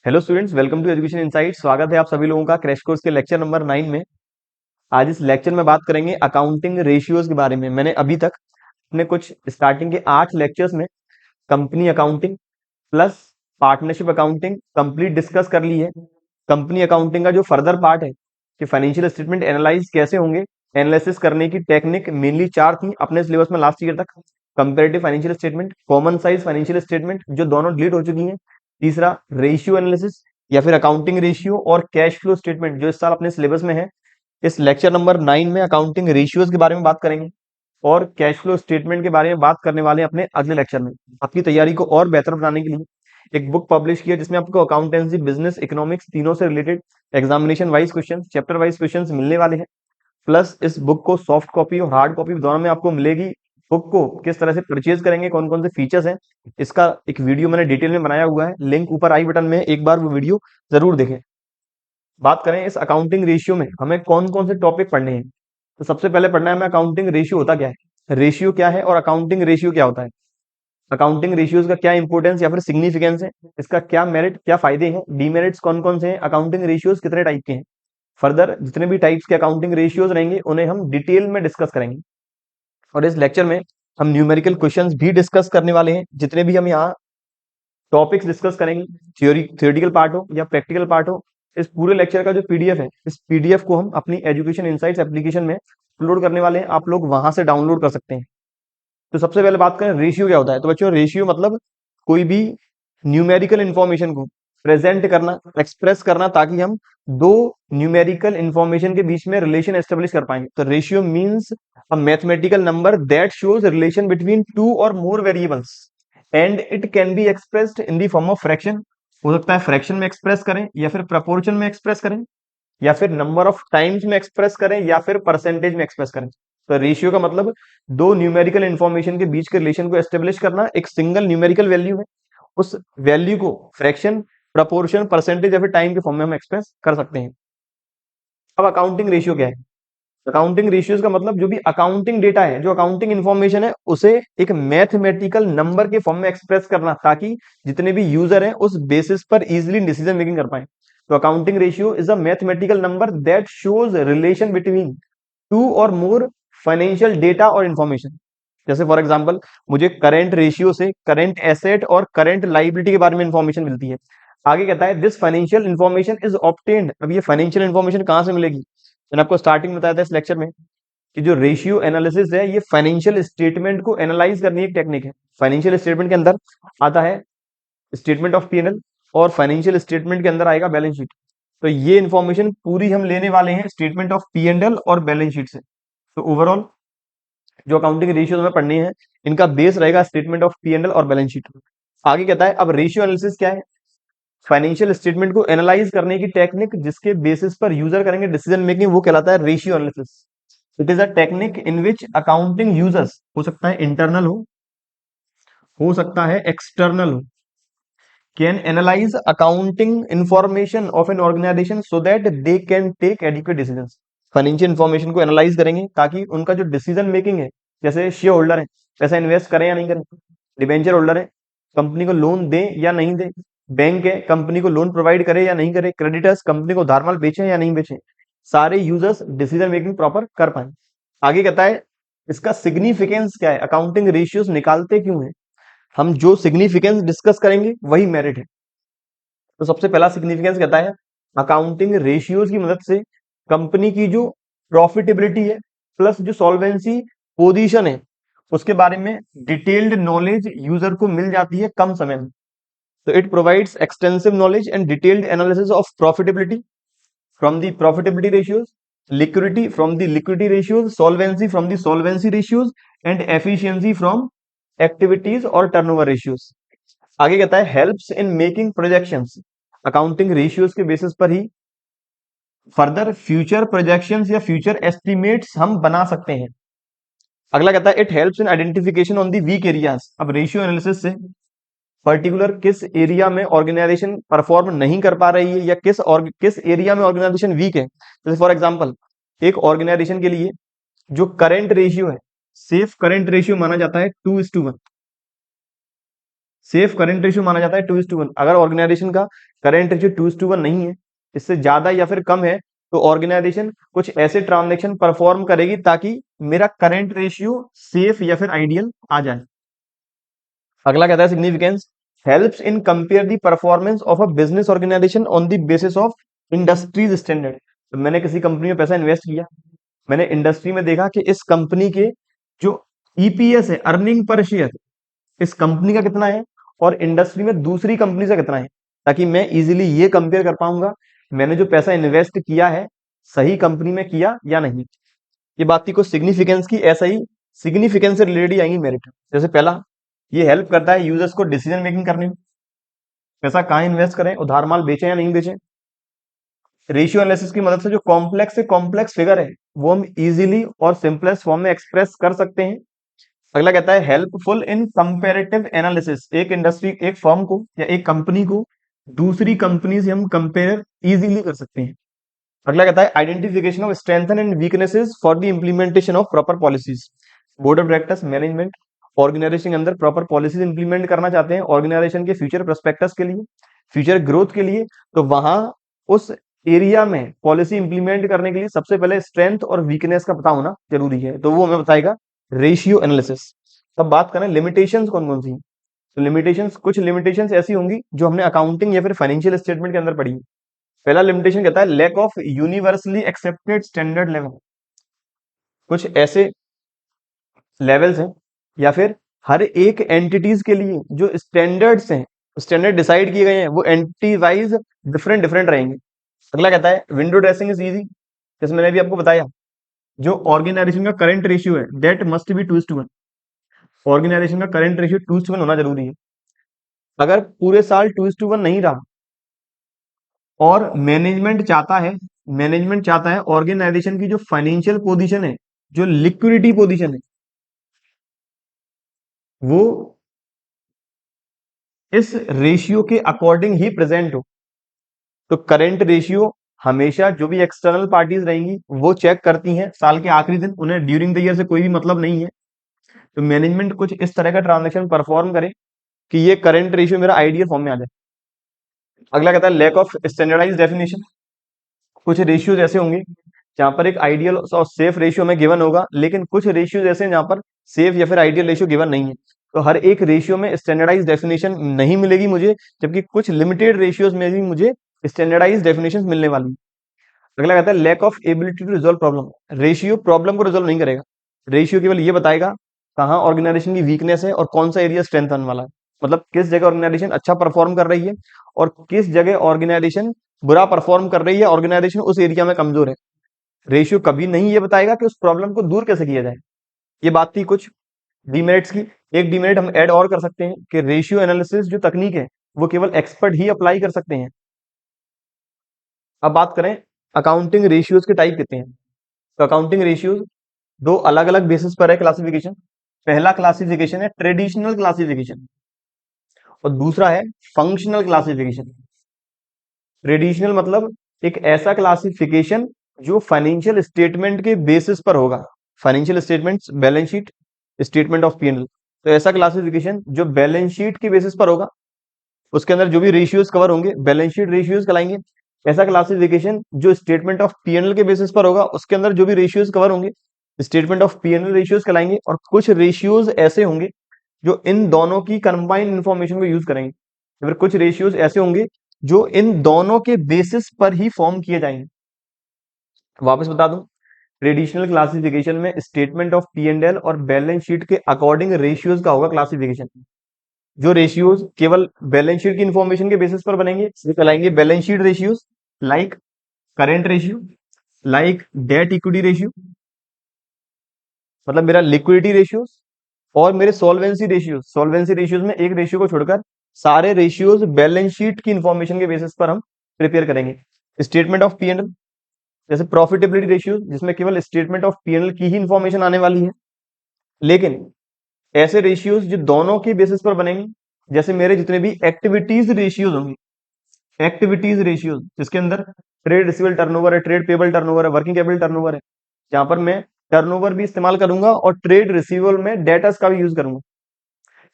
Hello students, welcome to education insight. स्वागत है आप सभी लोगों का क्रैश कोर्स के लेक्चर नंबर 9 में। आज इस लेक्चर में बात करेंगे अकाउंटिंग रेशियोज के बारे में। मैंने अभी तक अपने कुछ स्टार्टिंग के 8 लेक्चर्स में company accounting plus partnership accounting complete discuss कर ली है। कंपनी अकाउंटिंग का जो फर्दर पार्ट है कि फाइनेंशियल स्टेटमेंट एनालाइज कैसे होंगे, एनालिसिस करने की टेक्निक मेनली 4 थी अपने सिलेबस में लास्ट ईयर तक। Comparative financial statement, common size financial statement जो दोनों डिलीट हो चुकी हैं, तीसरा रेशियो एनालिसिस या फिर अकाउंटिंग रेशियो, और कैश फ्लो स्टेटमेंट जो इस साल अपने सिलेबस में है। इस लेक्चर नंबर 9 में अकाउंटिंग रेशियोज के बारे में बात करेंगे और कैश फ्लो स्टेटमेंट के बारे में बात करने वाले हैं अपने अगले लेक्चर में। आपकी तैयारी को और बेहतर बनाने के लिए एक बुक पब्लिश किया जिसमें आपको अकाउंटेंसी, बिजनेस, इकोनॉमिक्स तीनों से related examination wise question, chapter wise question मिलने वाले हैं। प्लस इस बुक को सॉफ्ट कॉपी और हार्ड कॉपी दोनों में आपको मिलेगी। बुक को किस तरह से परचेज करेंगे, कौन कौन से फीचर्स हैं, इसका एक वीडियो मैंने डिटेल में बनाया हुआ है। लिंक ऊपर आई बटन में, एक बार वो वीडियो जरूर देखें। बात करें इस अकाउंटिंग रेशियो में हमें कौन कौन से टॉपिक पढ़ने हैं, तो सबसे पहले पढ़ना है हमें अकाउंटिंग रेशियो होता क्या है, रेशियो क्या है और अकाउंटिंग रेशियो क्या होता है। अकाउंटिंग रेशियोज का क्या इंपोर्टेंस या फिर सिग्निफिकेंस है, इसका क्या मेरिट, क्या फायदे हैं, डीमेरिट्स कौन कौन से हैं, अकाउंटिंग रेशियोज कितने टाइप के हैं। फर्दर जितने भी टाइप्स के अकाउंटिंग रेशियोज रहेंगे उन्हें हम डिटेल में डिस्कस करेंगे। और इस लेक्चर में हम न्यूमेरिकल क्वेश्चंस भी डिस्कस करने वाले हैं। जितने भी हम यहाँ टॉपिक्स डिस्कस करेंगे, थियोरिटिकल पार्ट हो या प्रैक्टिकल पार्ट हो, इस पूरे लेक्चर का जो पीडीएफ है, इस पीडीएफ को हम अपनी एजुकेशन इनसाइट्स एप्लीकेशन में अपलोड करने वाले हैं। आप लोग वहां से डाउनलोड कर सकते हैं। तो सबसे पहले बात करें रेशियो क्या होता है। तो बच्चों, रेशियो मतलब कोई भी न्यूमेरिकल इंफॉर्मेशन को प्रेजेंट करना, एक्सप्रेस करना, ताकि हम दो न्यूमेरिकल इंफॉर्मेशन के बीच में रिलेशन एस्टेब्लिश कर पाएंगे। तो ratio means a mathematical number that shows relation between two or more variables and it can be expressed in the form of fraction. हो सकता है फ्रैक्शन में एक्सप्रेस करें, या फिर प्रपोर्शन में एक्सप्रेस करें, या फिर नंबर ऑफ टाइम्स में एक्सप्रेस करें, या फिर परसेंटेज में एक्सप्रेस करें। तो रेशियो का मतलब दो न्यूमेरिकल इंफॉर्मेशन के बीच के रिलेशन को एस्टेब्लिश करना एक सिंगल न्यूमेरिकल वैल्यू में, उस वैल्यू को फ्रैक्शन, प्रपोर्शन, परसेंटेज या फिर टाइम के फॉर्म में हम एक्सप्रेस कर सकते हैं। अब अकाउंटिंग रेशियो क्या है। अकाउंटिंग रेशियोज का मतलब जो भी अकाउंटिंग डेटा है, जो अकाउंटिंग इंफॉर्मेशन है, उसे एक मैथमेटिकल नंबर के फॉर्म में एक्सप्रेस करना, ताकि जितने भी यूजर हैं उस बेसिस पर इजीली डिसीजन मेकिंग कर पाए। तो accounting ratio is a mathematical number that shows relation between two or more financial data और इंफॉर्मेशन। जैसे फॉर एग्जांपल, मुझे करंट रेशियो से करंट एसेट और करंट लाइबिलिटी के बारे में इंफॉर्मेशन मिलती है। आगे कहता है this financial information is obtained. अब ये फाइनेंशियल इंफॉर्मेशन कहां से मिलेगी। मैंने आपको स्टार्टिंग में बताया था इस लेक्चर में कि जो रेशियो एनालिसिस है, ये फाइनेंशियल स्टेटमेंट को एनालाइज करने की एक टेक्निक है। फाइनेंशियल स्टेटमेंट के अंदर आता है स्टेटमेंट ऑफ पीएनएल, और फाइनेंशियल स्टेटमेंट के अंदर आएगा बैलेंस शीट। तो ये इंफॉर्मेशन पूरी हम लेने वाले हैं स्टेटमेंट ऑफ पीएनएल और बैलेंस शीट से। तो ओवरऑल जो अकाउंटिंग रेशियोज में पढ़ने हैं, इनका बेस रहेगा स्टेटमेंट ऑफ पीएनएल और बैलेंस शीट। आगे कहता है अब रेशियो एनालिसिस क्या है। फाइनेंशियल स्टेटमेंट को एनालाइज करने की टेक्निक जिसके बेसिस पर यूजर करेंगे डिसीजन मेकिंग, वो कहलाता है ratio analysis. It is a technique in which accounting users, हो सकता है इंटरनल हो सकता है एक्सटर्नल हो, can analyse accounting information of an organisation so that they can take adequate decisions. Financial information को एनालाइज करेंगे ताकि उनका जो डिसीजन मेकिंग है, जैसे शेयर होल्डर है, पैसा इन्वेस्ट करें या नहीं करें, डिबेंचर होल्डर है, कंपनी को लोन दें या नहीं दें, बैंक है, कंपनी को लोन प्रोवाइड करे या नहीं करे, क्रेडिटर्स, कंपनी को उधार माल बेचे या नहीं बेचे, सारे यूजर्स डिसीजन मेकिंग प्रॉपर कर पाए। आगे कहता है इसका सिग्निफिकेंस क्या है, अकाउंटिंग रेशियोज निकालते क्यों है। हम जो सिग्निफिकेंस डिस्कस करेंगे वही मेरिट है। तो सबसे पहला सिग्निफिकेंस कहता है अकाउंटिंग रेशियोज की मदद से कंपनी की जो प्रॉफिटेबिलिटी है प्लस जो सॉल्वेंसी पोजीशन है, उसके बारे में डिटेल्ड नॉलेज यूजर को मिल जाती है कम समय में। तो it provides extensive knowledge and detailed analysis of profitability from the profitability ratios, liquidity from the liquidity ratios, solvency from the solvency ratios and efficiency from activities और turnover ratios। आगे कहता है helps in making projections, accounting ratios के basis पर ही further future projections या future estimates हम बना सकते हैं। अगला कहता है it helps in identification on the weak areas. अब रेशियो एनालिसिस से पर्टिकुलर किस एरिया में ऑर्गेनाइजेशन परफॉर्म नहीं कर पा रही है या किस एरिया में ऑर्गेनाइजेशन वीक है। जैसे फॉर एग्जांपल, एक ऑर्गेनाइजेशन के लिए जो करंट रेशियो है, सेफ करंट रेशियो माना जाता है 2:1। सेफ करंट रेशियो माना जाता है 2:1। अगर ऑर्गेनाइजेशन का करंट रेशियो 2:1 नहीं है, इससे ज्यादा या फिर कम है, तो ऑर्गेनाइजेशन कुछ ऐसे ट्रांजेक्शन परफॉर्म करेगी ताकि मेरा करंट रेशियो सेफ या फिर आइडियल आ जाए। अगला कहता है significance helps in compare the performance of a business organisation on the basis of industries standard. तो मैंने किसी कंपनी में पैसा इन्वेस्ट किया, मैंने इंडस्ट्री में देखा कि इस कंपनी के जो ईपीएस है, अर्निंग पर शेयर, इस कंपनी का कितना है और इंडस्ट्री में दूसरी कंपनी से कितना है, ताकि मैं इजीली ये कंपेयर कर पाऊंगा मैंने जो पैसा इन्वेस्ट किया है सही कंपनी में किया या नहीं। ये बात थी कुछ सिग्निफिकेंस की। ऐसा ही सिग्निफिकेंस से रिलेटेड ही आएंगी मेरिट। जैसे पहला, ये हेल्प करता है यूजर्स को डिसीजन मेकिंग करने में, पैसा कहाँ इन्वेस्ट करें, उधार माल बेचें या नहीं बेचें। रेशियो एनालिसिस की मदद से जो कॉम्प्लेक्स से कॉम्प्लेक्स फिगर है वो हम इजीली और सिंपलेस्ट फॉर्म में एक्सप्रेस कर सकते हैं। अगला कहता है हेल्पफुल इन कंपेरेटिव एनालिसिस, एक इंडस्ट्री, एक फर्म को या एक कंपनी को दूसरी कंपनी से हम कंपेयर इजीली कर सकते हैं। अगला कहता है identification of strength and weaknesses for the implementation of proper policies. Board of directors, management organisation के अंदर प्रॉपर पॉलिसीज इंप्लीमेंट करना चाहते हैं ऑर्गेनाइजेशन के फ्यूचर प्रोस्पेक्टस के लिए, फ्यूचर ग्रोथ के लिए, तो वहां उस एरिया में पॉलिसी इंप्लीमेंट करने के लिए सबसे पहले स्ट्रेंथ और वीकनेस का पता होना जरूरी है, तो वो हमें बताएगा रेशियो एनालिसिस। अब बात करें लिमिटेशंस कौन कौन सी हैं, तो लिमिटेशंस, कुछ लिमिटेशंस ऐसी होंगी जो हमने अकाउंटिंग या फिर फाइनेंशियल स्टेटमेंट के अंदर पढ़ी है। पहला लिमिटेशन कहता है lack of universally accepted standard level. कुछ ऐसे लेवल्स हैं या फिर हर एक एंटिटीज के लिए जो स्टैंडर्ड्स हैं, स्टैंडर्ड डिसाइड किए गए हैं, वो एंटिटी वाइज डिफरेंट डिफरेंट रहेंगे। अगला कहता है विंडो ड्रेसिंग इज इजी, जैसे मैंने अभी आपको बताया, जो ऑर्गेनाइजेशन का करंट रेशियो है दैट मस्ट बी 2:1। ऑर्गेनाइजेशन का करंट रेशियो 2:1 होना जरूरी है। अगर पूरे साल 2:1 नहीं रहा और मैनेजमेंट चाहता है ऑर्गेनाइजेशन की जो फाइनेंशियल पोजीशन है, जो लिक्विडिटी पोजीशन है, वो इस रेशियो के अकॉर्डिंग ही प्रेजेंट हो, तो करंट रेशियो हमेशा जो भी एक्सटर्नल पार्टीज रहेंगी वो चेक करती हैं साल के आखिरी दिन, उन्हें ड्यूरिंग द ईयर से कोई भी मतलब नहीं है। तो मैनेजमेंट कुछ इस तरह का ट्रांजेक्शन परफॉर्म करे कि ये करंट रेशियो मेरा आइडियल फॉर्म में आ जाए। अगला कहता है लैक ऑफ स्टैंडर्डाइज डेफिनेशन। कुछ रेशियोज ऐसे होंगे जहां पर एक आइडियल और सेफ रेशियो में गिवन होगा, लेकिन कुछ रेशियोज ऐसे हैं जहां पर सेफ या फिर आइडियल रेशियो गिवन नहीं है, तो हर एक रेशियो में स्टैंडर्डाइज डेफिनेशन नहीं मिलेगी मुझे, जबकि कुछ लिमिटेड रेशियोज में भी मुझे स्टैंडर्डाइज डेफिनेशन मिलने वाली है। अगला कहता है lack of ability to resolve problem. Ratio problem को रिजॉल्व नहीं करेगा, रेशियो केवल ये बताएगा कहाँ ऑर्गेनाइजेशन की वीकनेस है और कौन सा एरिया स्ट्रेंथन वाला है, मतलब किस जगह ऑर्गेनाइजेशन अच्छा परफॉर्म कर रही है और किस जगह ऑर्गेनाइजेशन बुरा परफॉर्म कर रही है, ऑर्गेनाइजेशन उस एरिया में कमजोर है। रेशियो कभी नहीं ये बताएगा कि उस प्रॉब्लम को दूर कैसे किया जाए। ये बात थी कुछ डीमेरिट्स की। एक डीमेरिट हम ऐड और कर सकते हैं कि रेशियो एनालिसिस जो तकनीक है वो केवल एक्सपर्ट ही अप्लाई कर सकते हैं। अब बात करें अकाउंटिंग रेशियोज के टाइप कितने हैं, तो अकाउंटिंग रेशियोज दो अलग अलग बेसिस पर है क्लासिफिकेशन। पहला क्लासिफिकेशन है ट्रेडिशनल क्लासिफिकेशन और दूसरा है फंक्शनल क्लासिफिकेशन। ट्रेडिशनल मतलब एक ऐसा क्लासिफिकेशन जो फाइनेंशियल स्टेटमेंट के बेसिस पर होगा, financial statements, balance sheet, statement of PNL, तो ऐसा क्लासिफिकेशन जो बैलेंस शीट के बेसिस पर होगा, उसके अंदर जो भी रेशियोज कवर होंगे बैलेंस शीट रेशियोज कहलाएंगे। ऐसा क्लासिफिकेशन जो स्टेटमेंट ऑफ पीएनएल के बेसिस पर होगा, उसके अंदर जो भी रेशियोज कवर होंगे स्टेटमेंट ऑफ पीएनएल रेशियोज कहलाएंगे। और कुछ रेशियोज ऐसे होंगे जो इन दोनों की कंबाइंड इंफॉर्मेशन को यूज करेंगे, फिर कुछ रेशियोज ऐसे होंगे जो इन दोनों के बेसिस पर ही फॉर्म किए जाएंगे। वापस बता दूं, ट्रेडिशनल क्लासिफिकेशन में statement of P and L और बैलेंस शीट के अकॉर्डिंग रेशियोज का होगा क्लासिफिकेशन। जो रेशियोज केवल बैलेंस शीट की इंफॉर्मेशन के बेसिस पर बनेंगे ये कहलाएंगे balance sheet ratios, like current ratio, like debt equity ratio, मतलब मेरा लिक्विडिटी रेशियोज और मेरे सॉल्वेंसी रेशियोज। सॉल्वेंसी रेशियोज में एक रेशियो को छोड़कर सारे रेशियोज बैलेंस शीट की इंफॉर्मेशन के बेसिस पर हम प्रिपेयर करेंगे। Statement of P and L, जैसे प्रॉफिटेबिलिटी रेशियो जिसमें केवल स्टेटमेंट ऑफ पीएनएल की ही इंफॉर्मेशन आने वाली है। लेकिन ऐसे रेशियोज जो दोनों के बेसिस पर बनेंगे, जैसे मेरे जितने भी एक्टिविटीज रेशियोज होंगे, एक्टिविटीज रेशियोज जिसके अंदर ट्रेड रिसीवेबल टर्नओवर है, ट्रेड पेबल टर्नओवर है, वर्किंग कैपिटल टर्नओवर है, जहां पर मैं टर्नओवर भी इस्तेमाल करूंगा और ट्रेड रिसीवेबल में डेटर्स का भी यूज करूंगा।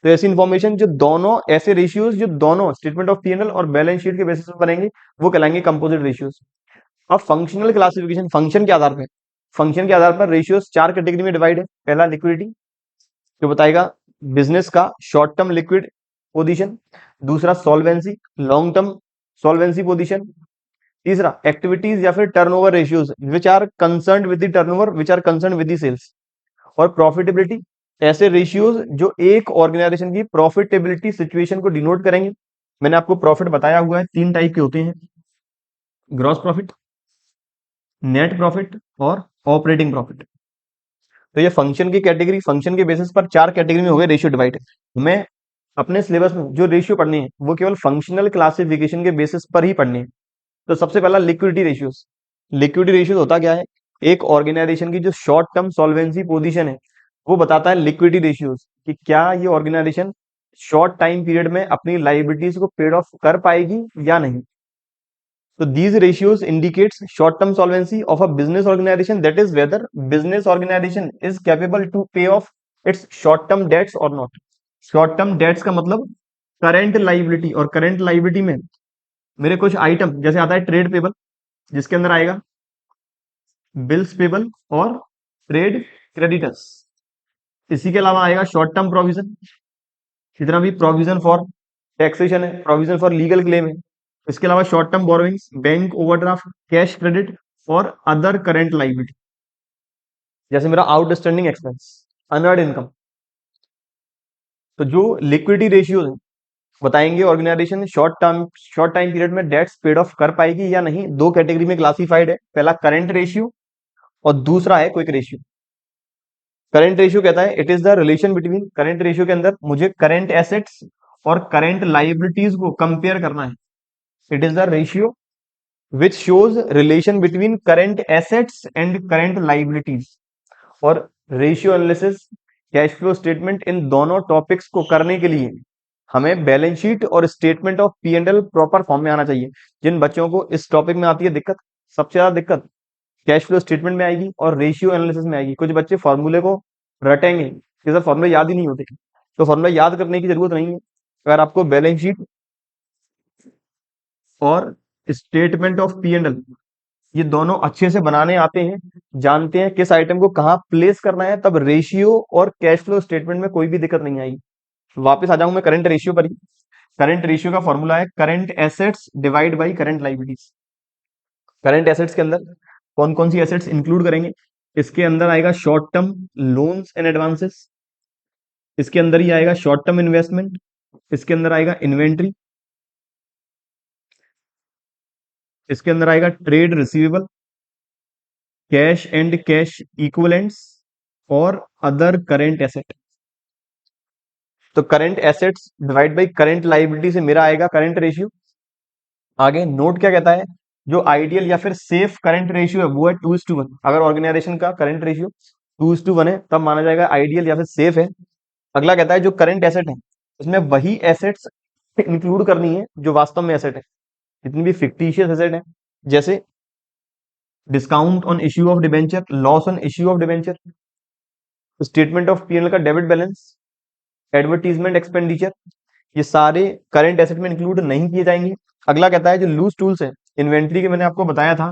तो ऐसी इंफॉर्मेशन जो दोनों ऐसे रेशियोज जो दोनों स्टेटमेंट ऑफ पीएनएल और बैलेंस शीट के बेसिस पर बनेंगे वो कहलाएंगे कंपोजिट रेशियोज। अब फंक्शनल क्लासिफिकेशन, फंक्शन के आधार पर रेशियोज 4 कैटेगरी में डिवाइड है। पहला लिक्विडिटी, जो बताएगा बिजनेस का शॉर्ट टर्म लिक्विड पोजीशन। दूसरा solvency, long term solvency position. तीसरा एक्टिविटीज या फिर turnover ratios which are concerned with the turnover, which are concerned with the sales. और प्रॉफिटेबिलिटी, ऐसे रेशियोज जो एक ऑर्गेनाइजेशन की प्रॉफिटेबिलिटी सिचुएशन को डिनोट करेंगे। मैंने आपको प्रॉफिट बताया हुआ है, 3 टाइप के होते हैं, ग्रॉस प्रॉफिट, नेट प्रॉफिट और ऑपरेटिंग प्रॉफिट। तो ये फंक्शन की कैटेगरी, फंक्शन के बेसिस पर 4 कैटेगरी में हो गए रेशियो डिवाइड। मैं अपने सिलेबस में जो रेशियो पढ़नी है वो केवल फंक्शनल क्लासिफिकेशन के बेसिस पर ही पढ़नी है। तो सबसे पहला लिक्विडिटी रेशियोज। लिक्विडिटी रेशियोज होता क्या है, एक ऑर्गेनाइजेशन की जो शॉर्ट टर्म सॉल्वेंसी पोजीशन है वो बताता है लिक्विडिटी रेशियोज कि क्या ये ऑर्गेनाइजेशन शॉर्ट टाइम पीरियड में अपनी लाइबिलिटीज को पेड ऑफ कर पाएगी या नहीं। So these ratios indicates short-term solvency of a business organization, that is whether business organization is capable to pay off its short-term debts or not. Short-term debts का मतलब current liability, और current liability में मेरे कुछ item जैसे आता है trade payable, जिसके अंदर आएगा बिल्स पेबल और ट्रेड क्रेडिटर्स। इसी के अलावा आएगा शॉर्ट टर्म प्रोविजन, जितना भी प्रोविजन फॉर टैक्सेशन है, प्रोविजन फॉर लीगल क्लेम है। इसके अलावा short term borrowings, bank overdraft, cash credit और अदर करंट लाइबिलिटी, जैसे मेरा आउटस्टैंडिंग एक्सपेंस, अनअर्न्ड इनकम। तो जो लिक्विडिटी रेशियो है बताएंगे ऑर्गेनाइजेशन शॉर्ट टाइम पीरियड में डेट्स पेड ऑफ कर पाएगी या नहीं। 2 कैटेगरी में क्लासिफाइड है, पहला करंट रेशियो और दूसरा है क्विक रेशियो। करंट रेशियो कहता है it is the relation between, current ratio के अंदर मुझे करंट एसेट्स और करंट लाइबिलिटीज को कंपेयर करना है। It is the ratio which shows relation between current assets and current liabilities। और ratio analysis, cash flow statement, इन दोनों टॉपिक्स को करने के लिए हमें बैलेंस शीट और statement of P and L proper form में आना चाहिए। जिन बच्चों को इस टॉपिक में आती है दिक्कत, सबसे ज्यादा दिक्कत कैश फ्लो स्टेटमेंट में आएगी और रेशियो एनालिसिस में आएगी। कुछ बच्चे फॉर्मूले को रटेंगे कि सर फॉर्मूले याद ही नहीं होते, तो फॉर्मूला याद करने की जरूरत नहीं है। अगर आपको बैलेंस शीट और statement of P and L ये दोनों अच्छे से बनाने आते हैं, जानते हैं किस आइटम को कहाँ प्लेस करना है, तब रेशियो और कैश फ्लो स्टेटमेंट में कोई भी दिक्कत नहीं आएगी। वापस आ जाऊं मैं करंट रेशियो पर ही। करंट रेशियो का फॉर्मूला है current assets divide by current liabilities. Current assets के अंदर कौन कौन सी एसेट्स इंक्लूड करेंगे, इसके अंदर आएगा short term loans and advances, इसके अंदर ही आएगा शॉर्ट टर्म इन्वेस्टमेंट, इसके अंदर आएगा इन्वेंट्री, इसके अंदर आएगा trade receivable, cash and cash equivalents और अदर करंट एसेट। तो current assets divide by current liability से मेरा आएगा करंट रेशियो। आगे नोट क्या कहता है, जो आइडियल या फिर सेफ करंट रेशियो है वो है 2:1। अगर ऑर्गेनाइजेशन का करंट रेशियो 2:1 है तब माना जाएगा आइडियल या फिर सेफ है। अगला कहता है जो करंट एसेट है उसमें वही एसेट्स इंक्लूड करनी है जो वास्तव में एसेट है। जितनी भी फिक्टिशियस एसेट है, जैसे discount on issue of debenture, loss on issue of debenture, statement of PNL का डेबिट बैलेंस, एडवर्टीजमेंट एक्सपेंडिचर, ये सारे करंट एसेट में इंक्लूड नहीं किए जाएंगे। अगला कहता है जो लूज टूल्स है, इन्वेंट्री के मैंने आपको बताया था,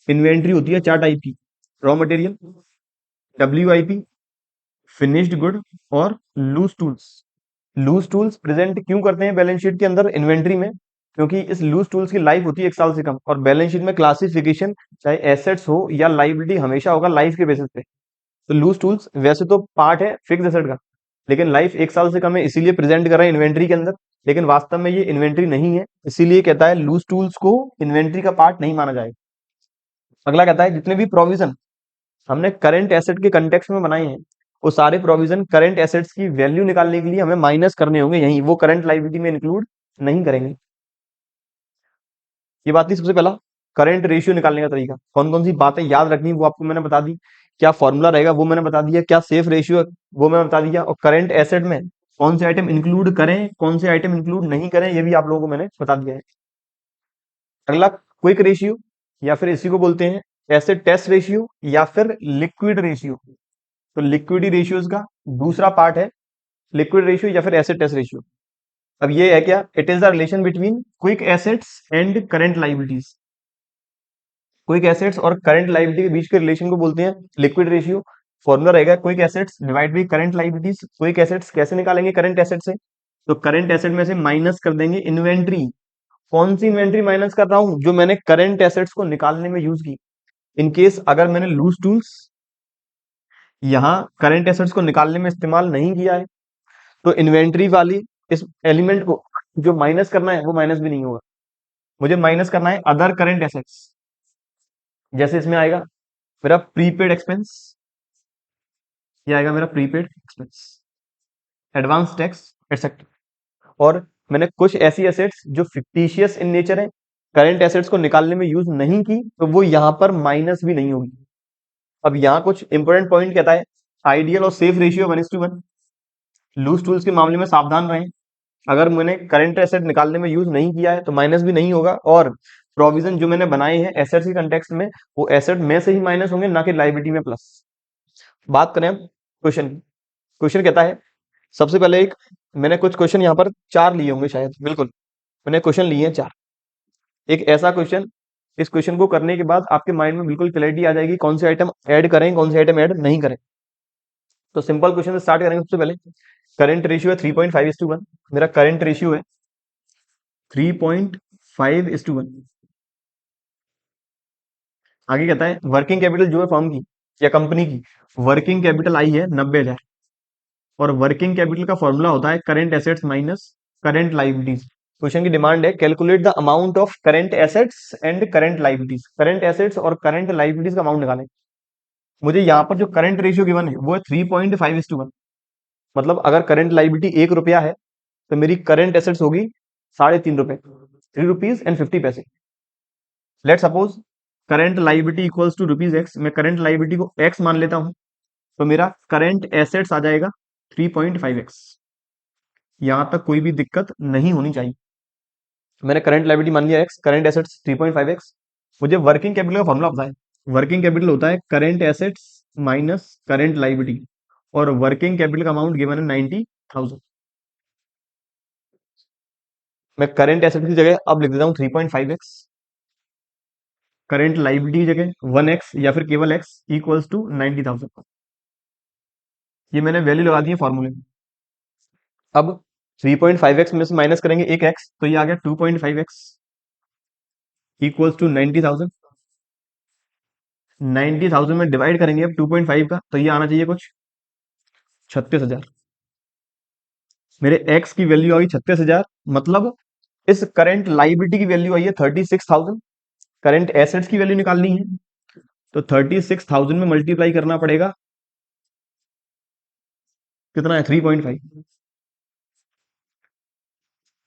इन्वेंट्री होती है 4 टाइप की, raw material, WIP, finished good और loose tools. Loose tools present क्यों करते हैं बैलेंस शीट के अंदर इन्वेंट्री में, क्योंकि इस लूज टूल्स की लाइफ होती है 1 साल से कम, और बैलेंस शीट में क्लासिफिकेशन चाहे एसेट्स हो या लाइबिलिटी हमेशा होगा लाइफ के बेसिस पे। तो लूज टूल्स वैसे तो पार्ट है फिक्स एसेट का, लेकिन लाइफ 1 साल से कम है इसीलिए प्रेजेंट कर रहे हैं इन्वेंट्री के अंदर, लेकिन वास्तव में ये इन्वेंट्री नहीं है, इसीलिए कहता है लूज टूल्स को इन्वेंट्री का पार्ट नहीं माना जाएगा। अगला कहता है जितने भी प्रोविजन हमने करंट एसेट के कंटेक्स्ट में बनाए हैं वो सारे प्रोविजन करंट एसेट्स की वैल्यू निकालने के लिए हमें माइनस करने होंगे, यहीं वो करंट लाइबिलिटी में इंक्लूड नहीं करेंगे। ये बात थी सबसे पहला करंट रेशियो निकालने का तरीका। कौन कौन सी बातें याद रखनी वो आपको मैंने बता दी, क्या फॉर्मूला रहेगा वो मैंने बता दिया, क्या सेफ रेशियो वो मैंने बता दिया, और करंट एसेट में कौन से आइटम इंक्लूड करें कौन से आइटम इंक्लूड नहीं करें ये भी आप लोगों को मैंने बता दिया है। अगला क्विक रेशियो, या फिर इसी को बोलते हैं एसेट टेस्ट रेशियो या फिर लिक्विड रेशियो। तो लिक्विडिटी रेशियोज का दूसरा पार्ट है लिक्विड रेशियो या फिर एसेट टेस्ट रेशियो। अब ये है क्या, it is the relation between quick assets and current liabilities. Quick assets और करंट लाइबिलिटी के बीच के रिलेशन को बोलते हैं लिक्विड रेशियो। फॉर्मूला रहेगा quick assets divide by current liabilities. Quick assets कैसे निकालेंगे करंट एसेट से, तो करंट एसेट में से माइनस कर देंगे इन्वेंट्री। कौन सी इन्वेंट्री माइनस कर रहा हूं, जो मैंने करंट एसेट्स को निकालने में यूज की। इन केस अगर मैंने लूज टूल्स यहाँ करंट एसेट्स को निकालने में इस्तेमाल नहीं किया है, तो इन्वेंट्री वाली इस एलिमेंट को जो माइनस करना है वो माइनस भी नहीं होगा। मुझे माइनस करना है अदर करंट एसेट्स। जैसे इसमें आएगा मेरा प्रीपेड एक्सपेंस, ये आएगा मेरा prepaid expense, advance tax etcetera. और मैंने कुछ ऐसी एसेट्स जो फिक्टिशियस इन नेचर है, करंट एसेट्स को निकालने में यूज नहीं की, तो वो यहां पर माइनस भी नहीं होगी। अब यहाँ कुछ इंपॉर्टेंट पॉइंट कहता है, आइडियल और सेफ रेशियो 1:1। लूज टूल्स के मामले में सावधान रहें, अगर मैंने करंट एसेट निकालने में यूज नहीं किया है तो माइनस भी नहीं होगा। और प्रोविजन जो मैंने बनाए हैं एसेट्स के कंटेक्स्ट में, वो एसेट में से ही माइनस होंगे, ना कि लाइबिलिटी में प्लस। बात करें अब क्वेश्चन की। क्वेश्चन कहता है, सबसे पहले एक मैंने कुछ क्वेश्चन यहाँ पर 4 लिए होंगे शायद, बिल्कुल मैंने क्वेश्चन लिए हैं 4। एक ऐसा क्वेश्चन, इस क्वेश्चन को करने के बाद आपके माइंड में बिल्कुल क्लैरिटी आ जाएगी कौन से आइटम ऐड करें कौन से आइटम ऐड नहीं करें। तो सिंपल क्वेश्चन से स्टार्ट करेंगे। सबसे पहले करंट रेशियो है 3.5:1। मेरा करंट रेशियो है 3.5:1। आगे कहता है वर्किंग कैपिटल जो है फर्म की या कंपनी की, वर्किंग कैपिटल आई है 90,000। और वर्किंग कैपिटल का फॉर्मूला होता है current assets minus current liabilities. Question की डिमांड है calculate the amount of current assets and current liabilities. Current assets और करंट लाइबिलिटीज का अमाउंट निकालें। मुझे यहाँ पर जो करंट रेशियो गिवन है वो है 3.5:1। मतलब अगर करंट लाइबिलिटी 1 रुपया है तो मेरी करंट एसेट्स होगी 3.5 रुपए, 3 रुपीज एंड 50 पैसे। Let suppose current liability equals to ₹x। मैं करंट लाइबिलिटी को x मान लेता हूं, तो मेरा करंट एसेट्स आ जाएगा 3.5x। यहां तक कोई भी दिक्कत नहीं होनी चाहिए। मैंने करंट लाइबिलिटी मान लिया x, करंट एसेट्स 3.5x। मुझे वर्किंग कैपिटल का फॉर्मूला पता है। वर्किंग कैपिटल होता है current assets minus current liability. और वर्किंग कैपिटल का अमाउंट गिवन है 90,000। मैं करंट एसेट की जगह अब लिख देता हूँ 3.5x, करंट लाइबिलिटी की जगह 1x या फिर केवल x इक्वल्स टू 90,000। ये मैंने वैल्यू लगा दी है फॉर्मूले में। अब 3.5x में से माइनस करेंगे एक x, तो ये आ गया 2.5x इक्वल्स टू 90,000। 90,000 में डिवाइड करेंगे अब 2.5 का, तो ये आना चाहिए कुछ 36,000। मेरे x की वैल्यू आई 36,000, मतलब इस करंट लाइबिलिटी की वैल्यू आई है 36,000। करंट एसेट्स की वैल्यू निकालनी है, तो 36,000 में मल्टीप्लाई करना पड़ेगा, कितना है 3.5।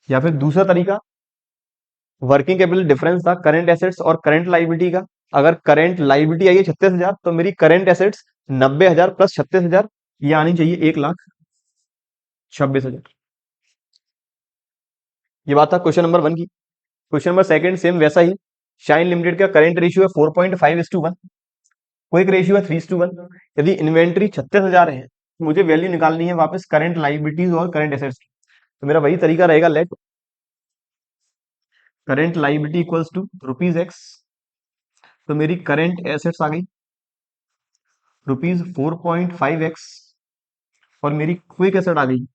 या फिर दूसरा तरीका, वर्किंग कैपिटल डिफरेंस था करंट एसेट्स और करंट लाइबिलिटी का। अगर करंट लाइबिलिटी आई है 36,000, तो मेरी करंट एसेट्स 90,000 प्लस 36,000, ये आनी चाहिए 1,26,000। ये बात था क्वेश्चन नंबर 1 की। क्वेश्चन नंबर 2 सेम वैसा ही। शाइन लिमिटेड का करंट रेशियो है 4.5:1, क्विक रेशियो है 3:1। यदि इन्वेंट्री 36,000 है, मुझे वैल्यू निकालनी है वापस करंट लाइबिलिटीज और करंट एसेट्स की। तो मेरा वही तरीका रहेगा, let current liability equals to ₹x। तो मेरी करंट एसेट्स आ गई ₹4.5x, और मेरी क्विक एसेट आ गई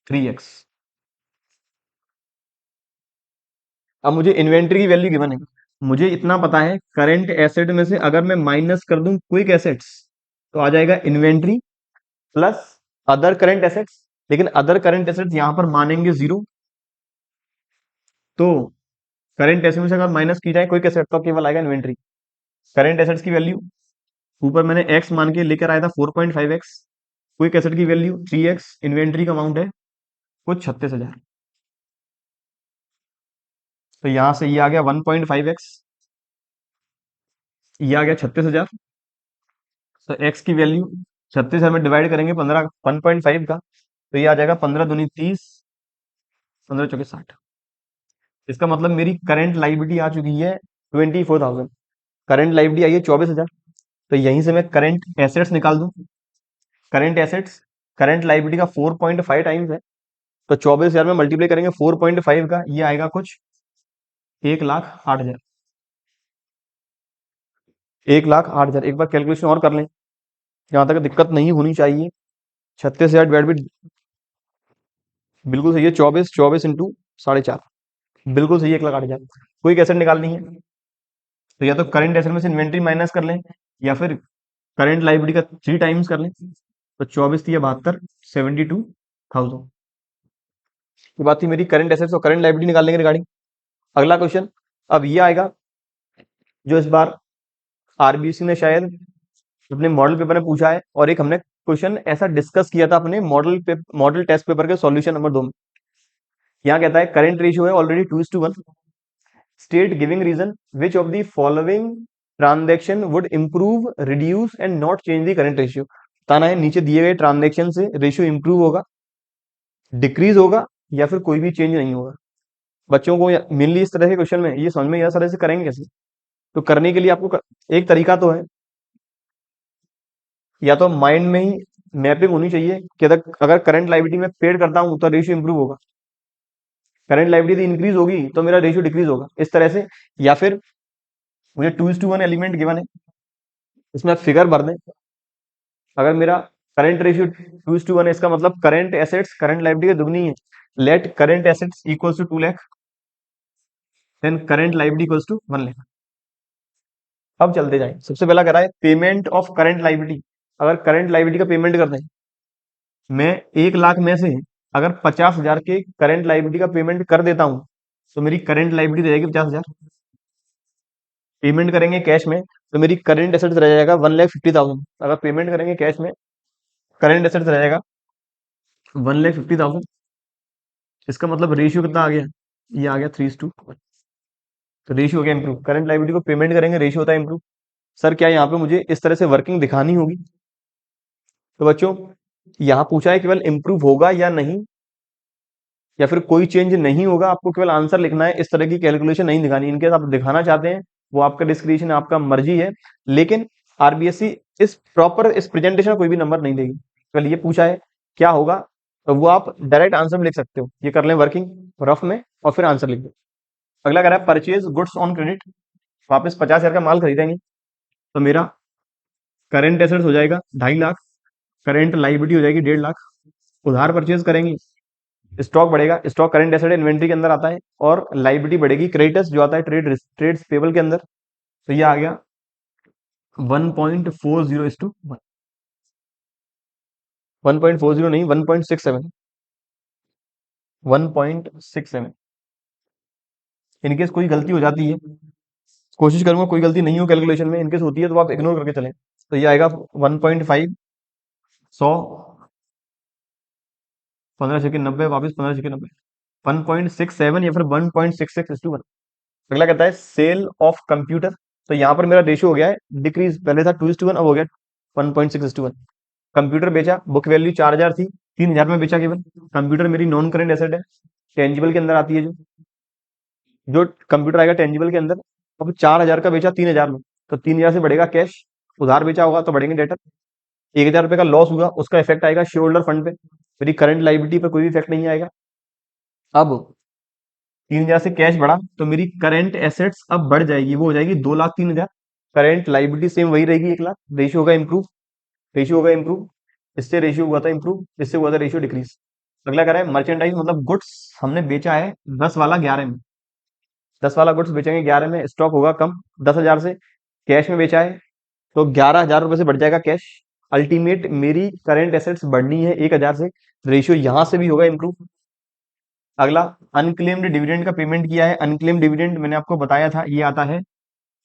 3x। अब मुझे इन्वेंट्री की वैल्यू गिवन है। मुझे इतना पता है करंट एसेट में से अगर मैं माइनस कर दूं क्विक एसेट्स, तो आ जाएगा inventory plus other current assets. लेकिन अदर करंट एसेट्स यहां पर मानेंगे 0, तो करंट एसेट में से अगर माइनस की जाए क्विक एसेट, तो केवल आएगा इन्वेंट्री। करंट एसेट्स की वैल्यू ऊपर मैंने x मान के लेकर आया था 4.5x, क्विक एसेट की वैल्यू 3x, इन्वेंट्री का अमाउंट है कुछ 36,000। तो यहां से ये आ गया 1.5x, ये आ गया 36,000। तो x की वैल्यू 36,000 में डिवाइड करेंगे 1.5 का, तो ये आ जाएगा 15 दूनी 30, 15 चौके 60। इसका मतलब मेरी करंट लाइबिलिटी आ चुकी है 24,000। करंट लाइबिलिटी आई है 24,000। तो यहीं से मैं करंट एसेट्स निकाल दूं। करंट एसेट्स करंट लाइबिलिटी का 4.5 टाइम्स है, तो 24,000 में मल्टीप्लाई करेंगे 4.5 का, ये आएगा कुछ 1,08,000। 1,08,000। एक बार कैलकुलेशन और कर लें, जहां तक दिक्कत नहीं होनी चाहिए। 36,000 डिवाइड बाई, बिल्कुल सही है, 24, 24 इंटू 4.5, बिल्कुल सही है, 1,08,000। कोई कैसेट निकालनी है तो या तो करंट एसेट में से इन्वेंट्री माइनस कर लें, या फिर करंट लाइबिलिटी का 3 टाइम्स कर लें। तो 24 थी 72, 72,000। ये बात थी मेरी करंट एसेट्स और करंट लाइबिलिटी निकालने के रिगार्डिंग। अगला क्वेश्चन अब ये आएगा, जो इस बार आरबीसी ने शायद अपने मॉडल पेपर में पूछा है, और एक हमने क्वेश्चन ऐसा डिस्कस किया था अपने मॉडल टेस्ट पेपर के सॉल्यूशन नंबर 2 में। यहाँ कहता है करंट रेशियो है already 2:1, state giving reason which of the following transaction would improve, reduce and not change the current ratio. बताना है नीचे दिए गए ट्रांजेक्शन से रेशियो इंप्रूव होगा, डिक्रीज होगा, या फिर कोई भी चेंज नहीं होगा। बच्चों को मेनली इस तरह के क्वेश्चन में ये समझ में इस तरह से करेंगे कैसे। तो करने के लिए आपको एक तरीका तो है, या तो माइंड में ही मैपिंग होनी चाहिए कि अगर करंट लाइबिलिटी में पेड करता हूं तो रेशियो इंप्रूव होगा, करंट लाइबिलिटी इंक्रीज होगी तो मेरा रेशियो डिक्रीज होगा, इस तरह से। या फिर मुझे 2:1 एलिमेंट गिवन है, इसमें आप फिगर भर दें। अगर मेरा करंट रेशियो 2:1 है, इसका मतलब करंट एसेट्स करंट लाइबिलिटी की दुगनी है। Let current assets equals to 2 lakh, then current liability equals to 1 lakh. अब चलते जाएं, सबसे पहला करा है पेमेंट ऑफ करंट लाइबिलिटी। अगर करंट लाइबिलिटी का पेमेंट करते हैं, मैं 1 लाख में से अगर 50,000 के करंट लाइबिलिटी का पेमेंट कर देता हूं, तो मेरी करंट लाइबिलिटी रहेगी 50,000। पेमेंट करेंगे कैश में तो मेरी करंट एसेट्स रह जाएगा 1,50,000। अगर पेमेंट करेंगे कैश में, करंट एसेट्स रह जाएगा 1,50,000। इसका मतलब रेशियो कितना आ गया, ये आ गया 3:1। तो रेशियो हो गया इंप्रूव। करंट लाइबिलिटी को पेमेंट करेंगे, रेशियो होता है इंप्रूव। सर क्या यहाँ पे मुझे इस तरह से वर्किंग दिखानी होगी? तो बच्चों यहाँ पूछा है केवल इंप्रूव होगा या नहीं, या फिर कोई चेंज नहीं होगा। आपको केवल आंसर लिखना है, इस तरह की कैलकुलेशन नहीं दिखानी। इनकेस आप दिखाना चाहते हैं वो आपका डिस्क्रिप्शन है, आपका मर्जी है, लेकिन आरबीएससी इस प्रेजेंटेशन में कोई भी नंबर नहीं देगी। केवल ये पूछा है क्या होगा, तो वो आप डायरेक्ट आंसर में लिख सकते हो। ये कर लें वर्किंग रफ में और फिर आंसर लिख दो। अगला कह रहा है परचेज गुड्स ऑन क्रेडिट, वापस 50,000 का माल खरीदेंगे, तो मेरा करंट एसेट्स हो जाएगा 2.5 लाख, करंट लाइबिलिटी हो जाएगी 1.5 लाख। उधार परचेज करेंगे, स्टॉक बढ़ेगा, स्टॉक करंट एसेट इन्वेंट्री के अंदर आता है, और लाइबिलिटी बढ़ेगी, क्रेडिटर्स जो आता है ट्रेड पेबल के अंदर। तो ये आ गया 1.40:1, 1.40 नहीं, 1.67, 1.67। इनकेस कोई गलती हो जाती है, कोशिश करूंगा कोई गलती नहीं हो कैलकुलेशन में, इनकेस होती है तो आप इग्नोर करके चलें। तो ये आएगा 1.5, 100, 15 से 90, वापिस 15 से 90, 1.67 या फिर 1.66:1। अगला कहता है सेल ऑफ कंप्यूटर। तो यहाँ पर मेरा रेशियो हो गया है डिक्रीज, पहले था 2:1, अब हो गया 1.6:1। कंप्यूटर बेचा, बुक वैल्यू 4,000 थी, 3,000 में बेचा केवल। कंप्यूटर मेरी नॉन करेंट एसेट है, टेंजिबल के अंदर आती है। जो कंप्यूटर आएगा टेंजिबल के अंदर। अब 4,000 का बेचा 3,000 में, तो 3,000 से बढ़ेगा कैश। उधार बेचा होगा तो बढ़ेंगे डेटर। 1,000 रुपए का लॉस हुआ, उसका इफेक्ट आएगा शेयर होल्डर फंड पे, मेरी करंट लाइबिलिटी पर कोई भी इफेक्ट नहीं आएगा। अब 3,000 से कैश बढ़ा तो मेरी करंट एसेट्स अब बढ़ जाएगी, वो हो जाएगी 2,03,000। करंट लाइबिलिटी सेम वही रहेगी 1 लाख। रेशियो होगा इंप्रूव, रेशियो होगा इंप्रूव। इससे रेशियो हुआ था इंप्रूव, इससे हुआ था रेशियो डिक्रीज। अगला कह रहा है मर्चेंडाइज, मतलब गुड्स हमने बेचा है 10 वाला 11 में, 10 वाला गुड्स बेचेंगे 11 में, स्टॉक होगा कम 10,000 से। कैश में बेचा है तो 11,000 रुपए से बढ़ जाएगा कैश। अल्टीमेट मेरी करंट एसेट्स बढ़नी है 1,000 से, रेशियो यहां से भी होगा इंप्रूव। अगला अनक्लेम्ड डिविडेंड का पेमेंट किया है। अनक्लेम्ड डिविडेंड मैंने आपको बताया था, ये आता है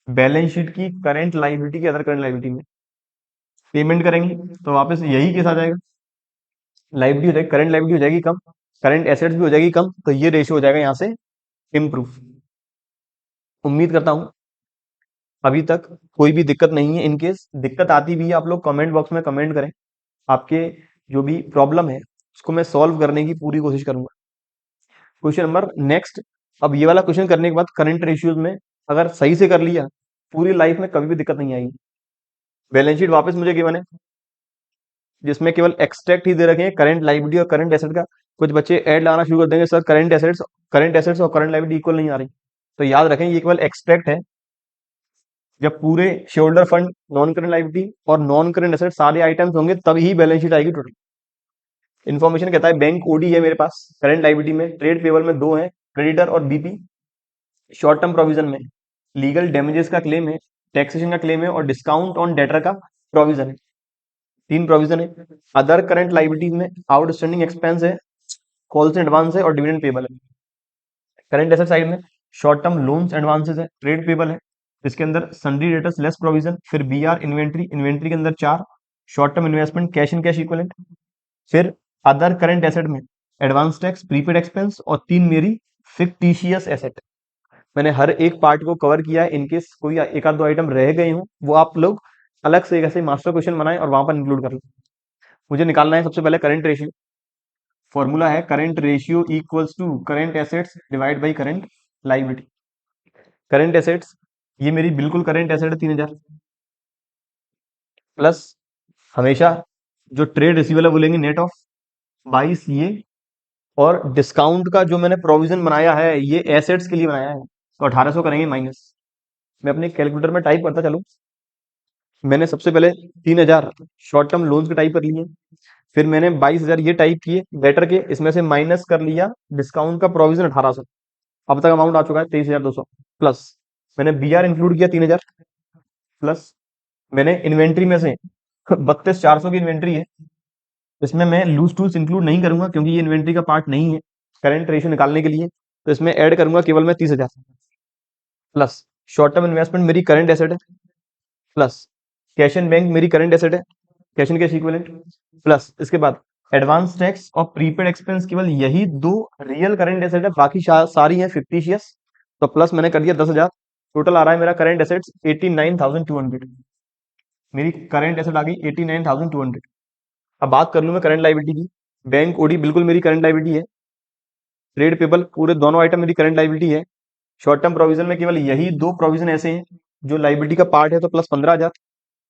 बैलेंस शीट की करंट लाइबिलिटी की अदर करंट लाइबिलिटी में। पेमेंट करेंगे तो वापस यही केस आ जाएगा, लाइबिलिटी हो जाएगी, करंट लाइबिलिटी हो जाएगी कम, करंट एसेट्स भी हो जाएगी कम, तो ये रेशियो हो जाएगा यहाँ से इम्प्रूव। उम्मीद करता हूं अभी तक कोई भी दिक्कत नहीं है। इनकेस दिक्कत आती भी है, आप लोग कमेंट बॉक्स में कमेंट करें, आपके जो भी प्रॉब्लम है उसको मैं सॉल्व करने की पूरी कोशिश करूंगा। Question number next. अब ये वाला क्वेश्चन करने के बाद करंट रेशियोज में अगर सही से कर लिया, पूरी लाइफ में कभी भी दिक्कत नहीं आएगी। बैलेंस शीट वापस मुझे गिवन है, जिसमें केवल एक्सट्रैक्ट ही दे रखे हैं करंट लायबिलिटी और करंट एसेट का। कुछ बच्चे ऐड लाना शुरू कर देंगे, सर करंट एसेट्स और करंट लायबिलिटी इक्वल नहीं आ रही। तो याद रखें ये केवल एक्सट्रैक्ट है। जब पूरे share fund, non current liability और नॉन करंट एसेट सारे आइटम्स होंगे तभी बैलेंस शीट आएगी टोटल। इन्फॉर्मेशन कहता है बैंक ओडी है मेरे पास करंट लायबिलिटी में, ट्रेड पेबल में दो है, क्रेडिटर और बीपी। शॉर्ट टर्म प्रोविजन में लीगल डैमेजेस का क्लेम है, टैक्सेशन का क्लेम है और डिस्काउंट ऑन डेटर का प्रोविजन है। तीन प्रोविजन है। अदर करंट लायबिलिटीज में आउटस्टैंडिंग एक्सपेंस है, कॉल्स एडवांस है और डिविडेंड पेबल है। करंट एसेट साइड में शॉर्ट टर्म लोन्स एडवांसेस है, ट्रेड पेबल है, इसके अंदर सन्ड्री डेटर्स लेस प्रोविजन, फिर बीआर इन्वेंट्री, इन्वेंट्री के अंदर चार, short term investment cash in cash equivalent, फिर अदर करंट एसेट में एडवांस टैक्स, प्रीपेड एक्सपेंस और तीन मेरी फिक्टिशियस एसेट। मैंने हर एक पार्ट को कवर किया है, इनकेस कोई एक आध दो आइटम रह गए हो वो आप लोग अलग से ऐसे मास्टर क्वेश्चन बनाएं और वहां पर इंक्लूड कर लो। मुझे निकालना है सबसे पहले करंट रेशियो। फॉर्मूला है current ratio equals to current assets divide by current liability. Current assets ये मेरी बिल्कुल करंट एसेट है 3000 प्लस हमेशा जो ट्रेड रिसीवेबल है बोलेंगे नेट ऑफ 22 ये, और डिस्काउंट का जो मैंने प्रोविजन बनाया है ये एसेट्स के लिए बनाया है तो 1800 करेंगे माइनस। मैं अपने कैलकुलेटर में टाइप करता चलूं। मैंने सबसे पहले 3000 शॉर्ट टर्म लोन्स के टाइप कर लिए, फिर मैंने 22,000 ये टाइप किए डेटर के, इसमें से माइनस कर लिया डिस्काउंट का प्रोविजन 1800। अब तक अमाउंट आ चुका है 23,200 प्लस मैंने बीआर इंक्लूड किया 3000 प्लस मैंने इन्वेंट्री में से 32,400 की इन्वेंट्री है, इसमें मैं लूज टूल्स इंक्लूड नहीं करूंगा क्योंकि ये इन्वेंट्री का पार्ट नहीं है करंट रेशियो निकालने के लिए, तो इसमें ऐड करूंगा केवल मैं 30,000 प्लस शॉर्ट टर्म इन्वेस्टमेंट मेरी करंट एसेट है प्लस कैश एंड बैंक मेरी करंट एसेट है, cash and cash equivalent, plus इसके बाद एडवांस टैक्स और प्रीपेड एक्सपेंस, केवल यही दो रियल करंट एसेट है, बाकी सारी हैं फिक्टिशियस। तो प्लस मैंने कर दिया 10,000, टोटल आ रहा है मेरा करंट एसेट्स 89,200। मेरी करंट एसेट आ गई 89,200। अब बात कर लूं मैं करंट लायबिलिटी की। बैंक ओडी बिल्कुल मेरी करंट लायबिलिटी है, ट्रेड पेबल पूरे दोनों आइटम मेरी करंट लायबिलिटी है, शॉर्ट टर्म प्रोविजन में केवल यही दो प्रोविजन ऐसे हैं जो लायबिलिटी का पार्ट है तो प्लस 15,000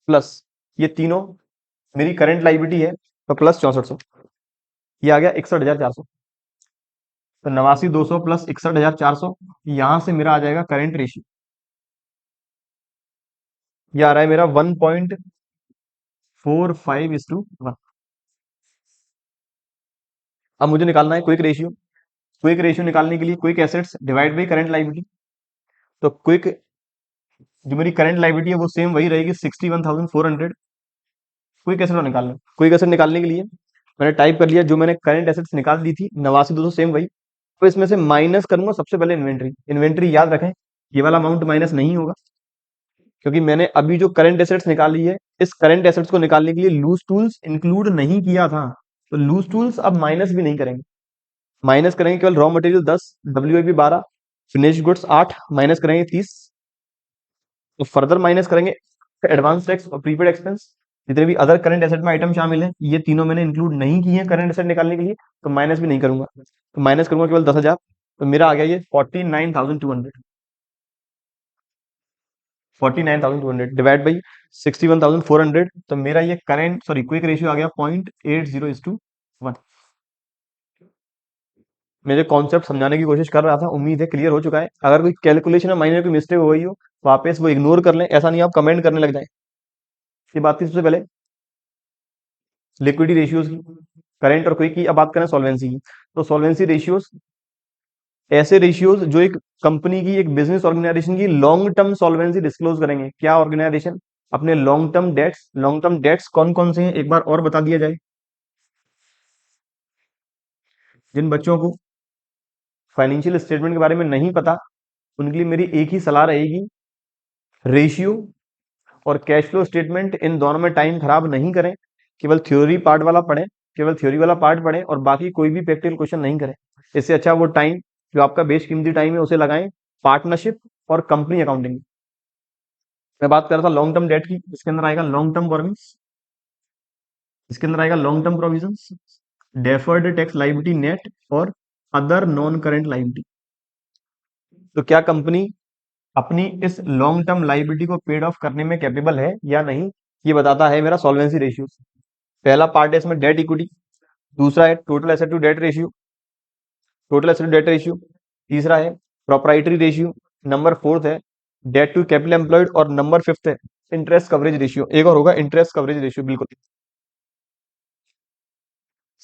प्लस ये तीनों मेरी करंट लायबिलिटी है तो प्लस 6400। ये आ गया 61,400। तो 89,200 प्लस 61,400, यहां से मेरा आ जाएगा करंट रेशियो। ये आ रहा है मेरा 1.45:1। अब मुझे निकालना है क्विक रेशियो। क्विक रेशियो निकालने के लिए quick assets divide by current liability. तो क्विक जो मेरी करंट लायबिलिटी है वो सेम वही रहेगी 61,400। क्विक एसेट निकालना, क्विक एसेट निकालने के लिए मैंने टाइप कर लिया जो मैंने करंट एसेट्स निकाल दी थी 89,200 सेम वही। तो इसमें से माइनस करूंगा सबसे पहले इन्वेंट्री। इन्वेंट्री याद रखें ये वाला अमाउंट माइनस नहीं होगा क्योंकि मैंने अभी जो करंट एसेट्स निकाली है इस करंट एसेट्स को निकालने के लिए लूज टूल्स इंक्लूड नहीं किया था, तो लूज टूल्स अब माइनस भी नहीं करेंगे। माइनस करेंगे केवल raw material 10, WIP 12, finish goods 8, minus करेंगे 30। तो फर्दर माइनस करेंगे एडवांस टैक्स और प्रीपेड एक्सपेंस। जितने भी अदर करंट एसेट में आइटम शामिल है ये तीनों मैंने इंक्लूड नहीं किए हैं करंट एसेट निकालने के लिए, तो माइनस भी नहीं करूंगा। तो माइनस करूंगा केवल 10,000, तो मेरा आ गया ये 49,200। 49,200 डिवाइड बाई 61,400, तो मेरा ये करंट क्विक रेशियो आ गया 0.80:1। मेरे कॉन्सेप्ट समझाने की कोशिश कर रहा था, उम्मीद है क्लियर हो चुका है। अगर कोई कैलकुलेशन में माइनर कोई मिस्टेक हो गई हो वापस वो इग्नोर कर लें, ऐसा नहीं आप कमेंट करने लग जाए। ये बात थी सबसे पहले लिक्विडिटी रेशियोज की, करंट और क्विक की। अब बात करें सॉल्वेंसी की, तो सॉल्वेंसी रेशियोज ऐसे रेशियोज जो एक कंपनी की, एक बिजनेस ऑर्गेनाइजेशन की लॉन्ग टर्म सॉल्वेंसी डिस्क्लोज करेंगे। क्या ऑर्गेनाइजेशन अपने लॉन्ग टर्म डेट्स कौन कौन से हैं एक बार और बता दिया जाए। जिन बच्चों को फाइनेंशियल स्टेटमेंट के बारे में नहीं पता उनके लिए मेरी एक ही सलाह रहेगी, रेशियो और कैश फ्लो स्टेटमेंट इन दोनों में टाइम खराब नहीं करें, केवल थ्योरी पार्ट वाला पढ़ें, केवल थ्योरी वाला पार्ट पढ़ें और बाकी कोई भी प्रैक्टिकल क्वेश्चन नहीं करें। इससे अच्छा वो टाइम जो आपका बेशकीमती टाइम है उसे लगाएं पार्टनरशिप और कंपनी अकाउंटिंग। मैं बात कर रहा था लॉन्ग टर्म डेट की, इसके अंदर आएगा लॉन्ग टर्म बोरोइंग्स, इसके अंदर आएगा long term provisions, deferred tax liability net और अदर नॉन करंट लायबिलिटी। तो क्या कंपनी अपनी इस लॉन्ग टर्म लायबिलिटी को पेड ऑफ करने में कैपेबल है या नहीं, ये बताता है मेरा सॉल्वेंसी रेशियो। पहला पार्ट है इसमें डेट इक्विटी, दूसरा है total asset to debt ratio, total asset to debt ratio, तीसरा है प्रोप्राइटरी रेशियो, नंबर फोर्थ है डेट टू कैपिटल एम्प्लॉयड और नंबर फिफ्थ है इंटरेस्ट कवरेज रेशियो। एक और होगा इंटरेस्ट कवरेज रेशियो, बिल्कुल।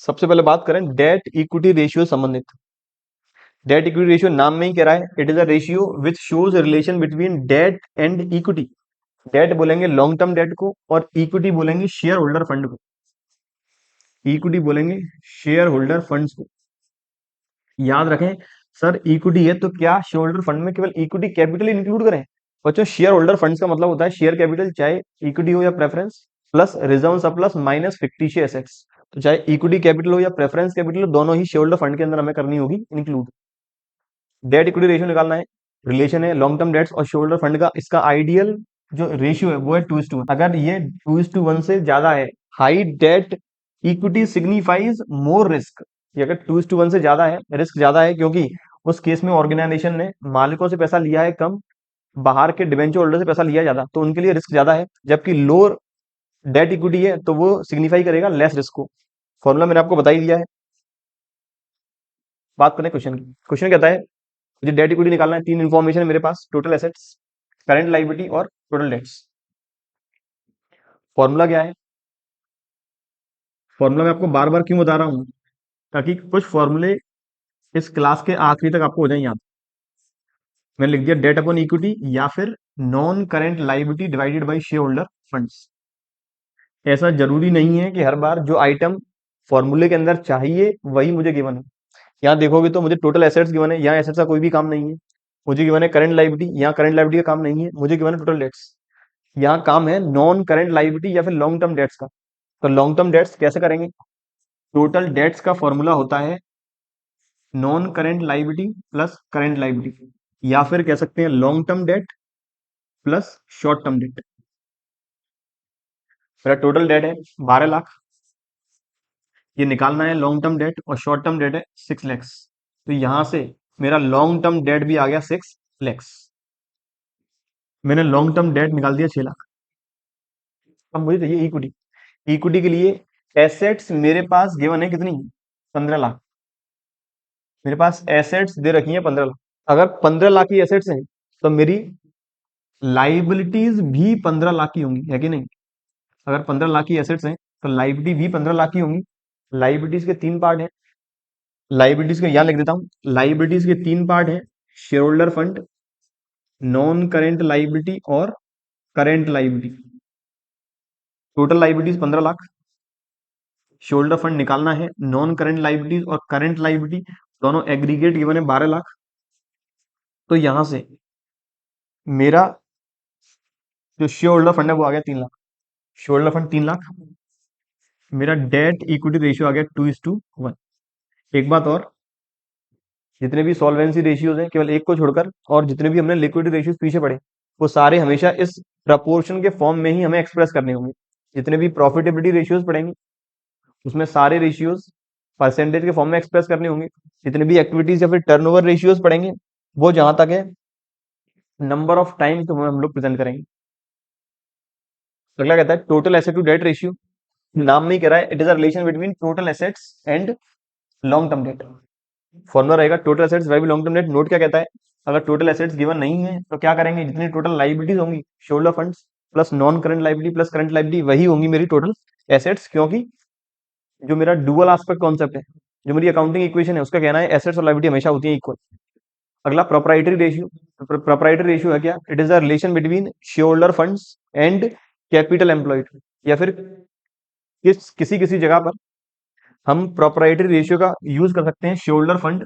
सबसे पहले बात करें डेट इक्विटी रेशियो संबंधित। डेट इक्विटी रेशियो नाम में ही कह रहा है, it is a ratio which shows relation between debt and equity. Debt बोलेंगे लॉन्ग टर्म डेट को और इक्विटी बोलेंगे शेयर होल्डर फंड को। इक्विटी बोलेंगे शेयर होल्डर फंड्स को। याद रखें, सर इक्विटी है तो क्या शेयर होल्डर फंड में केवल इक्विटी कैपिटल इंक्लूड करें? बच्चों शेयर होल्डर फंड्स का मतलब होता है शेयर कैपिटल, चाहे इक्विटी हो या preference, plus reserve surplus minus fictitious assets. तो चाहे इक्विटी कैपिटल हो या प्रेफरेंस कैपिटल हो, दोनों ही शेयर होल्डर फंड के अंदर हमें करनी होगी इंक्लूड। डेट इक्विटी रेशियो निकालना है, रिलेशन है लॉन्ग टर्म डेट्स और शेयर होल्डर फंड का। इसका आइडियल जो रेशियो है वो है 2:1। अगर ये 2:1 से ज्यादा है, high debt equity signifies more risk. ये अगर 2:1 से ज्यादा है, रिस्क ज्यादा है, क्योंकि उस केस में ऑर्गेनाइजेशन ने मालिकों से पैसा लिया है कम, बाहर के डिवेंचर होल्डर से पैसा लिया ज्यादा, तो उनके लिए रिस्क ज्यादा है। जबकि लोअर डेट इक्विटी है तो वो सिग्निफाई करेगा लेस रिस्क को। फॉर्मूला मैंने आपको बता ही दिया है। बात करें क्वेश्चन की। क्वेश्चन कहता है मुझे डेट इक्विटी निकालना है। तीन इन्फॉर्मेशन है मेरे पास, टोटल एसेट्स, करंट लाइबिलिटी और टोटल डेट्स। फॉर्मूला क्या है? फॉर्मूला मैं आपको बार बार क्यों बता रहा हूं, ताकि कुछ फॉर्मूले इस क्लास के आखिरी तक आपको हो जाए याद। मैंने लिख दिया डेट अपॉन इक्विटी या फिर non current liability divided by share holder funds. ऐसा जरूरी नहीं है कि हर बार जो आइटम फॉर्मूले के अंदर चाहिए वही मुझे गिवन है। यहाँ देखोगे तो मुझे टोटल एसेट्स गिवन है, यहाँ एसेट्स का कोई भी काम नहीं है। मुझे गिवन है करंट लाइबिलिटी, यहाँ करंट लाइबिलिटी का काम नहीं है। मुझे गिवन है टोटल डेट्स, यहाँ काम है नॉन करंट लाइबिलिटी या फिर लॉन्ग टर्म डेट्स का। तो लॉन्ग टर्म डेट्स कैसे करेंगे? टोटल डेट्स का फॉर्मूला होता है non current liability plus current liability, या फिर कह सकते हैं long term date plus short term debt. मेरा टोटल डेट है 12 लाख, ये निकालना है लॉन्ग टर्म डेट, और शॉर्ट टर्म डेट है 6 लैक्स। तो यहां से मेरा लॉन्ग टर्म डेट भी आ गया 6 लैक्स। मैंने लॉन्ग टर्म डेट निकाल दिया 6 लाख। अब मुझे चाहिए इक्विटी। इक्विटी के लिए एसेट्स मेरे पास गिवन है कितनी? 15 लाख। मेरे पास एसेट्स दे रखी है 15 लाख। अगर 15 लाख की एसेट्स हैं तो मेरी लाइबिलिटीज भी 15 लाख की होंगी, है कि नहीं? अगर 15 लाख की एसेट्स हैं तो लाइबिलिटी भी 15 लाख की होंगी। लाइबिलिटीज के तीन पार्ट हैं, लाइबिलिटीज के यहां लिख देता हूं। लाइबिलिटीज के तीन पार्ट हैं, share holder fund, non current liability और current liability. Total liabilities 15 lakh, shoulder fund निकालना है, नॉन करंट लाइबिलिटीज और करंट लाइबिलिटी दोनों एग्रीगेट गिवन है 12 लाख। तो यहां से मेरा जो शेयर होल्डर फंड है वो आ गया 3 lakh. Share holder fund 3 lakh, मेरा डेट इक्विटी रेशियो आ गया 2:1। एक बात और, जितने भी सॉल्वेंसी रेशियोज हैं केवल एक को छोड़कर, और जितने भी हमने लिक्विडिटी रेशियोज पीछे पढ़े, वो सारे हमेशा इस प्रपोर्शन के फॉर्म में ही हमें एक्सप्रेस करने होंगे। जितने भी प्रॉफिटेबिलिटी रेशियोज पढ़ेंगे उसमें सारे रेशियोज परसेंटेज के फॉर्म में एक्सप्रेस करने होंगे। जितने भी एक्टिविटीज या फिर टर्नओवर रेशियोज पढ़ेंगे वो जहां तक है नंबर ऑफ टाइम तो हम लोग प्रेजेंट करेंगे। अगला कहता है total asset to debt ratio. नाम में ही कह रहा है it is a relation between total assets and long term debt. Formula रहेगा total assets by long term debt. Note क्या कहता है, अगर टोटल एसेट्स गिवन नहीं है तो क्या करेंगे, जितनी टोटल लाइबिलिटीज होंगी shoulder funds plus non current liability plus current liability वही होंगी मेरी टोटल एसेट्स। क्योंकि जो मेरा डुअल एस्पेक्ट कॉन्सेप्ट है, जो मेरी अकाउंटिंग इक्वेशन है, उसका कहना है एसेट्स और लाइबिलिटी हमेशा होती है इक्वल। अगला प्रोप्राइटरी रेशियो। प्रोप्राइटरी रेशियो है क्या? It is the relation between share holder funds and capital employed. या फिर किसी किसी जगह पर हम प्रोप्राइटरी रेशियो का यूज कर सकते हैं share holder fund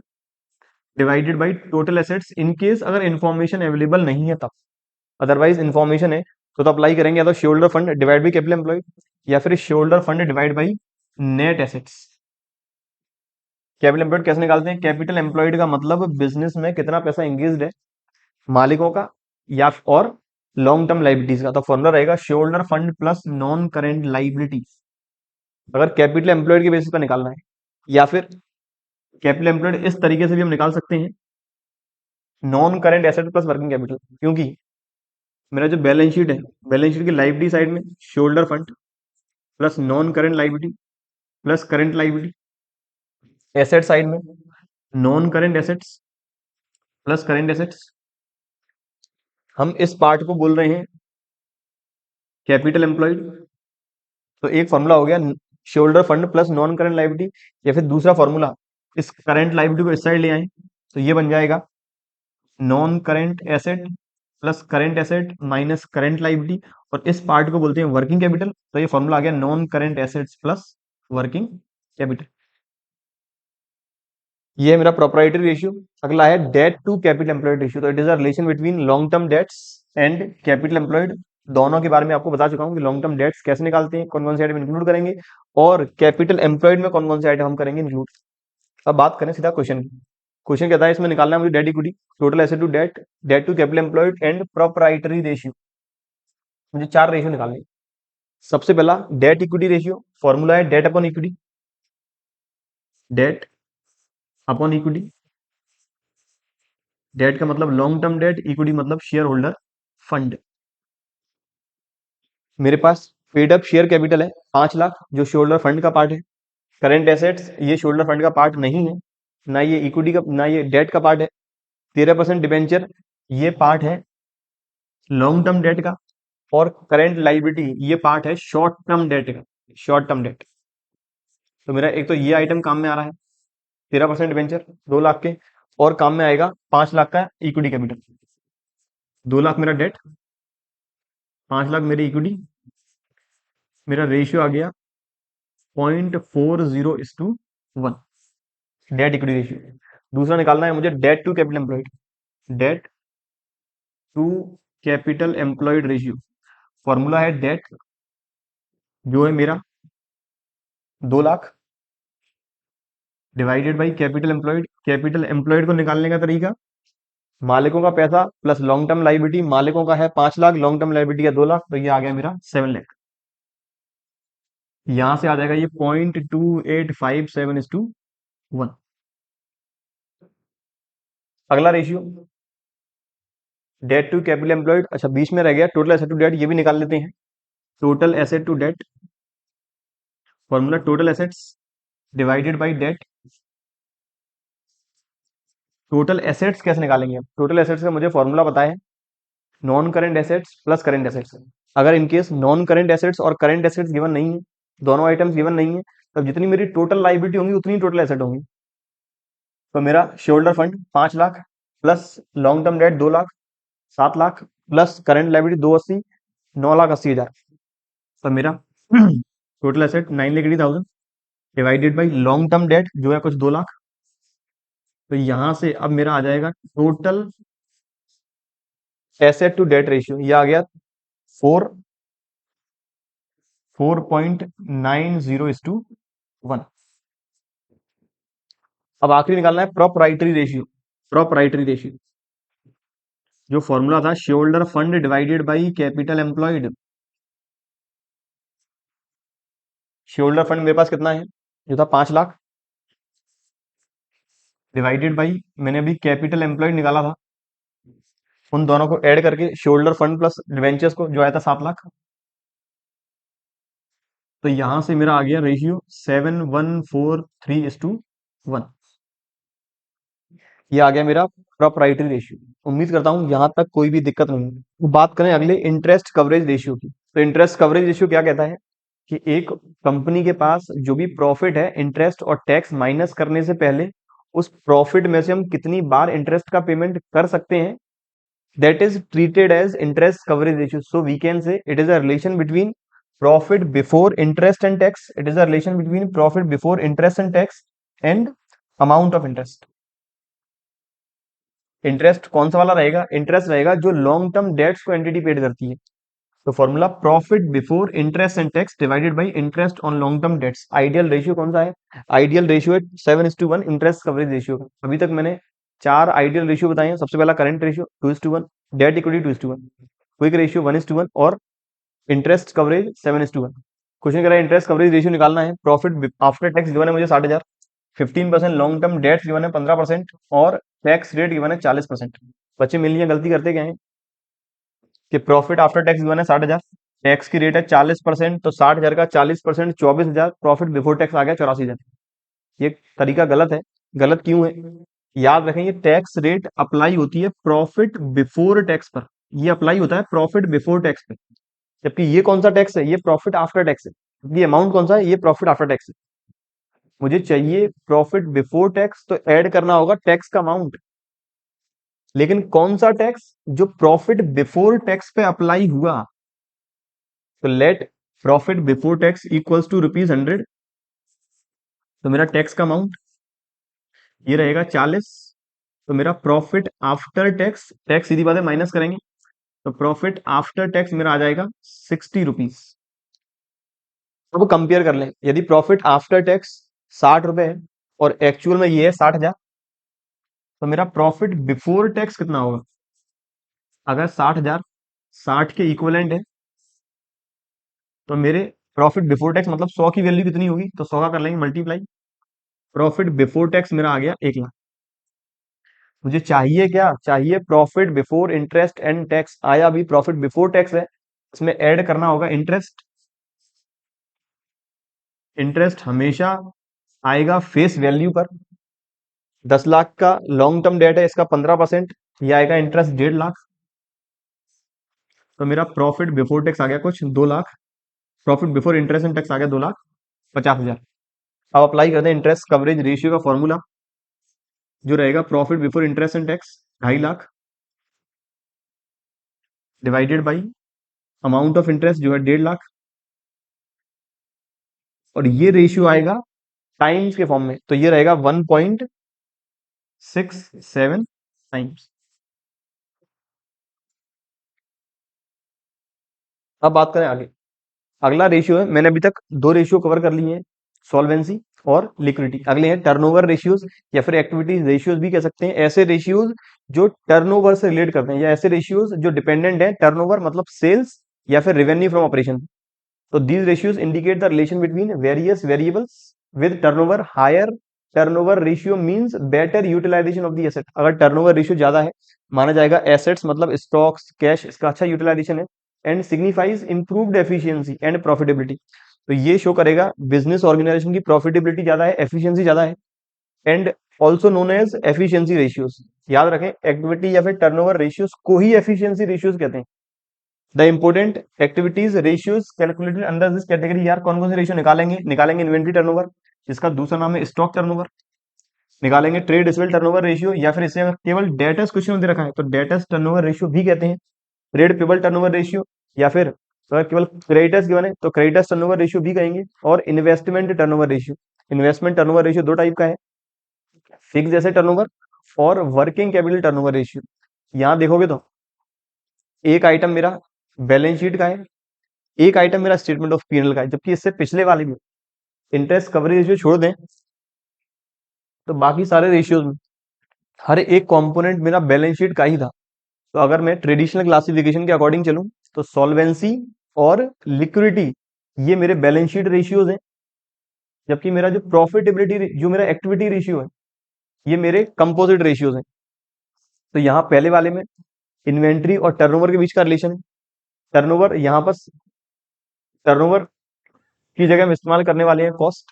divided by total assets, in case अगर इन्फॉर्मेशन अवेलेबल नहीं है तब। अदरवाइज इन्फॉर्मेशन है तो अप्लाई करेंगे या तो share holder fund divide by capital employed या फिर share holder fund divide by net assets. Capital employed कैसे निकालते हैं? कैपिटल एम्प्लॉयड का मतलब बिजनेस में कितना पैसा एंगेज्ड है मालिकों का, या और लॉन्ग टर्म लाइबिलिटीज का। तो फॉर्मूला रहेगा share holder fund plus non current liability, अगर कैपिटल एम्प्लॉयड के बेसिस पर निकालना है। या फिर कैपिटल एम्प्लॉयड इस तरीके से भी हम निकाल सकते हैं, non current asset plus working capital. क्योंकि मेरा जो बैलेंस शीट है, बैलेंस शीट की लाइबिलिटी साइड में share holder fund plus non current liability plus current liability. Asset side में non current assets plus current assets. हम इस पार्ट को बोल रहे हैं कैपिटल एम्प्लॉयड। तो एक फॉर्मूला हो गया shoulder fund plus non current liability, या फिर दूसरा फॉर्मूला इस करंट लायबिलिटी को इस साइड ले आए तो ये बन जाएगा non current asset plus current asset minus current liability, और इस पार्ट को बोलते हैं वर्किंग कैपिटल। तो ये फॉर्मूला आ गया non current assets plus working capital. ये है मेरा प्रोप्राइटरी रेशियो। अगला है debt to capital employed ratio. तो it is a relation between long term debts and capital employed. दोनों के बारे में आपको बता चुका हूं कि लॉन्ग टर्म डेट्स कैसे निकालते हैं, कौन कौन से आइटम इंक्लूड करेंगे, और कैपिटल एम्प्लॉयड में कौन कौन से आइटम हम करेंगे इंक्लूड। अब बात करें सीधा क्वेश्चन की। क्वेश्चन क्या था, इसमें निकालना है मुझे debt equity, total asset to debt, debt to capital employed and proprietary ratio. मुझे 4 रेशियो निकालने हैं। सबसे पहला डेट इक्विटी रेशियो, फॉर्मूला है debt upon equity, debt upon equity. Debt का मतलब लॉन्ग टर्म डेट, इक्विटी मतलब शेयर होल्डर फंड। मेरे पास पेड अप शेयर कैपिटल है 5 लाख, जो शेयर होल्डर फंड का पार्ट है। करंट एसेट्स ये शेयर होल्डर फंड का पार्ट नहीं है, ना ये इक्विटी का, ना ये डेट का पार्ट है। 13% डिबेंचर ये पार्ट है लॉन्ग टर्म डेट का, और करंट लाइबिलिटी ये पार्ट है शॉर्ट टर्म डेट का, शॉर्ट टर्म डेट। तो मेरा एक तो ये आइटम काम में आ रहा है 13% डिबेंचर 2 लाख के, और काम में आएगा 5 लाख का इक्विटी कैपिटल। 2 लाख मेरा डेट, 5 लाख मेरी इक्विटी। मेरा रेशियो आ गया 0.40:1 डेट इक्विटी रेशियो। दूसरा निकालना है मुझे debt to capital employed, debt to capital employed ratio. Formula है डेट जो है मेरा 2 lakh divided by capital employed. Capital employed को निकालने का तरीका, मालिकों का पैसा प्लस लॉन्ग टर्म लाइबिलिटी। मालिकों का है 5 लाख, लॉन्ग टर्म लाइबिलिटी है 2 लाख, तो ये आ गया मेरा 7 लाख। यहां से आ जाएगा ये 0.2857:1। अगला ratio debt to capital employed. अच्छा बीच में रह गया टोटल एसेट टू डेट, ये भी निकाल लेते हैं। Total asset to debt, formula total assets divided by debt. Total assets कैसे निकालेंगे अब, टोटल एसेट्स का मुझे फॉर्मूला पता है non current assets plus current assets. अगर इनकेस नॉन करेंट एसेट्स और करेंट एसेट्स गिवन नहीं है, दोनों आइटम्स गिवन नहीं है, तब जितनी मेरी टोटल लाइबिलिटी होंगी उतनी टोटल एसेट होंगी। तो मेरा shoulder fund 5 lakh plus long term date 2 lakh 7 lakh plus current liability 280 9,80,000। तो मेरा total asset 9,80,000 divided by long term date जो है कुछ 2 लाख। तो यहां से अब मेरा आ जाएगा total asset to debt ratio, ये आ गया 4.90:1। अब आखिरी निकालना है प्रोप्राइटरी रेशियो। प्रोप्राइटरी रेशियो जो फॉर्मूला था share holder fund divided by capital employed. Share holder fund मेरे पास कितना है, जो था 5 लाख, डिवाइडेड बाई मैंने अभी कैपिटल एम्प्लॉयड निकाला था, उन दोनों को ऐड करके share holder fund plus debentures को जो आया था 7 लाख। तो यहां से मेरा आ गया रेशियो 7,143:1। ये आ गया मेरा प्रोप्राइटरी रेशियो। उम्मीद करता हूं यहां तक कोई भी दिक्कत नहीं है। तो बात करें अगले इंटरेस्ट कवरेज रेशियो की। तो इंटरेस्ट कवरेज रेशियो क्या कहता है कि एक कंपनी के पास जो भी प्रॉफिट है, इंटरेस्ट और टैक्स माइनस करने से पहले उस प्रॉफिट में से हम कितनी बार इंटरेस्ट का पेमेंट कर सकते हैं, that is treated as interest coverage ratio. So we can say it is a relation between profit before interest and tax, it is a relation between profit before interest and tax and amount of interest. Interest कौन सा वाला रहेगा, interest रहेगा जो long term debts को entity paid करती है। तो formula profit before interest and tax divided by interest on long term debts. Ideal ratio कौन सा है, आइडियल रेशियो है 7:1 इंटरेस्ट कवरेज रेशियो का। अभी तक मैंने 4 आइडियल रेशियो बताए हैं। सबसे पहला current ratio 2:1, debt equity 2:1, quick ratio 1:1 और इंटरेस्ट कवरेज 7:1। क्वेश्चन कह रहा है इंटरेस्ट कवरेज रेशियो निकालना है। प्रॉफिट आफ्टर टैक्स गिवन है मुझे 60,000, 15% लॉन्ग टर्म डेट्स गिवन है 15% और टैक्स रेट गिवन है 40%। बच्चे मिलिए गलती करते क्या है कि प्रॉफिट आफ्टर टैक्स गिवन है 60,000, टैक्स की रेट है 40%, तो 60,000 का 40%, 24,000, प्रॉफिट बिफोर टैक्स आ गया 84,000। ये तरीका गलत है। गलत क्यों है? याद रखें, ये टैक्स रेट अप्लाई होती है प्रॉफिट बिफोर टैक्स पर। ये अप्लाई होता है प्रॉफिट बिफोर टैक्स पे, जबकि ये कौन सा टैक्स है? ये प्रॉफिट आफ्टर टैक्स है। ये अमाउंट कौन सा है? ये प्रॉफिट आफ्टर टैक्स है। मुझे चाहिए प्रॉफिट बिफोर टैक्स, तो ऐड करना होगा टैक्स का अमाउंट। लेकिन कौन सा टैक्स? जो प्रॉफिट बिफोर टैक्स पे अप्लाई हुआ। तो let profit before tax equals to ₹100। तो मेरा टैक्स का अमाउंट ये रहेगा 40। तो मेरा प्रॉफिट आफ्टर टैक्स, टैक्स सीधी बात है माइनस करेंगे, तो प्रॉफिट आफ्टर टैक्स मेरा आ जाएगा ₹60। अब कंपेयर कर लें, यदि प्रॉफिट आफ्टर टैक्स 60 रुपए है और एक्चुअल में ये है 60,000, तो मेरा प्रॉफिट बिफोर टैक्स कितना होगा? अगर 60,000 60 के इक्वलेंट है, तो मेरे प्रॉफिट बिफोर टैक्स मतलब 100 की वैल्यू कितनी होगी? तो 100 का कर लेंगे मल्टीप्लाई। प्रॉफिट बिफोर टैक्स मेरा आ गया 1,00,000। मुझे चाहिए क्या? चाहिए profit before interest and tax. आया अभी प्रॉफिट बिफोर टैक्स है, इसमें ऐड करना होगा इंटरेस्ट। इंटरेस्ट हमेशा आएगा फेस वैल्यू पर। 10 लाख का लॉन्ग टर्म डेट है, इसका 15%, ये आएगा इंटरेस्ट 1.5 लाख। तो मेरा प्रॉफिट बिफोर टैक्स आ गया कुछ 2 lakh. Profit before interest and tax आ गया 2,50,000। अब अप्लाई करते हैं इंटरेस्ट कवरेज रेशियो का फॉर्मूला, जो रहेगा profit before interest and tax 2.5 lakh divided by amount of interest जो है 1.5 लाख, और ये रेशियो आएगा टाइम्स के फॉर्म में, तो ये रहेगा 1.67 टाइम्स। अब बात करें आगे। अगला रेशियो है, मैंने अभी तक दो रेशियो कवर कर लिए हैं, सॉल्वेंसी और लिक्विडिटी। अगले हैं टर्नओवर रेशियोज, या फिर एक्टिविटीज रेशियोज भी कह सकते हैं। ऐसे रेशियोज जो टर्नओवर से रिलेट करते हैं, या ऐसे रेशियोज जो डिपेंडेंट है टर्नओवर मतलब सेल्स या फिर रेवेन्यू फ्रॉम ऑपरेशन। तो these ratios indicate the relation between various variables with turnover. Higher turnover ratio means better utilization of the asset. अगर turnover ratio ज्यादा है, माना जाएगा assets मतलब stocks, कैश, इसका अच्छा यूटिलाइजेशन है, and signifies improved efficiency and profitability. तो ये शो करेगा बिजनेस ऑर्गेनाइजेशन की प्रॉफिटेबिलिटी ज्यादा है, एफिशिएंसी ज्यादा है, and also known as efficiency ratios. याद रखें, एक्टिविटी या फिर टर्नओवर रेशियोज को ही एफिशिएंसी रेशियोज कहते हैं। The important activities ratios calculated under this category. यार कौन कौन से रेशियो निकालेंगे? निकालेंगे इन्वेंट्री टर्नओवर, जिसका दूसरा नाम है स्टॉक टर्नओवर। निकालेंगे ट्रेड रिसीवेबल टर्नओवर रेशियो, या फिर इसे अगर केवल डेटर्स क्वेश्चन में दे रखा है तो डेटर्स टर्नओवर रेशियो भी कहते हैं। ट्रेड पेबल टर्नओवर रेशियो, या फिर अगर केवल क्रेडिटर्स गिवन है तो क्रेडिटर्स टर्नओवर रेशियो भी कहेंगे। और investment turnover ratio, investment turnover ratio दो टाइप का है, फिक्स एसेट टर्नओवर और वर्किंग कैपिटल टर्नओवर रेशियो। यहाँ देखोगे तो एक आइटम मेरा बैलेंस शीट का है, एक आइटम मेरा स्टेटमेंट ऑफ पीएनएल का है, जबकि इससे पिछले वाले में इंटरेस्ट कवरेज रेशियो छोड़ दें तो बाकी सारे रेशियोज में हर एक कंपोनेंट मेरा बैलेंस शीट का ही था। तो अगर मैं ट्रेडिशनल क्लासिफिकेशन के अकॉर्डिंग चलूं तो सॉल्वेंसी और लिक्विडिटी ये मेरे बैलेंस शीट रेशियोज हैं, जबकि मेरा जो प्रॉफिटेबिलिटी जो मेरा एक्टिविटी रेशियो है ये मेरे कंपोजिट रेशियोज हैं। तो यहाँ पहले वाले में इन्वेंट्री और टर्नओवर के बीच का रिलेशन है। टर्नओवर यहाँ पर टर्नओवर की जगह हम इस्तेमाल करने वाले हैं कॉस्ट।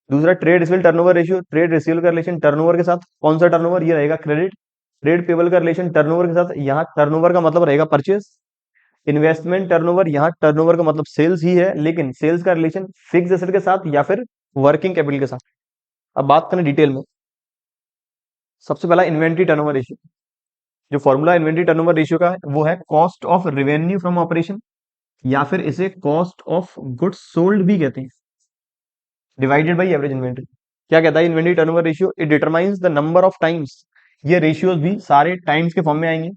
दूसरा trade receivable turnover ratio, trade receivable का रिलेशन टर्नओवर के साथ कौन सा टर्नओवर? ये रहेगा क्रेडिट। ट्रेड पेबल का रिलेशन टर्नओवर के साथ, यहाँ टर्नओवर का मतलब रहेगा परचेस। इन्वेस्टमेंट टर्नओवर, यहाँ टर्नओवर का मतलब सेल्स ही है, लेकिन सेल्स का रिलेशन फिक्स एसेट के साथ या फिर वर्किंग कैपिटल के साथ। अब बात करें डिटेल में, सबसे पहला इन्वेंट्री टर्नओवर रेशियो। जो फॉर्मूला इन्वेंट्री टर्नओवर रेशियो का है वो है cost of revenue from operation, या फिर इसे कॉस्ट ऑफ गुड्स सोल्ड भी कहते हैं, डिवाइडेड बाई एवरेज इन्वेंट्री। क्या कहता है inventory turnover ratio? It determines the number of times. ये रेशियोज भी सारे टाइम्स के फॉर्म में आएंगे।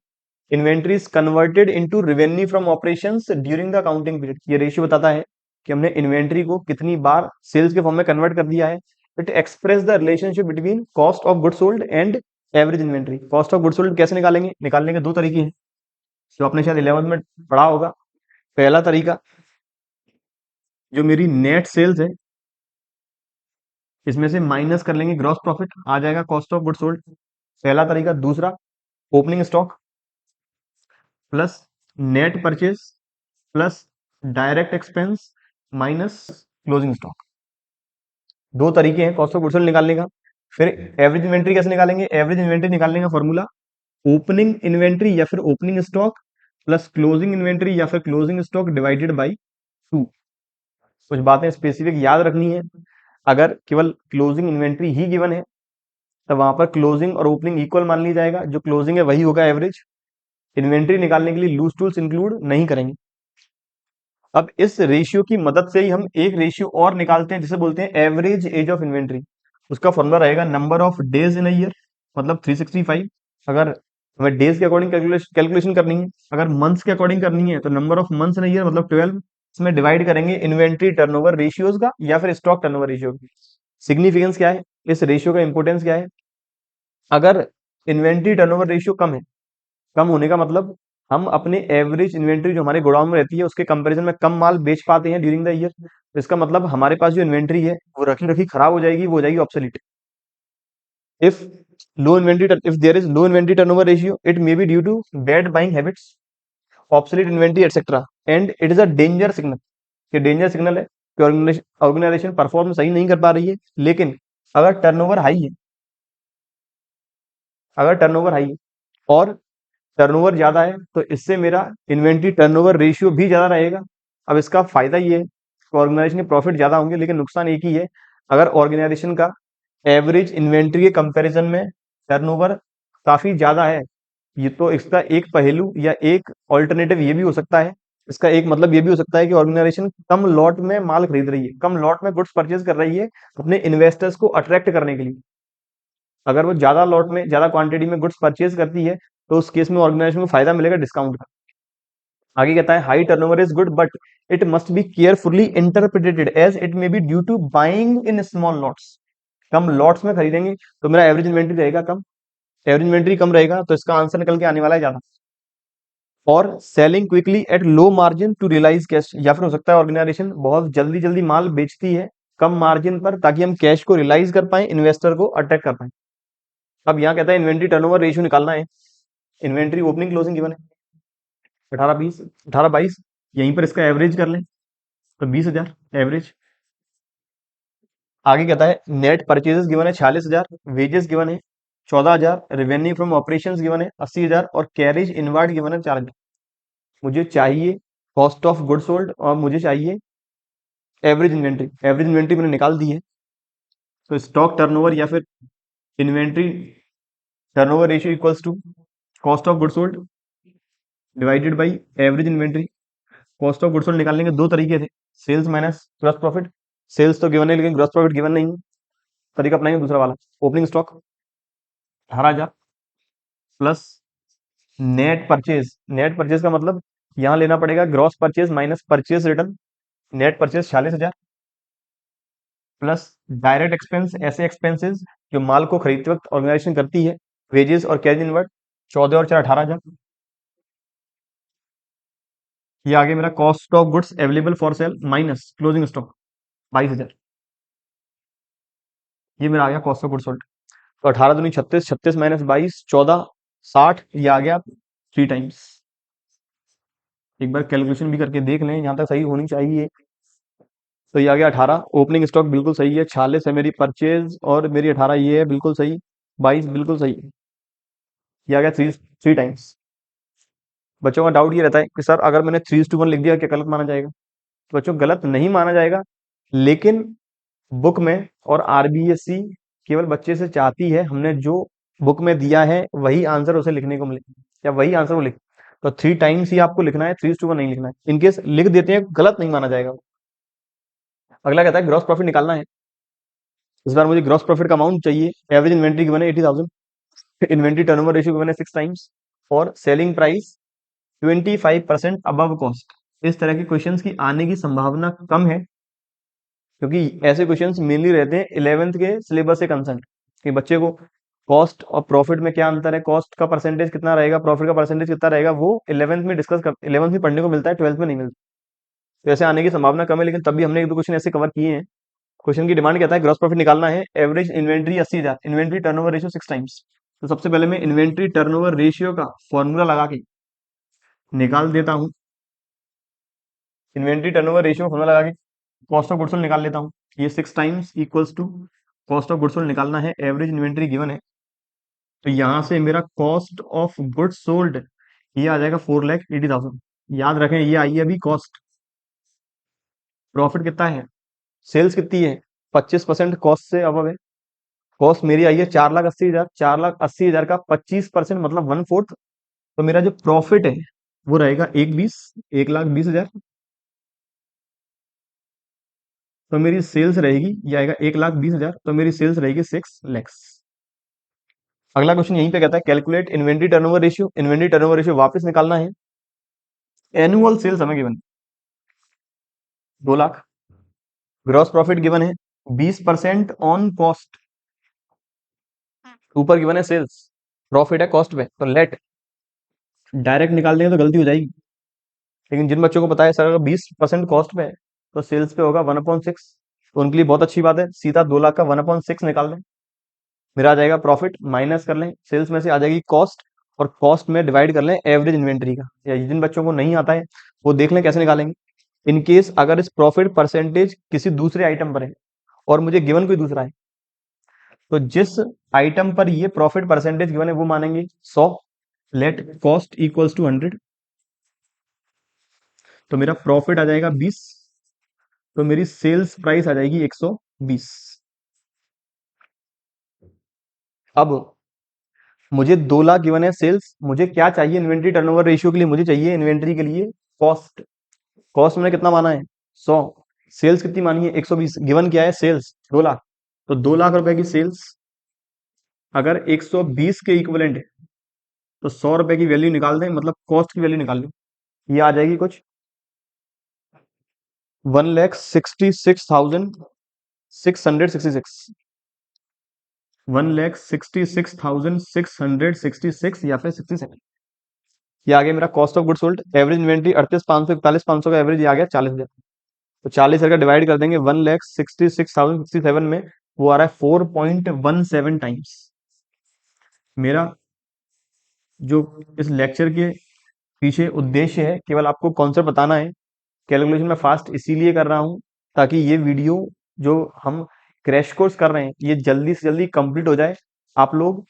Inventory is converted into revenue from operations during the accounting period. ये रेशियो बताता है कि हमने इन्वेंट्री को कितनी बार सेल्स के फॉर्म में कन्वर्ट कर दिया है। It express the relationship between cost of good sold and average inventory. Cost of good sold कैसे निकालेंगे? निकालने के दो तरीके हैं, जो आपने शायद 11th में पढ़ा होगा। पहला तरीका, जो मेरी नेट सेल्स है इसमें से माइनस कर लेंगे ग्रॉस प्रॉफिट, आ जाएगा कॉस्ट ऑफ गुड सोल्ड, पहला तरीका। दूसरा, opening stock plus net purchase plus direct expense minus closing stock. दो तरीके हैं कॉस्ट ऑफ गुड्स सोल्ड निकालने का। फिर एवरेज इन्वेंट्री कैसे निकालेंगे? एवरेज इन्वेंट्री निकालने का फॉर्मूला ओपनिंग इन्वेंट्री या फिर opening stock plus closing inventory या फिर क्लोजिंग स्टॉक डिवाइडेड बाई 2। कुछ बातें स्पेसिफिक याद रखनी है। अगर केवल क्लोजिंग इन्वेंट्री ही गिवन है तो वहां पर क्लोजिंग और ओपनिंग इक्वल मान लिया जाएगा, जो क्लोजिंग है वही होगा एवरेज। इन्वेंट्री निकालने के लिए लूज टूल्स इंक्लूड नहीं करेंगे। अब इस रेशियो की मदद से ही हम एक रेशियो और निकालते हैं जिसे बोलते हैं एवरेज एज ऑफ इन्वेंट्री। उसका फॉर्मूला रहेगा number of days in a year, मतलब 365। अगर हमें डेज के अकॉर्डिंग कैलकुलेशन करनी है, अगर मंथ्स के अकॉर्डिंग करनी है तो number of months in a year मतलब 12। इसमें डिवाइड करेंगे इन्वेंट्री टर्नओवर रेशियोज का या फिर स्टॉक टर्नओवर रेशियो की। सिग्निफिकेंस क्या है, इस रेशियो का इंपोर्टेंस क्या है? अगर इन्वेंट्री टर्नओवर रेशियो कम है, कम होने का मतलब हम अपने एवरेज इन्वेंट्री जो हमारे गोडाउन में रहती है उसके कंपैरिजन में कम माल बेच पाते हैं ड्यूरिंग द ईयर। तो इसका मतलब हमारे पास जो इन्वेंट्री है वो रखी रखी खराब हो जाएगी, वो हो जाएगी obsolete. If if there is low inventory turnover ratio, it may be due to bad buying habits, obsolete inventory, etc. And it is a danger signal। ये डेंजर सिग्नल है कि ऑर्गेनाइजेशन परफॉर्म सही नहीं कर पा रही है। लेकिन अगर टर्नओवर हाई है, अगर टर्नओवर हाई है और टर्नओवर ज्यादा है तो इससे मेरा इन्वेंट्री टर्नओवर रेशियो भी ज्यादा रहेगा। अब इसका फायदा ये है कि ऑर्गेनाइजेशन के प्रॉफिट ज्यादा होंगे, लेकिन नुकसान एक ही है, अगर ऑर्गेनाइजेशन का एवरेज इन्वेंट्री के कंपैरिजन में टर्नओवर काफी ज्यादा है, ये तो इसका एक पहलू या एक ऑल्टरनेटिव ये भी हो सकता है, इसका एक मतलब ये भी हो सकता है कि ऑर्गेनाइजेशन कम लॉट में माल खरीद रही है, कम लॉट में गुड्स परचेज कर रही है अपने इन्वेस्टर्स को अट्रैक्ट करने के लिए। अगर वो ज्यादा लॉट में ज्यादा क्वांटिटी में गुड्स परचेज करती है तो उस केस में ऑर्गेनाइजेशन को फायदा मिलेगा डिस्काउंट का। आगे कहता है high turnover is good but it must be carefully interpreted as it may be due to buying in small lots. कम लॉट्स में खरीदेंगे तो मेरा एवरेज इन्वेंट्री रहेगा कम, एवरेज इन्वेंट्री कम रहेगा तो इसका आंसर निकल के आने वाला है ज्यादा। और selling quickly at low margin to realise cash, या फिर हो सकता है ऑर्गेनाइजेशन बहुत जल्दी जल्दी माल बेचती है कम मार्जिन पर ताकि हम कैश को रियलाइज कर पाए, इन्वेस्टर को अट्रैक्ट कर पाए। अब यहाँ कहता है इन्वेंट्री टर्नओवर रेशियो निकालना है। इन्वेंट्री ओपनिंग क्लोजिंग गिवन है 18-20, 18-22, यहीं पर इसका एवरेज कर लें तो 20,000 एवरेज। आगे कहता है नेट परचेजेस गिवन है 46,000, वेजेस गिवन है 14,000, रेवेन्यू फ्रॉम ऑपरेशंस गिवन है 80,000 और कैरेज इनवर्ड गिवन है 4,000। मुझे चाहिए कॉस्ट ऑफ गुड सोल्ड और मुझे चाहिए एवरेज इन्वेंट्री। एवरेज इन्वेंट्री मैंने निकाल दी है, तो स्टॉक टर्नओवर या फिर inventory turnover ratio equals to cost of good sold divided by average inventory. Cost of good sold निकालने के दो तरीके थे, sales minus gross profit. Sales तो गिवन है लेकिन ग्रॉस प्रॉफिट गिवन नहीं है, तरीका अपनाएंगे दूसरा वाला। Opening stock 18,000 plus net purchase. Net purchase का मतलब यहां लेना पड़ेगा gross purchase minus purchase return. Net purchase 46,000 plus direct expense, ऐसे एक्सपेंसेस जो माल को खरीदते वक्त ऑर्गेनाइजेशन करती है, वेजेस और कैश इनवर्ड 14 और 4 18,000। ये आगे मेरा cost of goods available for sale minus closing stock 22,000। ये मेरा आ गया कॉस्ट ऑफ गुड्स सोल्ड। तो 18 दूनी 36, 36 माइनस 22 14, 60। ये आ गया 3 टाइम्स। एक बार कैलकुलेशन भी करके देख लें, यहाँ तक सही होनी चाहिए। तो ये आ गया 18। ओपनिंग स्टॉक बिल्कुल सही है, 46 है मेरी परचेज और मेरी 18 ये है, बिल्कुल सही। 22 बिल्कुल सही है। ये आ गया 3 टाइम्स। बच्चों का डाउट ये रहता है कि सर अगर मैंने 3:1 लिख दिया क्या गलत माना जाएगा? तो बच्चों गलत नहीं माना जाएगा, लेकिन बुक में और आरबीएससी केवल बच्चे से चाहती है हमने जो बुक में दिया है वही आंसर उसे लिखने को मिले, या वही आंसर वो लिखे। तो 3 टाइम्स ही आपको लिखना है, 3:1 नहीं लिखना है। इनकेस लिख देते हैं गलत नहीं माना जाएगा। अगला कहता है ग्रॉस प्रॉफिट निकालना है। इस बार मुझे ग्रॉस प्रॉफिट का अमाउंट चाहिए। एवरेज इन्वेंट्री गिवन है 80,000, इन्वेंट्री टर्नओवर रेशियो गिवन है 6 टाइम्स और सेलिंग प्राइस 25% अबव कॉस्ट। इस तरह के क्वेश्चंस की आने की संभावना कम है, क्योंकि ऐसे क्वेश्चंस मेनली रहते हैं 11th के सिलेबस से कंसर्न, कि बच्चे को कॉस्ट और प्रॉफिट में क्या अंतर है, कॉस्ट का परसेंटेज कितना रहेगा, प्रॉफिट का परसेंटेज कितना रहेगा, वो 11th में डिस्कस कर 11th में पढ़ने को मिलता है, 12th में नहीं मिलता। तो ऐसे आने की संभावना कम है, लेकिन तब भी हमने एक दो क्वेश्चन ऐसे कवर किए हैं। क्वेश्चन की डिमांड कहता है ग्रॉस प्रॉफिट निकालना है। Average inventory 80,000, inventory turnover ratio 6 times. तो सबसे पहले मैं इन्वेंट्री टर्नओवर रेशियो का फॉर्मूला लगा के निकाल देता हूं। इन्वेंट्री टर्नओवर रेशियो फॉर्मूला लगा के कॉस्ट ऑफ गुड्स सोल्ड निकाल लेता हूँ। ये 6 times equals to cost of goods sold निकालना है, एवरेज इन्वेंट्री गिवन है, तो यहाँ से मेरा कॉस्ट ऑफ गुड्स सोल्ड ये आ जाएगा 4,80,000। याद रखें ये आई है अभी कॉस्ट। प्रॉफिट कितना है, सेल्स कितनी है, 25% कॉस्ट से अब है। कॉस्ट मेरी आई है 4,80,000, 4,80,000 का 25% मतलब 1/4, तो मेरा जो प्रॉफिट है वो रहेगा 1,20,000। तो मेरी सेल्स रहेगी, ये आएगा 1,20,000, तो मेरी सेल्स रहेगी 6 lakhs। अगला क्वेश्चन यहीं पे कहता है calculate inventory turnover ratio. Inventory turnover ratio वापस निकालना है। एनुअल सेल्स हमें given 2 lakh, gross profit given है 20% ऑन कॉस्ट, ऊपर गिवन है सेल्स, प्रॉफिट है कॉस्ट पे, तो लेट डायरेक्ट निकाल देंगे तो गलती हो जाएगी, लेकिन जिन बच्चों को पता है सर अगर 20% कॉस्ट पे है तो सेल्स पे होगा 1/6, तो उनके लिए बहुत अच्छी बात है, सीधा 2 लाख का 1/6 निकाल दें, मेरा आ जाएगा प्रॉफिट, माइनस कर लें सेल्स में से आ जाएगी कॉस्ट, और कॉस्ट में डिवाइड कर लें एवरेज इन्वेंट्री का। या जिन बच्चों को नहीं आता है वो देख लें कैसे निकालेंगे। इन केस अगर इस प्रॉफिट परसेंटेज किसी दूसरे आइटम पर है और मुझे गिवन कोई दूसरा है, तो जिस आइटम पर ये प्रॉफिट परसेंटेज गिवन है वो मानेंगे 100, लेट कॉस्ट इक्वल्स टू 100, तो मेरा प्रॉफिट आ जाएगा 20, तो मेरी सेल्स प्राइस आ जाएगी 120। अब मुझे 2 लाख गिवन है सेल्स, मुझे क्या चाहिए इन्वेंट्री टर्नओवर रेशियो के लिए, मुझे चाहिए इन्वेंट्री के लिए कॉस्ट। कॉस्ट मैंने कितना माना है 100, सेल्स कितनी मानी है 120, गिवन क्या है सेल्स 2 लाख, तो 2 लाख रुपए की सेल्स अगर 120 के इक्विवेलेंट है तो 100 रुपए की वैल्यू निकाल दें, मतलब कॉस्ट की वैल्यू निकाल लें, ये आ जाएगी कुछ 1,66,666, 1,66,666 या फिर 67। ये आ गया मेरा cost of good sold. Average inventory 38,500, 41,500 का एवरेज, ये आ गया 40,000, तो 40,000 का डिवाइड कर देंगे 1,66,667 में, वो आ रहा है 4.17 टाइम्स। मेरा जो इस लेक्चर के पीछे उद्देश्य है केवल आपको कॉन्सेप्ट बताना है। कैलकुलेशन में फास्ट इसीलिए कर रहा हूं ताकि ये वीडियो जो हम क्रैश कोर्स कर रहे हैं ये जल्दी से जल्दी कंप्लीट हो जाए, आप लोग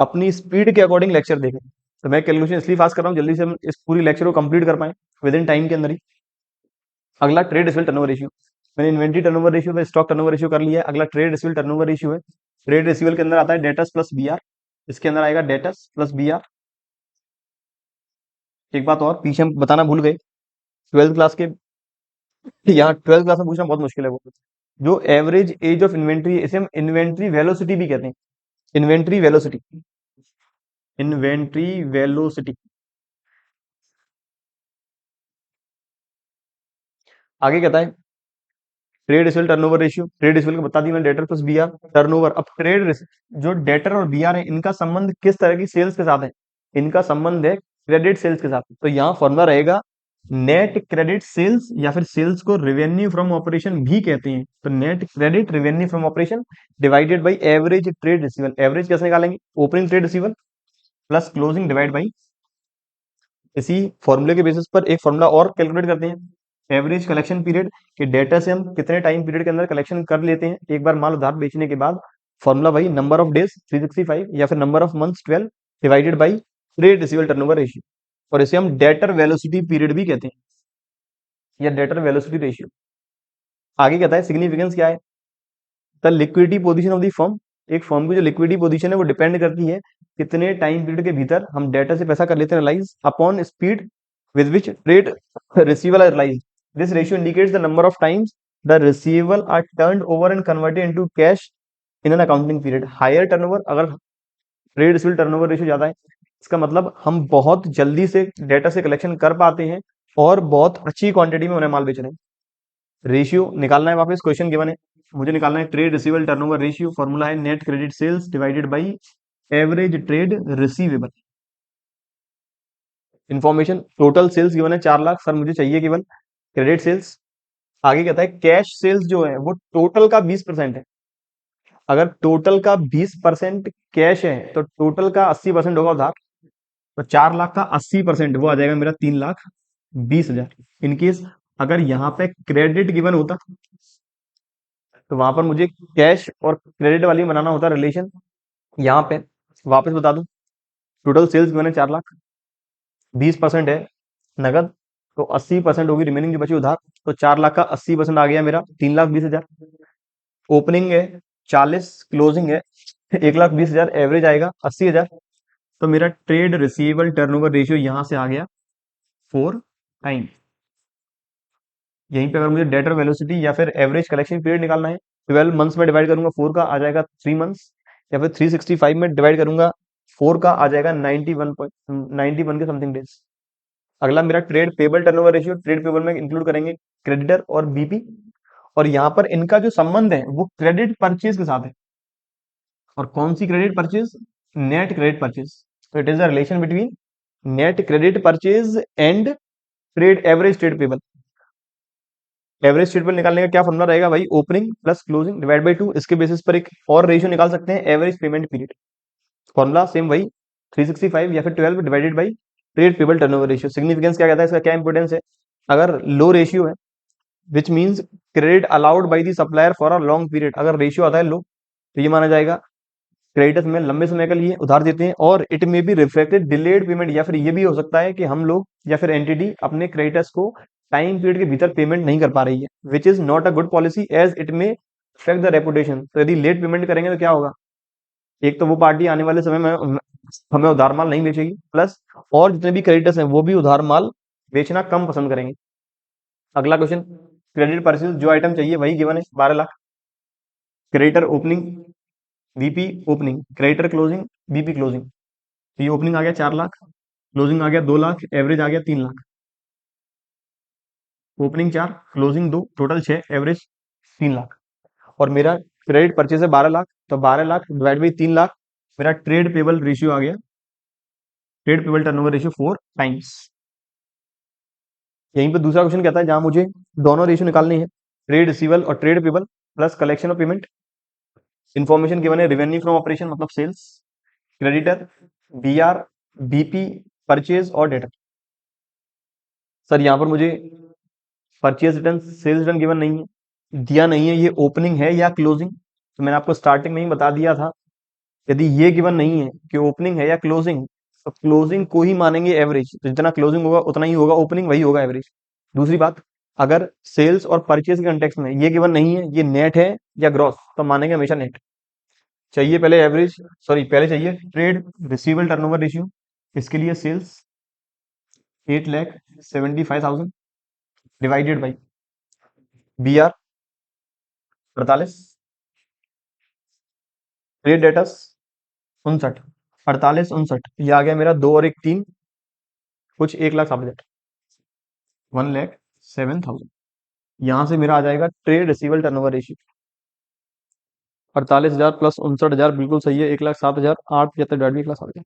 अपनी स्पीड के अकॉर्डिंग लेक्चर देखें। तो मैं कैलकुलेशन इसलिए फास्ट कर रहा हूँ जल्दी से हम इस पूरी लेक्चर को कंप्लीट कर पाए विद इन टाइम के अंदर ही। अगला ट्रेड रिसीवेबल टर्नओवर रेशियो, मैंने इन्वेंट्री टर्नओवर रेशियो में स्टॉक टर्नओवर रेशियो कर लिया है। अगला ट्रेड रिसीवेबल टर्नओवर रेशियो है। ट्रेड रिसीवेबल के अंदर आता है डेटर्स प्लस बीआर, इसके अंदर आएगा डेटर्स प्लस बीआर। एक बात और पीछे हम बताना भूल गए, 12th क्लास के, यहाँ 12th क्लास में पूछना बहुत मुश्किल है वो, जो एवरेज एज ऑफ इन्वेंट्री है इसे हम इन्वेंट्री वेलोसिटी भी कहते हैं। Inventory velocity, inventory velocity. आगे कहता है trade receivable turnover ratio, trade receivable को बता दी मैंने डेटर प्लस बीआर, टर्नओवर। अब जो डेटर और बीआर है इनका संबंध किस तरह की सेल्स के साथ है, इनका संबंध है क्रेडिट सेल्स के साथ, तो यहाँ फॉर्मूला रहेगा नेट क्रेडिट सेल्स, या फिर सेल्स को रेवेन्यू फ्रॉम ऑपरेशन भी कहते हैं, तो net credit revenue from operation divided by average trade receivable. Average कैसे निकालेंगे, opening trade receivable plus closing divide by, इसी फॉर्मूले के बेसिस पर एक फॉर्मूला और कैलकुलेट करते हैं, एवरेज कलेक्शन पीरियड, कि डेटा से हम कितने टाइम पीरियड के अंदर कलेक्शन कर लेते हैं एक बार माल उधार बेचने के बाद। फॉर्मूला भाई नंबर ऑफ डेज 365 या फिर number of months 12 divided by trade receivable turnover ratio, और इसे हम डेटर वेलोसिटी पीरियड भी कहते हैं या डेटर वेलोसिटी रेशियो। आगे कहता है सिग्निफिकेंस क्या है, the liquidity position of the firm. एक फर्म की जो लिक्विडिटी पोजीशन है वो डिपेंड करती है कितने टाइम पीरियड के भीतर हम डेटा से पैसा कर लेते हैं realise, upon speed with which trade receivable are realise. This ratio indicates the number of times the receivable are turned over and converted into cash in an accounting period. Higher turnover, अगर trade receivable turnover ratio ज्यादा है इसका मतलब हम बहुत जल्दी से data से कलेक्शन कर पाते हैं और बहुत अच्छी क्वांटिटी में उन्हें माल बेच रहे हैं। रेशियो निकालना है, वापस क्वेश्चन गिवन है, मुझे निकालना है trade receivable turnover ratio, formula है net credit sales divided by average trade receivable. Information, total sales given है 4 लाख, सर मुझे चाहिए केवल क्रेडिट सेल्स। आगे कहता है कैश सेल्स जो है वो टोटल का 20% है, अगर टोटल का 20% कैश है तो टोटल का 80% होगा उधार, तो 4 लाख का 80% वो आ जाएगा मेरा 3,20,000। इनकेस अगर यहाँ पे क्रेडिट गिवन होता तो वहां पर मुझे कैश और क्रेडिट वाली बनाना होता रिलेशन। यहाँ पे वापस बता दूं, टोटल सेल्स गिवन है 4 लाख, 20% है नगद, तो 80% होगी रिमेनिंग जो बची उधार। तो 4 लाख का 80% आ गया मेरा 3,20,000। ओपनिंग है 40, क्लोजिंग है 1,20,000, एवरेज आएगा 80,000। तो मेरा ट्रेड रिसीवेबल टर्नओवर रेशियो यहां से आ गया 4 टाइम। यहीं पे अगर मुझे डेटर वेलोसिटी या फिर एवरेज कलेक्शन पीरियड निकालना है, 12 मंथ्स में डिवाइड करूंगा 4 का आ जाएगा 3 मंथ्स, या फिर 365 में डिवाइड करूंगा 4 का आ जाएगा 91 के समथिंग डेज। अगला मेरा trade payable turnover ratio, trade payable में इंक्लूड करेंगे क्रेडिटर और बीपी, और यहाँ पर इनका जो संबंध है वो क्रेडिट परचेज के साथ है। और कौन सी credit purchase? Net credit purchase. तो it is the relation between net credit purchase and trade average trade payable. Average trade payable निकालने का क्या फॉर्मूला रहेगा भाई? Opening plus closing divide by 2। इसके बेसिस पर एक और रेशियो निकाल सकते हैं, average payment period. Formula same वही, 365 या फिर 12 divided by trade payable turnover ratio. Significance क्या कहता है इसका, क्या इंपोर्टेंस है? अगर लो रेशियो है which means credit allowed by the supplier for a long period, अगर रेशियो आता है लो तो ये माना जाएगा क्रेडिटर्स में लंबे समय के लिए उधार देते हैं। और it may be reflected delayed payment, या फिर ये भी हो सकता है कि हम लोग या फिर एंटिटी अपने क्रेडिटर्स को टाइम पीरियड के भीतर पेमेंट नहीं कर पा रही है, which is not a good policy as it may affect the reputation. तो यदि लेट पेमेंट करेंगे तो क्या होगा? एक तो वो पार्टी आने वाले समय में हमें उधार माल नहीं बेचेगी, प्लस और जितने भी क्रेडिटर्स हैं वो भी उधार माल बेचना कम पसंद करेंगे। अगला क्वेश्चन, क्रेडिट परचेज जो आइटम चाहिए वही गिवन है 12 lakh. Creditor opening BP opening, creditor closing BP closing. तो ये ओपनिंग आ गया 4 लाख, क्लोजिंग आ गया 2 लाख, एवरेज आ गया 3 lakh. Opening 4, closing 2, total 6, average 3 lakh. और मेरा क्रेडिट परचेज है 12 लाख, तो 12 लाख डिवाइड बाई 3 लाख, मेरा ट्रेड पेबल रेशियो आ गया, trade payable turnover ratio 4 times. यहीं पे दूसरा क्वेश्चन कहता है जहां मुझे दोनों रेशियो निकालनी है, ट्रेड रिसीवल और trade payable plus collection of payment. Information given है रेवेन्यू फ्रॉम ऑपरेशन मतलब sales, creditor, BR, BP, purchase और डेटर। सर यहाँ पर मुझे purchase return, sales return given नहीं है, दिया नहीं है ये ओपनिंग है या क्लोजिंग। तो मैंने आपको स्टार्टिंग में ही बता दिया था, यदि ये गिवन नहीं है कि ओपनिंग है या क्लोजिंग, तो क्लोजिंग को ही मानेंगे एवरेज, तो जितना क्लोजिंग होगा उतना ही होगा ओपनिंग, वही होगा एवरेज। दूसरी बात, अगर सेल्स और परचेज के कंटेक्स्ट में ये गिवन नहीं है, ये नेट है या ग्रॉस, तो मानेंगे हमेशा नेट। चाहिए पहले एवरेज, सॉरी पहले चाहिए ट्रेड रिसीवेबल टर्नओवर रेशियो। इसके लिए sales 8,75,000 divided by B R 48, trade debtors 59, 48, 59, ये आ गया मेरा 2 और 1 3, कुछ 1,07,000, 1,07,000। यहां से मेरा आ जाएगा trade receivable turnover ratio 48,000 plus 59,000, बिल्कुल सही है, 1,07,000, 8 75 डिवाइड 1,07,000,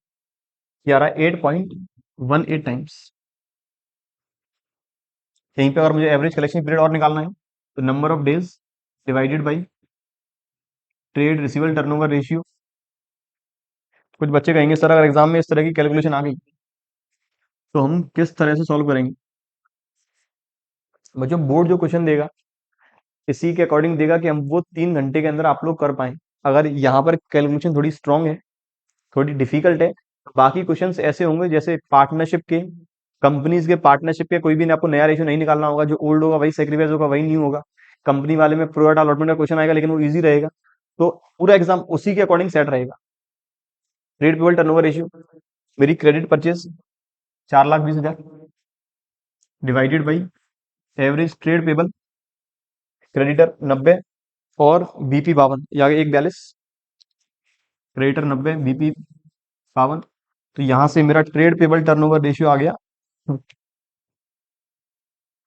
ये आ रहा है 8.18 टाइम्स। यहीं पे अगर मुझे एवरेज कलेक्शन पीरियड और निकालना है तो number of days divided by trade receivable turnover ratio. कुछ बच्चे कहेंगे सर अगर एग्जाम में इस तरह की कैलकुलेशन आ गई तो हम किस तरह से सॉल्व करेंगे? बच्चों बोर्ड जो क्वेश्चन देगा इसी के अकॉर्डिंग देगा कि हम वो 3 घंटे के अंदर आप लोग कर पाए। अगर यहाँ पर कैलकुलेशन थोड़ी स्ट्रांग है, थोड़ी डिफिकल्ट है, तो बाकी क्वेश्चंस ऐसे होंगे जैसे पार्टनरशिप के, कंपनीज के पार्टनरशिप के, कोई भी आपको नया रेशियो नहीं निकालना होगा, जो ओल्ड होगा वही सेक्रीफाइस होगा, वही न्यू होगा। कंपनी वाले में प्रोडक्ट अलॉटमेंट का क्वेश्चन आएगा लेकिन वो ईजी रहेगा, तो पूरा एग्जाम उसी के अकॉर्डिंग सेट रहेगा। ट्रेड पेबल टर्नओवर रेशियो, मेरी credit purchase 4,20,000 divided by average trade payable, creditor 90 और बीपी 52, ये आ गया 1,42, क्रेडिटर 90, बीपी 52। तो यहां से मेरा ट्रेड पेबल टर्नओवर रेशियो आ गया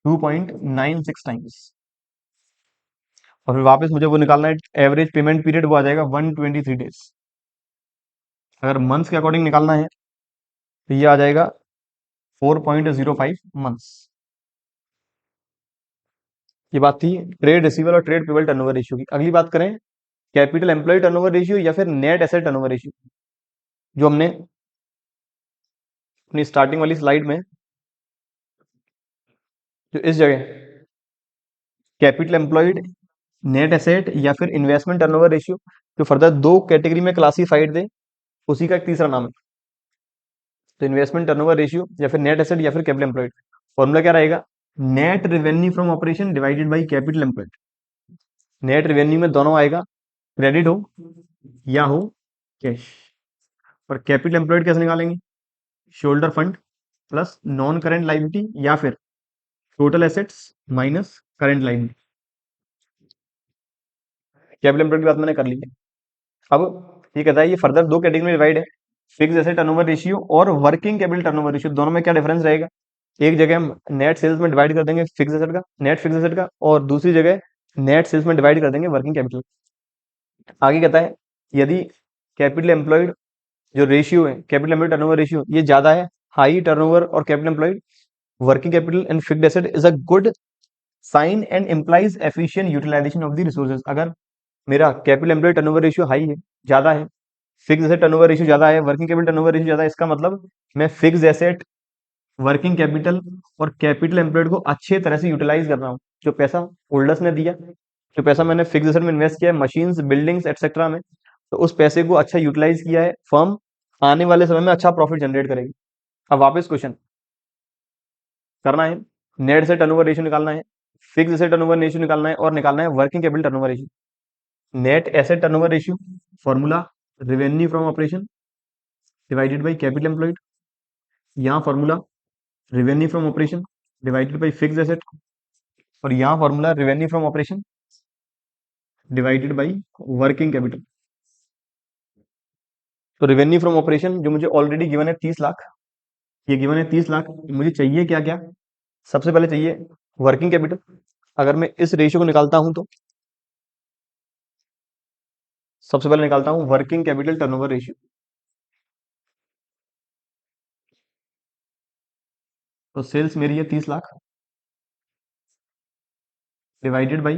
2.96 टाइम्स। और फिर वापस मुझे वो निकालना है एवरेज पेमेंट पीरियड, वो आ जाएगा 123 डेज। अगर मंथ्स के अकॉर्डिंग निकालना है तो ये आ जाएगा 4.05 मंथ्स। ये बात थी ट्रेड रिसीवेबल और ट्रेड पेबल टर्नओवर रेशियो की। अगली बात करें कैपिटल एम्प्लॉय टर्नओवर रेशियो या फिर नेट एसेट टर्नओवर रेशियो, जो हमने अपनी स्टार्टिंग वाली स्लाइड में जो इस जगह कैपिटल एम्प्लॉयड, नेट एसेट या फिर इन्वेस्टमेंट टर्नओवर रेशियो, जो फर्दर दो कैटेगरी में क्लासीफाइड थे, उसी का एक तीसरा नाम है। तो इन्वेस्टमेंट टर्नओवर रेशियो या फिर नेट एसेट या फिर कैपिटल एम्प्लॉयड, फॉर्मूला क्या रहेगा? Net revenue from operation divided by capital employed. Net revenue में दोनों आएगा, क्रेडिट हो या हो कैश। और कैपिटल एम्प्लॉयड कैसे निकालेंगे? Shoulder fund plus non current liability या फिर total assets minus current liability. Capital employed की बात मैंने कर ली है। अब ये कहता है ये फर्दर दो कैटेगरी में डिवाइड है, फिक्स एसेट टर्नओवर रेशियो और वर्किंग कैपिटल टर्नओवर रेशियो। दोनों में क्या डिफरेंस रहेगा? एक जगह हम नेट सेल्स में डिवाइड कर देंगे फिक्स एसेट का, नेट फिक्स एसेट का, और दूसरी जगह नेट सेल्स में डिवाइड कर देंगे वर्किंग कैपिटल। आगे कहता है यदि कैपिटल एम्प्लॉयड जो रेशियो है, कैपिटल एम्प्लॉयड टर्नओवर रेशियो, ये ज्यादा है, हाई टर्नओवर और capital employed working capital and fixed asset is a good sign and implies efficient utilisation of the resources. अगर मेरा capital employed turnover ratio high है, ज्यादा है, फिक्स एसेट टर्नओवर रेशियो ज्यादा है, वर्किंग कैपिटल टर्नओवर रेशियो ज्यादा है, इसका मतलब मैं फिक्स एसेट, वर्किंग कैपिटल और कैपिटल एम्प्लॉयड को अच्छे तरह से यूटिलाइज कर रहा हूँ। जो पैसा होल्डर्स ने दिया, जो पैसा मैंने फिक्स एसेट में इन्वेस्ट किया है, मशीन्स, बिल्डिंग्स एक्सेट्रा में, तो उस पैसे को अच्छा यूटिलाइज किया है, फर्म आने वाले समय में अच्छा प्रॉफिट जनरेट करेगी। अब वापस क्वेश्चन करना है, नेट से टर्नओवर रेशियो निकालना है, फिक्स एसेट टर्नओवर रेशियो निकालना है और निकालना है working capital turnover ratio. Net asset turnover ratio formula revenue from operation divided by capital employed, यहाँ formula revenue from operation divided by fix asset, और यहाँ formula revenue from operation divided by working capital. तो revenue from operation जो मुझे already given है 30 लाख, ये given है 30 लाख, मुझे चाहिए क्या क्या? सबसे पहले चाहिए वर्किंग कैपिटल। अगर मैं इस रेशियो को निकालता हूं तो सबसे पहले निकालता हूं वर्किंग कैपिटल टर्नओवर रेशियो। तो सेल्स मेरी है 30 लाख डिवाइडेड बाई,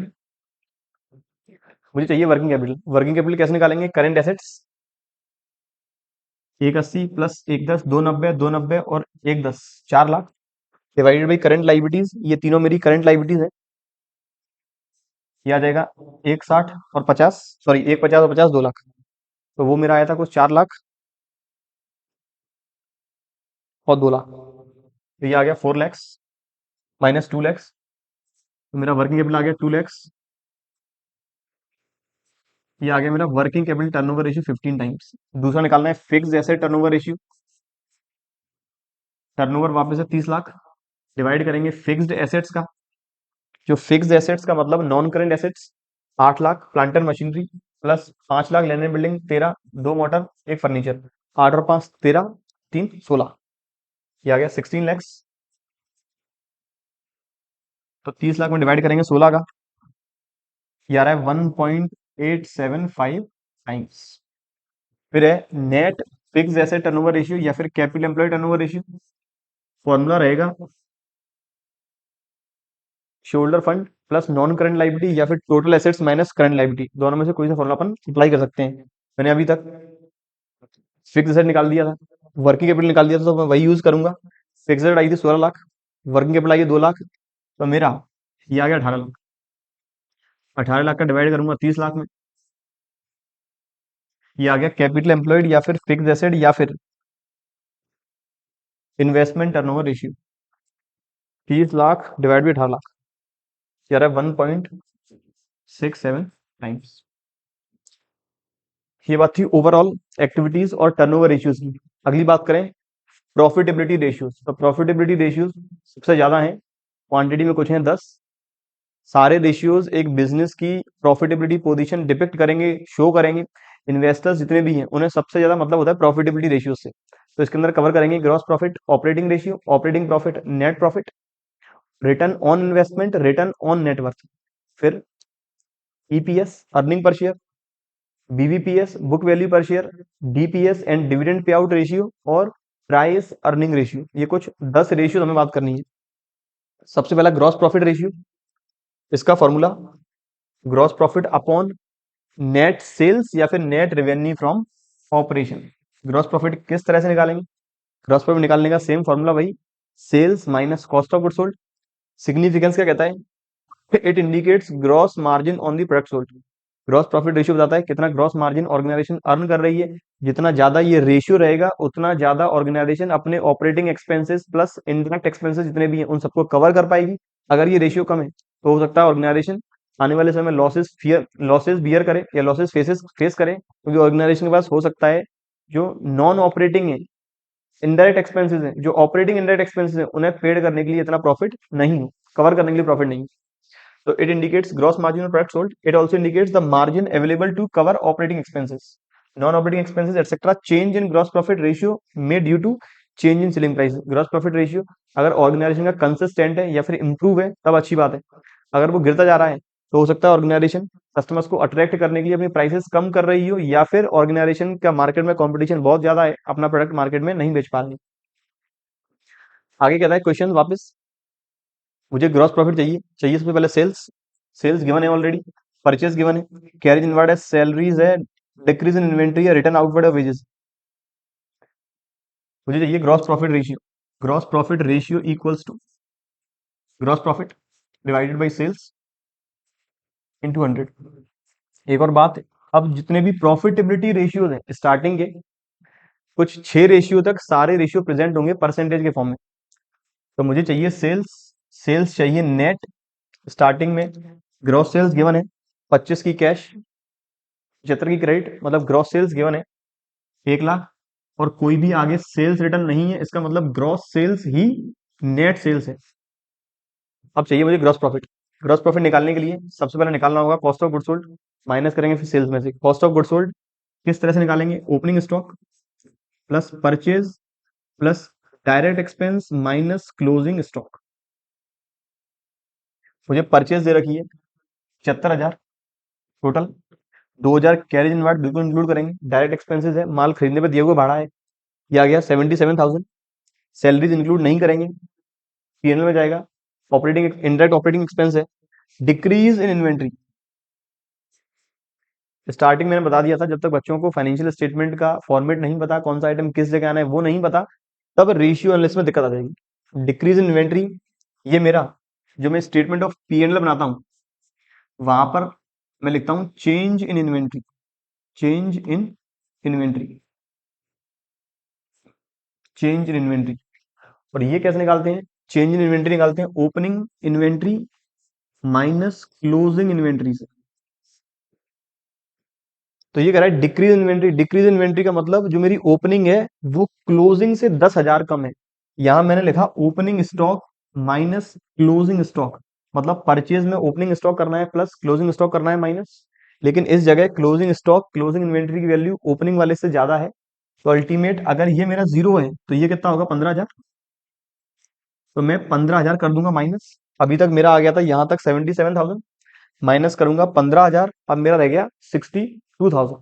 मुझे चाहिए वर्किंग कैपिटल। वर्किंग कैपिटल कैसे निकालेंगे? करेंट एसेट्स 180 प्लस 110, 290, 290 और 110, 4 lakh divided by current liabilities, ये तीनों मेरी करंट लाइबिलिटीज है। ये आ जाएगा 160 और 50, सॉरी 150 और 50, 2 लाख। तो वो मेरा आया था कुछ 4 लाख और 2 लाख। तो ये आ गया 4 लैक्स माइनस 2 लैक्स। तो मेरा वर्किंग कैपिटल आ गया 2 लैक्स। ये आ गया मेरा working capital turnover ratio 15 times. दूसरा निकालना है fixed asset turnover ratio. Turnover वापस है 30 लाख, डिवाइड करेंगे फिक्स्ड एसेट्स का। जो फिक्स्ड एसेट्स का मतलब non current assets 8 lakh plant and machinery plus 5 lakh land and building, 13, 2 motor, एक फर्नीचर, 8 और 5 13, 3 16, ये आ गया 16 लैक्स। तो 30 लाख में डिवाइड करेंगे 16 का, ये आ रहा है 1.875 टाइम्स। फिर है net fix asset turnover ratio या फिर capital employ turnover ratio, formula रहेगा shoulder fund plus non current liability या फिर total assets minus current liability. दोनों में से कोई सा फॉर्मूला अपन अप्लाई कर सकते हैं। मैंने अभी तक फिक्स एसेट निकाल दिया था, वर्किंग कैपिटल निकाल दिया था, तो मैं वही यूज करूंगा। फिक्स एसेट आई थी 16 लाख, वर्किंग कैपिटल आई है 2 लाख, तो मेरा ये आ गया 18 लाख। 18 लाख का डिवाइड करूंगा 30 लाख में, ये आ गया कैपिटल एम्प्लॉयड या फिर फिक्स एसेट या फिर investment turnover ratio. 30 lakh divide by 18 lakh, ये आ रहा है 1.67 टाइम्स। ये बात थी ओवरऑल एक्टिविटीज और टर्नओवर रेशियोज की। अगली बात करें प्रॉफिटेबिलिटी रेशियोज। तो प्रॉफिटेबिलिटी रेशियोज सबसे ज्यादा है, क्वांटिटी में कुछ है 10। सारे रेशियोज एक बिजनेस की प्रॉफिटेबिलिटी पोजीशन डिपिक्ट करेंगे, शो करेंगे। इन्वेस्टर्स जितने भी हैं उन्हें सबसे ज्यादा मतलब होता है प्रॉफिटेबिलिटी रेशियो से। तो इसके अंदर कवर करेंगे gross profit, operating ratio, operating profit, net profit, return on investment, return on net worth, फिर EPS earning per share, BVPS book value per share, DPS and dividend payout ratio और price earning ratio. ये कुछ 10 ratio हमें बात करनी है। सबसे पहला ग्रॉस प्रॉफिट रेशियो, इसका formula gross profit upon net sales या फिर net revenue from operation. Gross profit किस तरह से निकालेंगे? ग्रॉस प्रॉफिट निकालने का सेम फॉर्मूला वही, sales minus cost of goods sold. Significance क्या कहता है? It indicates gross margin on the product sold. Gross profit ratio बताता है कितना ग्रॉस मार्जिन ऑर्गेनाइजेशन अर्न कर रही है। जितना ज्यादा ये रेशियो रहेगा उतना ज्यादा ऑर्गेनाइजेशन अपने operating expenses plus indirect expenses जितने भी हैं उन सबको कवर कर पाएगी। अगर ये रेशियो कम है तो हो सकता है ऑर्गेनाइजेशन आने वाले समय लॉसेस बियर करे या लॉसेस फेस करे, क्योंकि ऑर्गेनाइजेशन के पास हो सकता है जो नॉन ऑपरेटिंग है इनडायरेक्ट एक्सपेंसेस हैं, जो ऑपरेटिंग इनडायरेक्ट एक्सपेंसेस हैं उन्हें पेड करने के लिए इतना प्रॉफिट नहीं हो, कवर करने के लिए प्रॉफिट नहीं हो। So it indicates gross margin on product sold. It also indicates the margin available to cover operating expenses, non-operating expenses, etc. Change in gross profit ratio may due to change in selling price. Gross profit ratio अगर organisation का consistent है या फिर improve है तब अच्छी बात है। अगर वो गिरता जा रहा है तो हो सकता है ऑर्गेनाइजेशन कस्टमर्स को अट्रैक्ट करने के लिए अपनी प्राइसेस कम कर रही हो, या फिर ऑर्गेनाइजेशन का मार्केट में कंपटीशन बहुत ज्यादा है, अपना प्रोडक्ट मार्केट में नहीं बेच पा रही। आगे कहता है क्वेश्चन वापस, मुझे ग्रॉस प्रॉफिट चाहिए। चाहिए सबसे पहले सेल्स। सेल्स गिवन है ऑलरेडी, परचेज गिवन है, कैरेज इनवर्ड है, सैलरीज है, डिक्रीज इन इन्वेंट्री है, रिटर्न आउटवर्ड है, वेजेस। मुझे चाहिए gross profit ratio. Gross profit ratio equals to gross profit divided by sales into 100। एक और बात है, अब जितने भी प्रॉफिटेबिलिटी रेशियोज हैं स्टार्टिंग के कुछ 6 रेशियो तक सारे रेशियो प्रेजेंट होंगे परसेंटेज के फॉर्म में। तो मुझे चाहिए सेल्स। सेल्स चाहिए नेट। स्टार्टिंग में ग्रॉस सेल्स गिवन है 25 की कैश, 75 की क्रेडिट, मतलब ग्रॉस सेल्स गिवन है 1 लाख, और कोई भी आगे सेल्स रिटर्न नहीं है, इसका मतलब ग्रॉस सेल्स ही नेट सेल्स है। अब चाहिए मुझे ग्रॉस प्रॉफिट। ग्रॉस प्रॉफिट निकालने के लिए सबसे पहले निकालना होगा cost of good sold, minus करेंगे फिर सेल्स में से। कॉस्ट ऑफ गुड सोल्ड किस तरह से निकालेंगे, opening stock plus purchase plus direct expense minus closing stock. मुझे परचेज दे रखी है 75,000 टोटल, 2,000 कैरेज इनवर्ट बिल्कुल इंक्लूड करेंगे, डायरेक्ट एक्सपेंसेस है, माल खरीदने पे दिए हुए भाड़ा है, ये आ गया 77,000। सैलरीज इंक्लूड नहीं करेंगे, पीएनएल में जाएगा। ऑपरेटिंग इनडायरेक्ट ऑपरेटिंग एक्सपेंस है, डिक्रीज इन इन्वेंट्री। स्टार्टिंग मैंने बता दिया था जब तक बच्चों को फाइनेंशियल स्टेटमेंट का फॉर्मेट नहीं पता, कौन सा आइटम किस जगह आना है वो नहीं पता, तब रेशियो एनालिसिस में दिक्कत आ जाएगी। डिक्रीज इन इन्वेंट्री, ये मेरा जो मैं स्टेटमेंट ऑफ पीएनएल बनाता हूँ वहां पर मैं लिखता हूँ change in inventory. Change in inventory, change in inventory. और ये कैसे निकालते हैं, चेंज इन इन्वेंट्री निकालते हैं opening inventory minus closing inventory से। तो ये कह रहा है डिक्रीज इन्वेंट्री। डिक्रीज इन्वेंट्री का मतलब जो मेरी ओपनिंग है वो क्लोजिंग से 10,000 कम है। यहां मैंने लिखा opening stock minus closing stock, मतलब परचेज में ओपनिंग स्टॉक करना है प्लस क्लोजिंग स्टॉक करना है माइनस, लेकिन इस जगह क्लोजिंग स्टॉक क्लोजिंग इन्वेंट्री की वैल्यू ओपनिंग वाले से ज्यादा है। तो अल्टीमेट अगर ये मेरा जीरो है तो ये कितना होगा 15,000। तो मैं 15,000 कर दूंगा माइनस। अभी तक मेरा आ गया था यहां तक 77,000, माइनस करूंगा 15,000, अब मेरा रह गया 62,000।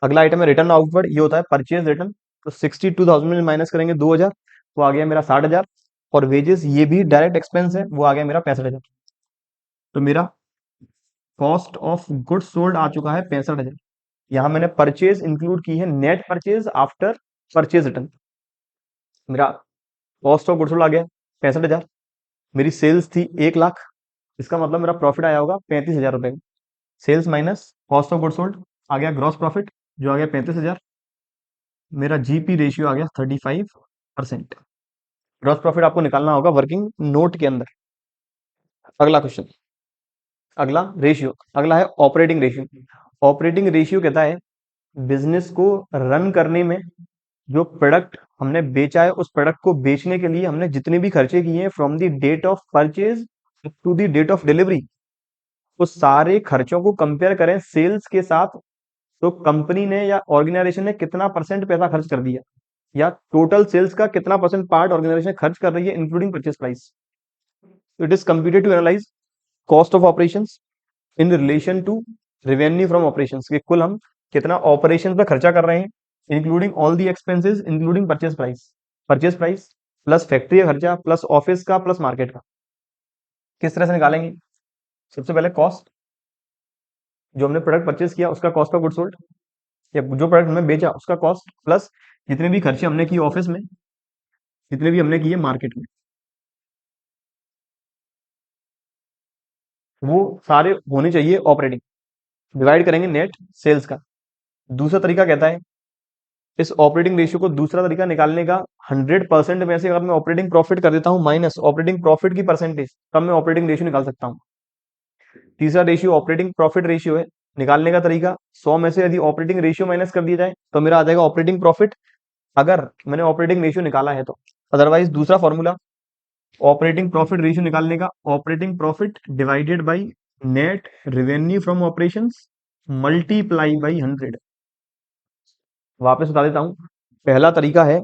अगला आइटम है रिटर्न आउटवर्ड, ये होता है परचेज रिटर्न। तो 62,000 में माइनस करेंगे 2,000, वो आ गया मेरा 60,000। और वेजेस ये भी डायरेक्ट एक्सपेंस है, वो आ गया मेरा 65,000। तो मेरा कॉस्ट ऑफ गुड सोल्ड आ चुका है 65,000। यहाँ मैंने परचेज इंक्लूड की है, net purchase after purchase return. मेरा कॉस्ट ऑफ गुड सोल्ड आ गया 65,000। मेरी सेल्स थी 1 लाख, इसका मतलब मेरा प्रॉफिट आया होगा 35,000 रुपए। Sales minus cost of good sold आ गया ग्रॉस प्रॉफिट जो आ गया 35,000। मेरा जीपी रेशियो आ गया 35%। ग्रॉस प्रॉफिट आपको निकालना होगा वर्किंग नोट के अंदर। अगला क्वेश्चन, अगला रेशियो, अगला है ऑपरेटिंग रेशियो। ऑपरेटिंग रेशियो कहता है बिजनेस को रन करने में जो प्रोडक्ट हमने बेचा है उस प्रोडक्ट को बेचने के लिए हमने जितने भी खर्चे किए हैं from the date of purchase to the date of delivery, उस सारे खर्चों को कंपेयर करें सेल्स के साथ, तो कंपनी ने या ऑर्गेनाइजेशन ने कितना परसेंट पैसा खर्च कर दिया, या टोटल सेल्स का कितना परसेंट पार्ट ऑर्गेनाइजेशन खर्च कर रही है including purchase price. It is computed to analyse cost of operations in relation to revenue from operations, कि कुल हम कितना ऑपरेशन पे खर्चा कर रहे हैं including all the expenses including purchase price. Purchase price plus factory का खर्चा प्लस ऑफिस का प्लस मार्केट का। किस तरह से निकालेंगे, सबसे पहले कॉस्ट, जो हमने प्रोडक्ट परचेज किया उसका कॉस्ट ऑफ गुड सोल्ड, या जो प्रोडक्ट हमने बेचा उसका कॉस्ट, प्लस जितने भी खर्चे हमने किए ऑफिस में, जितने भी हमने किए मार्केट में। वो सारे होने चाहिए ऑपरेटिंग। डिवाइड करेंगे नेट सेल्स का। दूसरा तरीका कहता है इस ऑपरेटिंग रेशियो को, दूसरा तरीका निकालने का, 100% में से अगर मैं ऑपरेटिंग प्रॉफिट कर देता हूं माइनस ऑपरेटिंग प्रॉफिट की परसेंटेज, तब मैं ऑपरेटिंग रेशियो निकाल सकता हूं। तीसरा रेशियो ऑपरेटिंग प्रॉफिट रेशियो है। निकालने का तरीका, 100 में से यदि ऑपरेटिंग रेशियो माइनस कर दिया जाए तो मेरा आ जाएगा ऑपरेटिंग प्रॉफिट, अगर मैंने ऑपरेटिंग रेशियो निकाला है तो। अदरवाइज दूसरा फॉर्मूला ऑपरेटिंग प्रॉफिट रेशियो निकालने का, operating profit divided by net revenue from operations multiply by 100। वापस बता देता हूं, पहला तरीका है,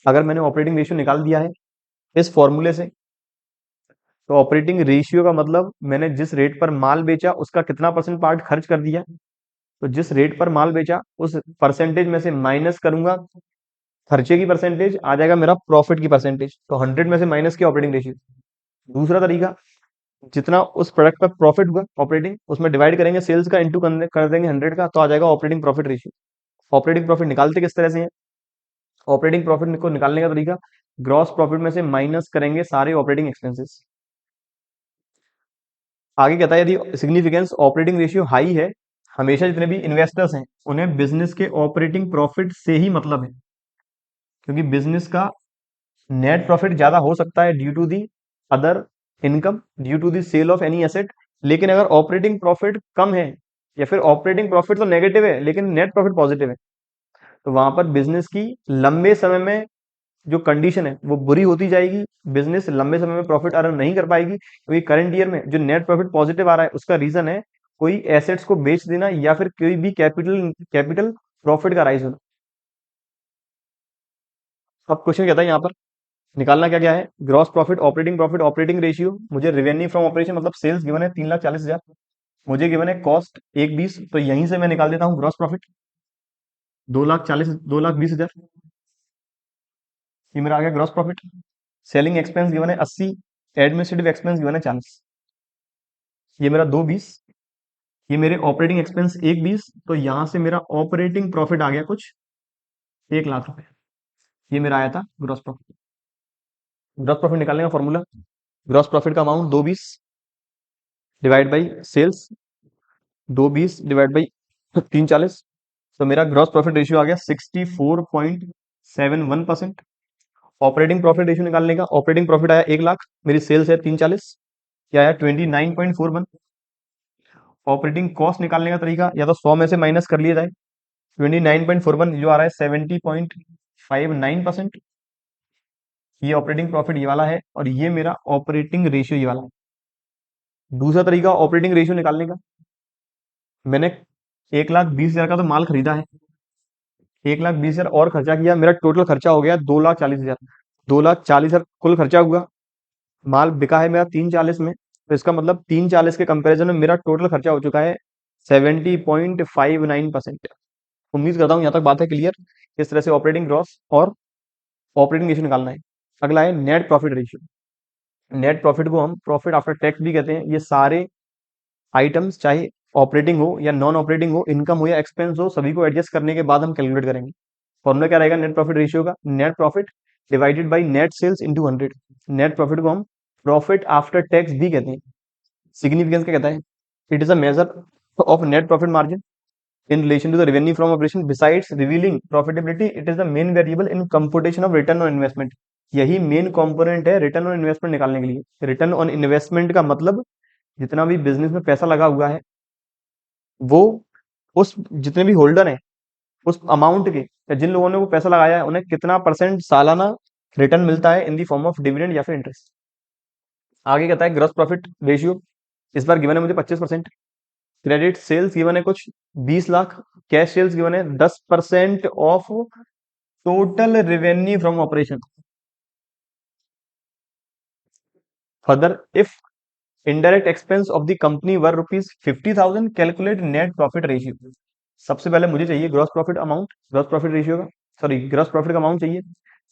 अगर मैंने ऑपरेटिंग रेशियो निकाल दिया है इस फॉर्मूले से, तो ऑपरेटिंग रेशियो का मतलब मैंने जिस रेट पर माल बेचा उसका कितना परसेंट पार्ट खर्च कर दिया। तो जिस रेट पर माल बेचा उस परसेंटेज में से माइनस करूंगा खर्चे की परसेंटेज, आ जाएगा मेरा प्रॉफिट की परसेंटेज। तो 100 में से माइनस किया ऑपरेटिंग रेशियो। दूसरा तरीका, जितना उस प्रोडक्ट पर प्रॉफिट हुआ ऑपरेटिंग, उसमें डिवाइड करेंगे सेल्स का, इंटू कर देंगे 100 का, तो आ जाएगा operating profit ratio. Operating profit निकालते किस तरह से हैं? ऑपरेटिंग प्रॉफिट को निकालने का तरीका, ग्रॉस प्रॉफिट में से माइनस करेंगे सारे ऑपरेटिंग एक्सपेंसेस। आगे कहता है यदि सिग्निफिकेंस ऑपरेटिंग रेशियो हाई है, हमेशा जितने भी इन्वेस्टर्स हैं उन्हें बिजनेस के ऑपरेटिंग प्रॉफिट से ही मतलब है, क्योंकि बिजनेस का नेट प्रॉफिट ज्यादा हो सकता है due to the other income, due to the sale of any asset. लेकिन अगर ऑपरेटिंग प्रॉफिट कम है, या फिर ऑपरेटिंग प्रॉफिट तो नेगेटिव है लेकिन नेट प्रॉफिट पॉजिटिव है, तो वहां पर बिजनेस की लंबे समय में जो कंडीशन है वो बुरी होती जाएगी। बिजनेस लंबे समय में प्रॉफिट अर्न नहीं कर पाएगी, क्योंकि करंट ईयर में जो नेट प्रॉफिट पॉजिटिव आ रहा है उसका रीजन है कोई एसेट्स को बेच देना, या फिर कोई भी कैपिटल कैपिटल प्रॉफिट का राइज होना। अब क्वेश्चन कहता है यहाँ पर निकालना क्या क्या है, ग्रॉस प्रॉफिट ऑपरेटिंग रेशियो। मुझे रेवेन्यू फ्रॉम ऑपरेशन मतलब सेल्स गिवन है 3,40,000, मुझे गिवन है कॉस्ट 1,20, तो यहीं से मैं निकाल देता हूँ ग्रॉस प्रॉफिट 2,20,000, ये मेरा आ गया gross profit. Selling expense given है 80, एडमिनिस्ट्रेटिव एक्सपेंस गिवन है 40, ये मेरा 2,20, ये मेरे ऑपरेटिंग एक्सपेंस 1,20, तो यहां से मेरा ऑपरेटिंग प्रॉफिट आ गया कुछ 1,00,000 रुपए। ये मेरा आया था ग्रॉस प्रॉफिट। ग्रॉस प्रॉफिट निकालने का फॉर्मूला, ग्रॉस प्रॉफिट का amount 2,20 divide by sales, 2,20 divide by 3,40, तो मेरा ग्रॉस प्रॉफिट रेशियो आ गया 64.71%। ऑपरेटिंग प्रॉफिट रेशियो निकालने का, ऑपरेटिंग प्रॉफिट आया 1,00,000, मेरी सेल्स है 3,40, क्या आया 29.41। ऑपरेटिंग कॉस्ट निकालने का तरीका, या तो 100 में से माइनस कर लिया जाए, 29.41 जो आ रहा है 70.59%। ये ऑपरेटिंग प्रॉफिट ये वाला है, और ये मेरा ऑपरेटिंग रेशियो ये वाला है। दूसरा तरीका ऑपरेटिंग रेशियो निकालने का, मैंने 1,20,000 का तो माल खरीदा है, 1,20,000 और खर्चा किया, मेरा टोटल खर्चा हो गया 2,40,000। 2,40,000 कुल खर्चा हुआ, माल बिका है मेरा 3,40 में, तो इसका मतलब 3,40 के कंपैरिजन में मेरा टोटल खर्चा हो चुका है 70.59%। उम्मीद करता हूँ यहाँ तक बात है क्लियर, किस तरह से ऑपरेटिंग ग्रॉस और ऑपरेटिंग रेशियो निकालना है। अगला है net profit ratio. Net profit को हम प्रॉफिट आफ्टर टैक्स भी कहते हैं। ये सारे आइटम्स चाहे ऑपरेटिंग हो या नॉन ऑपरेटिंग हो, इनकम हो या एक्सपेंस हो, सभी को एडजस्ट करने के बाद हम कैलकुलेट करेंगे। फॉर्मूला क्या रहेगा नेट प्रॉफिट रेशियो का, net profit divided by net sales into 100। Net profit को हम प्रॉफिट आफ्टर टैक्स भी कहते हैं। सिग्निफिकेंस क्या कहता है, it is a measure of net profit margin in relation to the revenue from operation. Besides revealing profitability, it is the main variable in computation of return on investment. यही main component है return on investment निकालने के लिए। Return on investment का मतलब जितना भी business में पैसा लगा हुआ है, वो उस जितने भी होल्डर हैं उस अमाउंट के, या जिन लोगों ने वो पैसा लगाया है, उन्हें कितना परसेंट सालाना रिटर्न मिलता है इन दी फॉर्म ऑफ डिविडेंड या फिर इंटरेस्ट। आगे कहता है ग्रॉस प्रॉफिट रेशियो, इस बार गिवन है मुझे 25%। क्रेडिट सेल्स गिवन है कुछ 20,00,000, कैश सेल्स गिवन है 10% of total revenue from operation. Further if indirect expense of the company were ₹50,000, calculate net profit ratio. सबसे पहले मुझे चाहिए gross profit amount, gross profit ratio का, सॉरी ग्रॉस प्रॉफिट का amount चाहिए,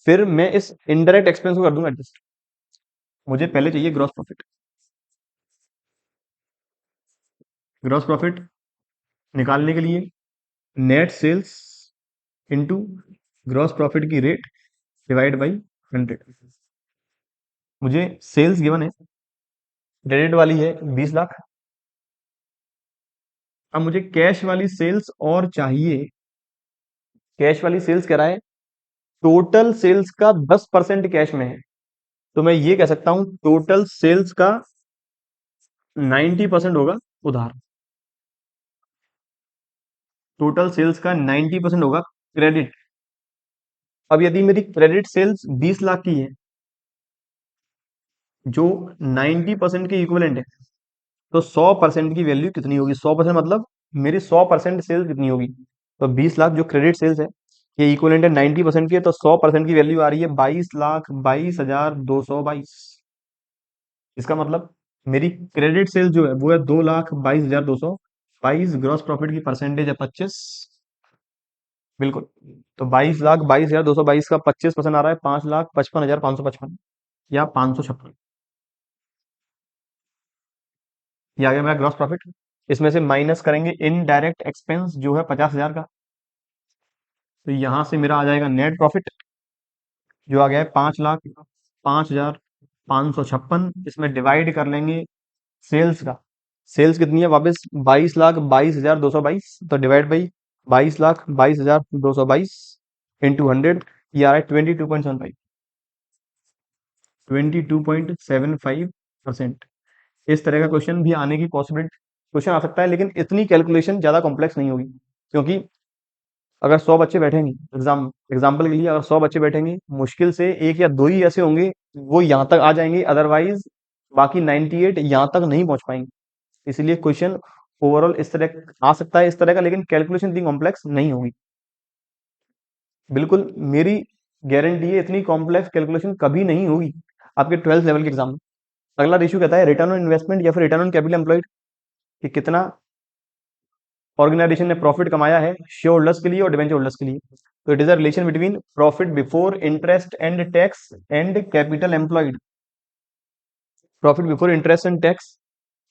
फिर मैं इस इनडायरेक्ट एक्सपेंस को कर दूंगा एडजस्ट। मुझे पहले चाहिए ग्रॉस प्रॉफिट। ग्रॉस प्रॉफिट निकालने के लिए net sales into gross profit की रेट डिवाइड बाई 100। मुझे सेल्स गिवन है, क्रेडिट वाली है 20,00,000, अब मुझे कैश वाली सेल्स और चाहिए। कैश वाली सेल्स कह रहा है टोटल सेल्स का 10% कैश में है, तो मैं ये कह सकता हूं टोटल सेल्स का 90% होगा उधार। टोटल सेल्स का 90% होगा क्रेडिट। अब यदि मेरी क्रेडिट सेल्स 20 लाख की है, जो 90% के इक्विवेलेंट है, तो 100% की वैल्यू कितनी होगी? 100% मतलब मेरी 100% सेल्स कितनी होगी? तो 20 लाख जो क्रेडिट सेल्स है, ये इक्विवेलेंट है 90% की है, तो 100% की वैल्यू आ रही है 22,22,222। इसका मतलब मेरी क्रेडिट सेल जो है वो है 2,22,222। ग्रॉस प्रॉफिट की परसेंटेज है 25। बिल्कुल। तो 22,22,222 का 25% आ रहा है 5,55,555 या 556। ये आ गया मेरा ग्रॉस प्रॉफिट। इसमें से माइनस करेंगे इनडायरेक्ट एक्सपेंस जो है 50,000 का, तो यहां से मेरा आ जाएगा नेट प्रॉफिट जो आ गया है 5,05,556। इसमें डिवाइड कर लेंगे सेल्स का। सेल्स कितनी है वापस? 22,22,222, तो डिवाइड बाई 22,22,222 इंटू 100। ये आ रहा है 22.75। 22.75%। इस तरह का क्वेश्चन भी आने की पॉसिबिलिटी, क्वेश्चन आ सकता है, लेकिन इतनी कैलकुलेशन ज्यादा कॉम्प्लेक्स नहीं होगी, क्योंकि अगर 100 बच्चे बैठेंगे, एग्जाम्पल के लिए अगर 100 बच्चे बैठेंगे, मुश्किल से एक या दो ही ऐसे होंगे वो यहाँ तक आ जाएंगे, अदरवाइज बाकी 98 यहाँ तक नहीं पहुंच पाएंगे। इसलिए क्वेश्चन ओवरऑल इस तरह आ सकता है, इस तरह का, लेकिन कैलकुलेशन इतनी कॉम्प्लेक्स नहीं होगी। बिल्कुल मेरी गारंटी है, इतनी कॉम्प्लेक्स कैलकुलेशन कभी नहीं होगी आपके 12th लेवल के एग्जाम में। अगला रेशियो कहता है रिटर्न ऑन इन्वेस्टमेंट या फिर रिटर्न ऑन कैपिटल एम्प्लॉयड, कि कितना ऑर्गेनाइजेशन ने प्रॉफिट कमाया है शेयर होल्डर्स के लिए और डिवेंचर होल्डर्स के लिए। तो it is a relation between profit before interest and tax and capital employed. Profit before interest and tax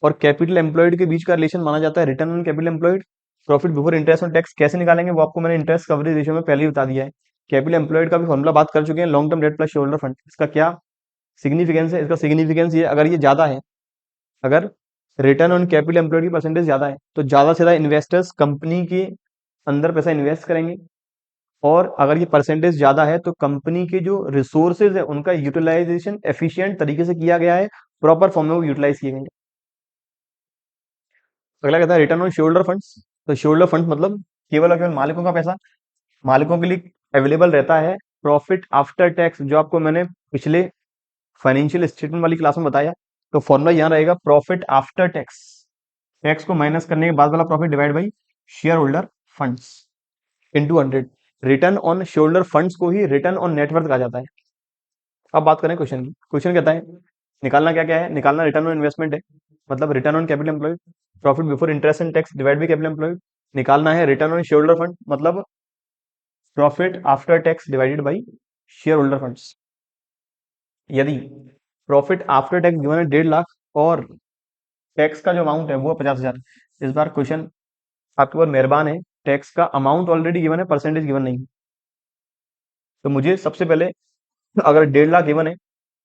और कैपिटल एम्प्लॉयड के बीच का रिलेशन माना जाता है return on capital employed. Profit before interest और टैक्स कैसे निकालेंगे वो आपको मैंने इंटरेस्ट कवरेज रेशियो में पहले ही बता दिया है। कैपिटल एम्प्लॉयड का भी फॉर्मुला बात कर चुके हैं, long term date plus share holder fund. इसका क्या सिग्निफिकेंस है? इसका सिग्निफिकेंस ये, अगर ये ज्यादा है, अगर रिटर्न ऑन कैपिटल एम्प्लॉयड की परसेंटेज ज्यादा है, तो ज्यादा से ज्यादा इन्वेस्टर्स कंपनी के अंदर पैसा इन्वेस्ट करेंगे, और अगर ये परसेंटेज ज्यादा है तो कंपनी के जो रिसोर्सेज है उनका यूटिलाइजेशन एफिशिएंट तरीके से किया गया है, प्रॉपर फॉर्म में वो यूटिलाइज किए गए। अगला कहता है रिटर्न ऑन शेयर फंड्स। तो शेयर फंड मतलब केवल और केवल मालिकों का पैसा, मालिकों के लिए अवेलेबल रहता है। प्रॉफिट आफ्टर टैक्स जो आपको मैंने पिछले फाइनेंशियल स्टेटमेंट वाली क्लास में बताया, तो फॉर्मूला यहाँ रहेगा प्रॉफिट आफ्टर टैक्स, टैक्स को माइनस करने के बाद वाला profit divide by share holder funds into 100। Return on share holder funds को ही रिटर्न ऑन नेटवर्थ कहा जाता है। अब बात करें क्वेश्चन की। क्वेश्चन कहता है निकालना क्या क्या है? निकालना रिटर्न ऑन इन्वेस्टमेंट है, मतलब return on capital employed. Profit before interest and tax divide by capital employed. निकालना है return on share holder fund, मतलब profit after tax divided by share holder funds. यदि प्रॉफिट आफ्टर टैक्स गिवन है 1.5 लाख और tax का जो amount है वो 50,000, इस बार क्वेश्चन आपके ऊपर मेहरबान है, टैक्स का अमाउंट ऑलरेडी गिवन है, परसेंटेज गिवन नहीं। तो मुझे सबसे पहले अगर 1.5 लाख गिवन है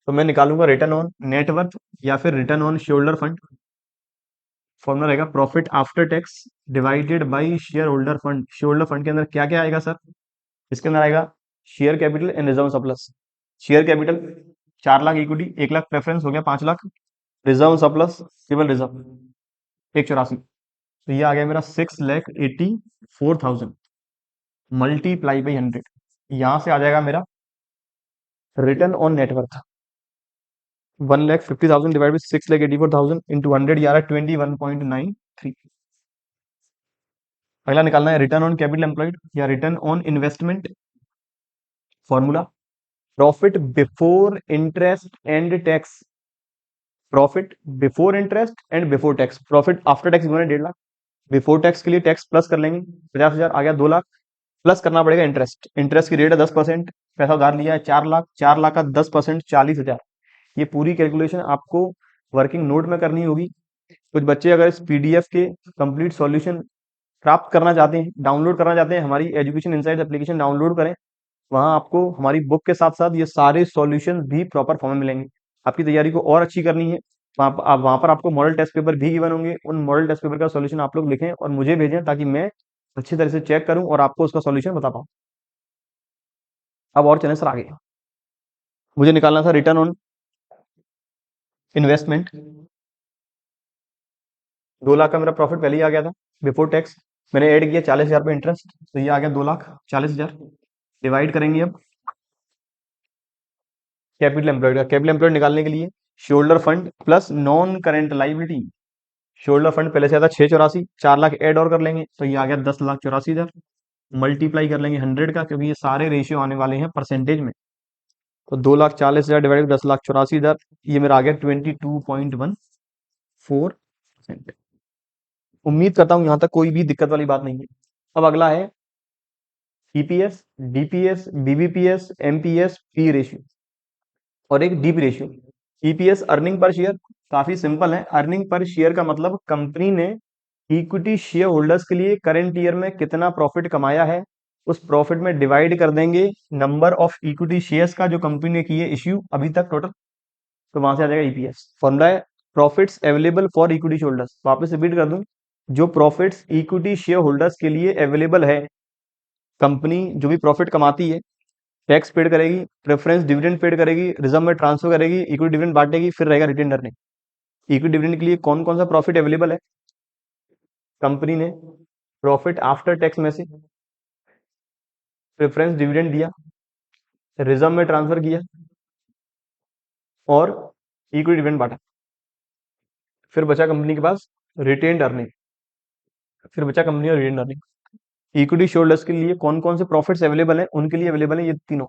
तो मैं निकालूंगा रिटर्न ऑन नेटवर्थ या फिर return on share holder fund. Formula रहेगा profit after tax divided by share holder fund. Share holder fund के अंदर क्या क्या आएगा सर? इसके अंदर आएगा share capital and reserve surplus. Share capital 4 lakh equity, 1 lakh preference हो गया 5 lakh, reserve surplus civil reserve 184, तो ये आ गया मेरा 6,84,000 मल्टीप्लाई बाई 100। यहां से आ जाएगा मेरा return on net worth 1,50,000 divide by 6,84,000 into 100, ये आ रहा है 21.93। अगला निकालना है रिटर्न ऑन कैपिटल एम्प्लॉयड या return on investment. Formula profit before interest and tax, profit before interest and before tax. Profit after tax given है 1.5 लाख, बिफोर टैक्स के लिए टैक्स प्लस कर लेंगे 50,000, आ गया 2 लाख, प्लस करना पड़ेगा इंटरेस्ट। इंटरेस्ट की रेट है 10%, पैसा उधार लिया है 4 लाख, 4 लाख का 10% 40,000। ये पूरी कैलकुलेशन आपको वर्किंग नोट में करनी होगी। कुछ बच्चे अगर इस पीडीएफ के कंप्लीट सॉल्यूशन प्राप्त करना चाहते हैं, डाउनलोड करना चाहते हैं, हमारी एजुकेशन इनसाइट एप्लीकेशन डाउनलोड करें। वहां आपको हमारी बुक के साथ साथ ये सारे सॉल्यूशन भी प्रॉपर फॉर्म में मिलेंगे। आपकी तैयारी को और अच्छी करनी है वहां पर आपको मॉडल टेस्ट पेपर भी गिवन होंगे। उन मॉडल टेस्ट पेपर का सॉल्यूशन आप लोग लिखें और मुझे भेजें ताकि मैं अच्छी तरह से चेक करूं और आपको उसका सॉल्यूशन बता पाऊं। अब और चलें सर आगे। मुझे निकालना था रिटर्न ऑन इन्वेस्टमेंट। 2 लाख का मेरा प्रॉफिट पहले ही आ गया था बिफोर टैक्स। मैंने ऐड किया 40,000 पे इंटरेस्ट, तो ये आ गया 2,40,000। डिवाइड करेंगे अब कैपिटल एम्प्लॉयड का। कैपिटल एम्प्लॉयड निकालने के लिए shoulder fund plus non current liability. Shoulder fund पहले से आता 684, 4 लाख ऐड और कर लेंगे तो ये आ गया 10,84,000। मल्टीप्लाई कर लेंगे 100 का, क्योंकि ये सारे रेशियो आने वाले हैं परसेंटेज में। तो 2,40,000 डिवाइड 10,84,000, ये मेरा आ गया 22.14%। उम्मीद करता हूं यहां तक कोई भी दिक्कत वाली बात नहीं है। अब अगला है EPS, DPS, BBPS, MPS, P ratio और एक DP ratio. EPS earning per share काफी सिंपल है। अर्निंग पर शेयर का मतलब कंपनी ने इक्विटी शेयर होल्डर्स के लिए करंट ईयर में कितना प्रॉफिट कमाया है, उस प्रॉफिट में डिवाइड कर देंगे नंबर ऑफ इक्विटी शेयर्स का जो कंपनी ने किए इश्यू अभी तक टोटल, तो वहां से आ जाएगा ईपीएस। फॉर्मूला है profits available for equity share holders. वापस रिपीट कर दूं, जो प्रॉफिट्स इक्विटी शेयर होल्डर्स के लिए अवेलेबल है, कंपनी जो भी प्रॉफिट कमाती है टैक्स पेड करेगी, प्रेफरेंस डिविडेंड पेड करेगी, रिजर्व में ट्रांसफर करेगी, इक्विटी डिविडेंड बांटेगी, फिर रहेगा रिटेन अर्निंग। इक्विटी डिविडेंड के लिए कौन कौन सा प्रॉफिट अवेलेबल है, कंपनी ने प्रॉफिट आफ्टर टैक्स में से प्रेफरेंस डिविडेंड दिया, रिजर्व में ट्रांसफर किया और इक्विटी डिविडेंड बांटा, फिर बचा कंपनी के पास रिटेन अर्निंग, फिर बचा कंपनी का रिटेन अर्निंग। इक्विटी शेयरहोल्डर्स के लिए कौन कौन से प्रॉफिट्स अवेलेबल हैं, उनके लिए अवेलेबल है ये तीनों,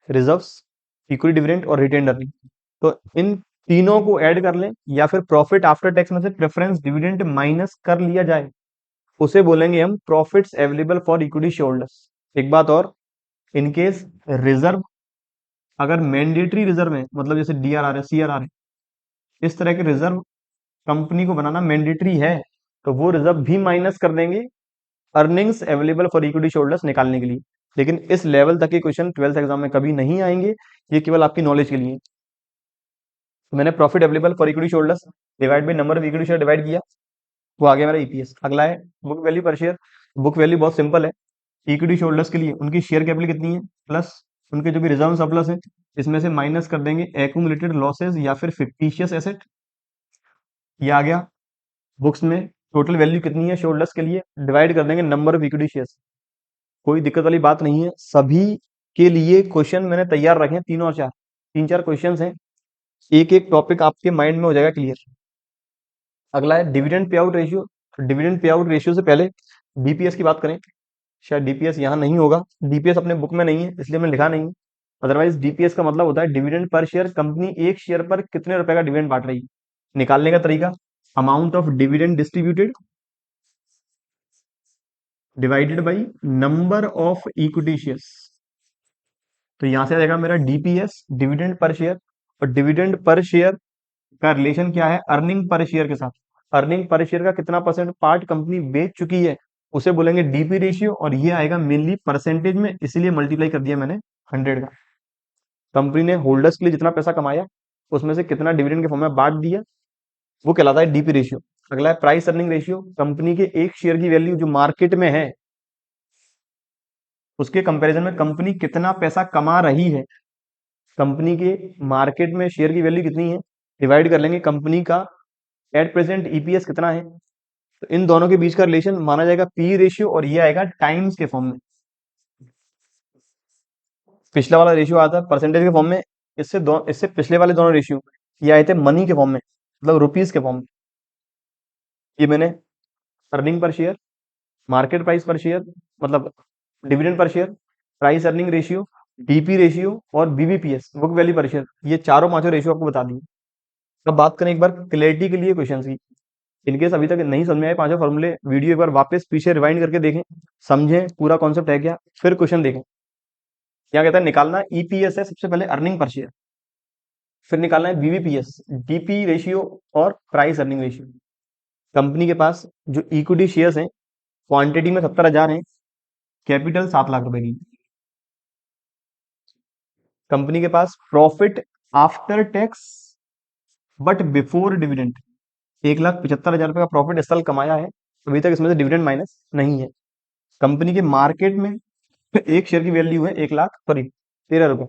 रिजर्व्स, इक्विटी डिविडेंड और रिटेन अर्निंग। तो इन तीनों को ऐड कर लें या फिर प्रॉफिट आफ्टर टैक्स में से प्रेफरेंस डिविडेंड माइनस कर लिया जाए, उसे बोलेंगे हम profits available for equity shareholders. एक बात और, इनकेस रिजर्व अगर मैंडेटरी रिजर्व है, मतलब जैसे डीआरआर है, सीआरआर है, इस तरह के रिजर्व कंपनी को बनाना मैंडेटरी है, तो वो रिजर्व भी माइनस कर देंगे earnings available for equity shareholders निकालने के लिए। लेकिन इस लेवल तक के क्वेश्चन 12th एग्जाम में कभी नहीं आएंगे, ये केवल आपकी नॉलेज के लिए। तो मैंने profit available for equity shareholders divide by number of equity share divide किया, वो आ गया मेरा ईपीएस। अगला है book value per share. Book value बहुत सिंपल है। इक्विटी शेयरहोल्डर्स के लिए उनकी शेयर कैपिटल कितनी है प्लस उनके जो भी रिजर्व सरप्लस है, इसमें से माइनस कर देंगे एक्यूमुलेटेड लॉसेस या फिर फिक्टिशियस एसेट, ये आ गया। बुक्स में टोटल वैल्यू कितनी है शेयरहोल्डर्स के लिए, डिवाइड कर देंगे नंबर ऑफ इक्विटी शेयर्स। कोई दिक्कत वाली बात नहीं है, सभी के लिए क्वेश्चन मैंने तैयार रखे हैं, 3 और 4, 3-4 क्वेश्चन हैं, एक एक टॉपिक आपके माइंड में हो जाएगा क्लियर। अगला है डिविडेंड पे आउट रेशियो। तो डिविडेंड पे आउट रेशियो से पहले डीपीएस की बात करें। शायद डीपीएस यहाँ नहीं होगा, डीपीएस अपने बुक में नहीं है इसलिए मैंने लिखा नहीं है। अदरवाइज डीपीएस का मतलब होता है डिविडेंड पर शेयर, कंपनी एक शेयर पर कितने रुपए का डिविडेंड बांट रही है। निकालने का तरीका, amount of dividend distributed divided by number of equity shares. तो यहां से आ जाएगा मेरा डीपीएस, डिविडेंड पर शेयर। और डिविडेंड पर शेयर का रिलेशन क्या है अर्निंग पर शेयर के साथ। अर्निंग पर शेयर का कितना परसेंट पार्ट कंपनी बेच चुकी है, उसे बोलेंगे डीपी रेशियो, और ये आएगा मेनली परसेंटेज में, इसीलिए मल्टीप्लाई कर दिया मैंने 100 का। कंपनी ने होल्डर्स के लिए जितना पैसा कमाया उसमें से कितना डिविडेंड के फॉर्म में बांट दिया, वो कहलाता है डीपी रेशियो। अगला है प्राइस अर्निंग रेशियो। कंपनी के एक शेयर की वैल्यू जो मार्केट में है उसके कंपैरिजन में कंपनी कितना पैसा कमा रही है, कंपनी के मार्केट में शेयर की वैल्यू कितनी है, डिवाइड कर लेंगे कंपनी का एट प्रेजेंट ईपीएस कितना है। तो इन दोनों के बीच का रिलेशन माना जाएगा पी रेशियो, और ये आएगा टाइम्स के फॉर्म में। पिछला वाला रेशियो आता है परसेंटेज के फॉर्म में, इससे पिछले वाले दोनों रेशियो ये आए थे मनी के फॉर्म में, मतलब रुपीस के फॉर्म में। ये मैंने earning per share, market price पर शेयर मतलब dividend per share, price earning ratio, DP ratio और BBPS book value per share, ये चारों पांचों रेशियो आपको बता दिए। अब बात करें एक बार क्लैरिटी के लिए क्वेश्चन की। इनकेस अभी तक नहीं समझ में आए पांचों फॉर्मूले, वीडियो एक बार वापस पीछे रिवाइंड करके देखें, समझें पूरा कॉन्सेप्ट है क्या, फिर क्वेश्चन देखें। क्या कहता है, निकालना ईपीएस है सबसे पहले अर्निंग पर शेयर, फिर निकालना है बीबीपीएस डीपी रेशियो और प्राइस अर्निंग रेशियो। कंपनी के पास जो इक्विटी शेयर्स हैं क्वांटिटी में 70,000 हैं, कैपिटल 7 लाख रुपए की। कंपनी के पास profit after tax but before dividend 1,75,000 रुपए का प्रॉफिट इस साल कमाया है, अभी तक इसमें से डिविडेंड माइनस नहीं है। कंपनी के मार्केट में एक शेयर की वैल्यू है 1 लाख, सॉरी 13 रुपए,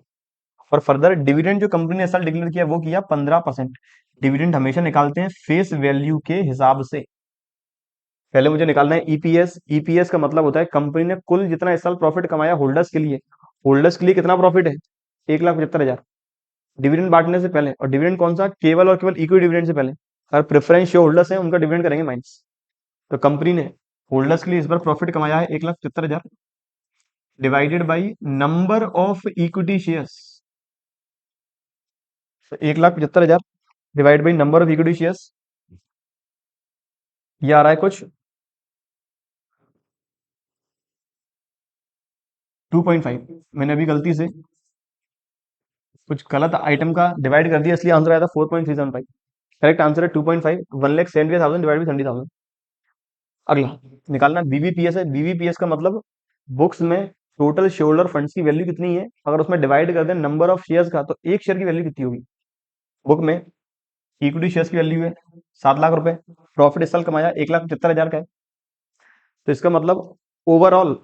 और फर्दर डिविडेंड जो कंपनी ने इस साल डिक्लेयर किया वो किया 15%। डिविडेंड हमेशा निकालते हैं फेस वैल्यू के हिसाब से। पहले मुझे निकालना है ईपीएस। ईपीएस का मतलब होता है कंपनी ने कुल जितना इस साल प्रॉफिट कमाया होल्डर्स के लिए, होल्डर्स के लिए कितना प्रॉफिट है, 1,75,000 डिविडेंड बांटने से पहले। और डिविडेंड कौन सा, केवल और केवल इक्विटी डिविडेंड से पहले। अगर प्रेफरेंस शेयर होल्डर्स हैं उनका डिविडेंड करेंगे माइनस। तो कंपनी ने होल्डर्स के लिए इस बार प्रॉफिट कमाया है 1,75,000 divided by number of equity shares. 1,75,000 divide by number of equity shares, ये आ रहा है कुछ 2.5। मैंने अभी गलती से कुछ गलत आइटम का डिवाइड कर दिया, इसलिए आंसर आया था 4.375। करेक्ट आंसर है 2.5, 1,70,000 डिवाइड बाई 70,000। अगला निकालना बीबीपीएस है। बीबीपीएस का मतलब बुक्स में टोटल शेयर होल्डर फंड्स की वैल्यू कितनी है, अगर उसमें डिवाइड कर दें नंबर ऑफ शेयर्स का, तो एक शेयर की वैल्यू कितनी होगी। बुक में इक्विटी शेयर्स की वैल्यू है 7 लाख रुपए, प्रॉफिट इस साल कमाया 1,75,000 का है, तो इसका मतलब ओवरऑल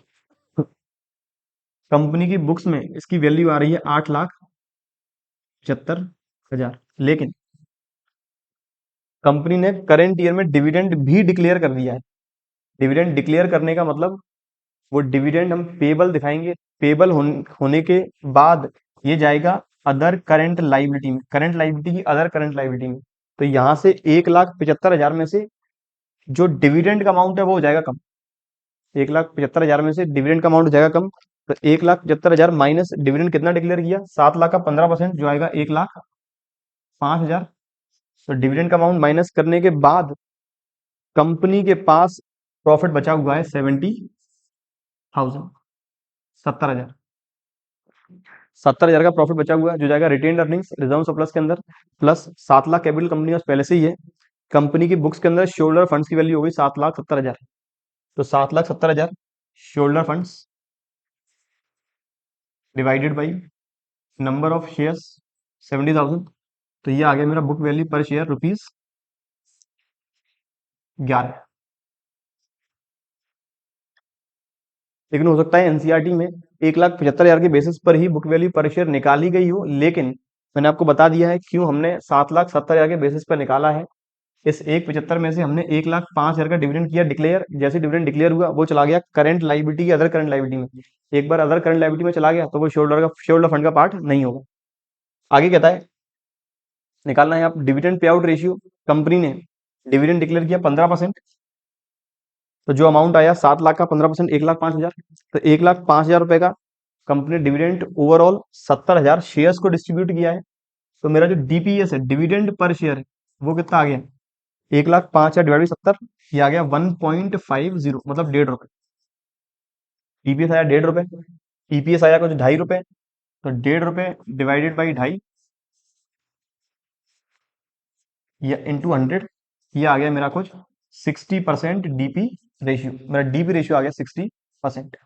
कंपनी की बुक्स में इसकी वैल्यू आ रही है 8,75,000। लेकिन कंपनी ने करेंट ईयर में डिविडेंड भी डिक्लेयर कर दिया है। डिविडेंड डिक्लेयर करने का मतलब वो डिविडेंड हम पेबल दिखाएंगे, पेबल होने के बाद ये जाएगा अदर करंट लाइबिलिटी में, करंट लाइबिलिटी की अदर करंट लाइबिलिटी में। तो यहां से 1,75,000 में से जो डिविडेंड का अमाउंट है वो हो जाएगा कम। 1,75,000 में से डिविडेंड का अमाउंट हो जाएगा कम। तो 1,75,000 माइनस डिविडेंड कितना डिक्लेयर किया, 7 लाख का 15% जो आएगा 1,05,000। तो डिविडेंड का अमाउंट माइनस करने के बाद कंपनी के पास प्रॉफिट बचा हुआ है 70,000, 70,000। 70,000 का प्रॉफिट बचा हुआ है जो जाएगा रिटेन अर्निंग्स रिजर्व सरप्लस के अंदर, प्लस 7 लाख कैपिटल कंपनी में पहले से ही है। कंपनी की बुक्स के अंदर शोल्डर फंड्स की वैल्यू हो गई 7,70,000। तो 7,70,000 shoulder funds divided by number of shares 70,000, तो ये आ गया मेरा बुक वैल्यू पर शेयर ₹11। लेकिन हो सकता है एनसीईआरटी में 1,75,000 के बेसिस पर ही बुक वैल्यू पर शेयर निकाली गई हो, लेकिन मैंने आपको बता दिया है क्यों हमने 7,70,000 के बेसिस पर निकाला है। इस 1,75 में से हमने 1,05,000 का डिविडेंड किया डिक्लेयर, जैसे डिविडेंड डिक्लेयर हुआ वो चला गया करंट लाइबिलिटी की अदर करंट लाइबिलिटी में। एक बार अदर करंट लाइबिलिटी में चला गया तो वो शेयर फंड का पार्ट नहीं होगा। आगे कहता है निकालना है आप dividend payout ratio. Company ने डिविडेंड डिक्लेयर किया 15%, तो जो अमाउंट आया 7 लाख का 15% 1,05,000, तो 1,05,000 रुपए का कंपनी डिविडेंड ओवरऑल 70,000 शेयर्स को डिस्ट्रीब्यूट किया है। तो मेरा जो डीपीएस है डिविडेंड पर शेयर है वो कितना आ गया, 1,05,000 डिवाइड 70, ये आ गया 1.50, मतलब 1.5 रुपए। ईपीएस आया 1.5 रुपए, ईपीएस आया कुछ 2.5 रुपए, तो 1.5 रुपए डिवाइडेड बाई 2.5 या इंटू 100, ये आ गया मेरा कुछ 60% डीपी रेशियो। मेरा डीपी रेशियो आ गया 60%।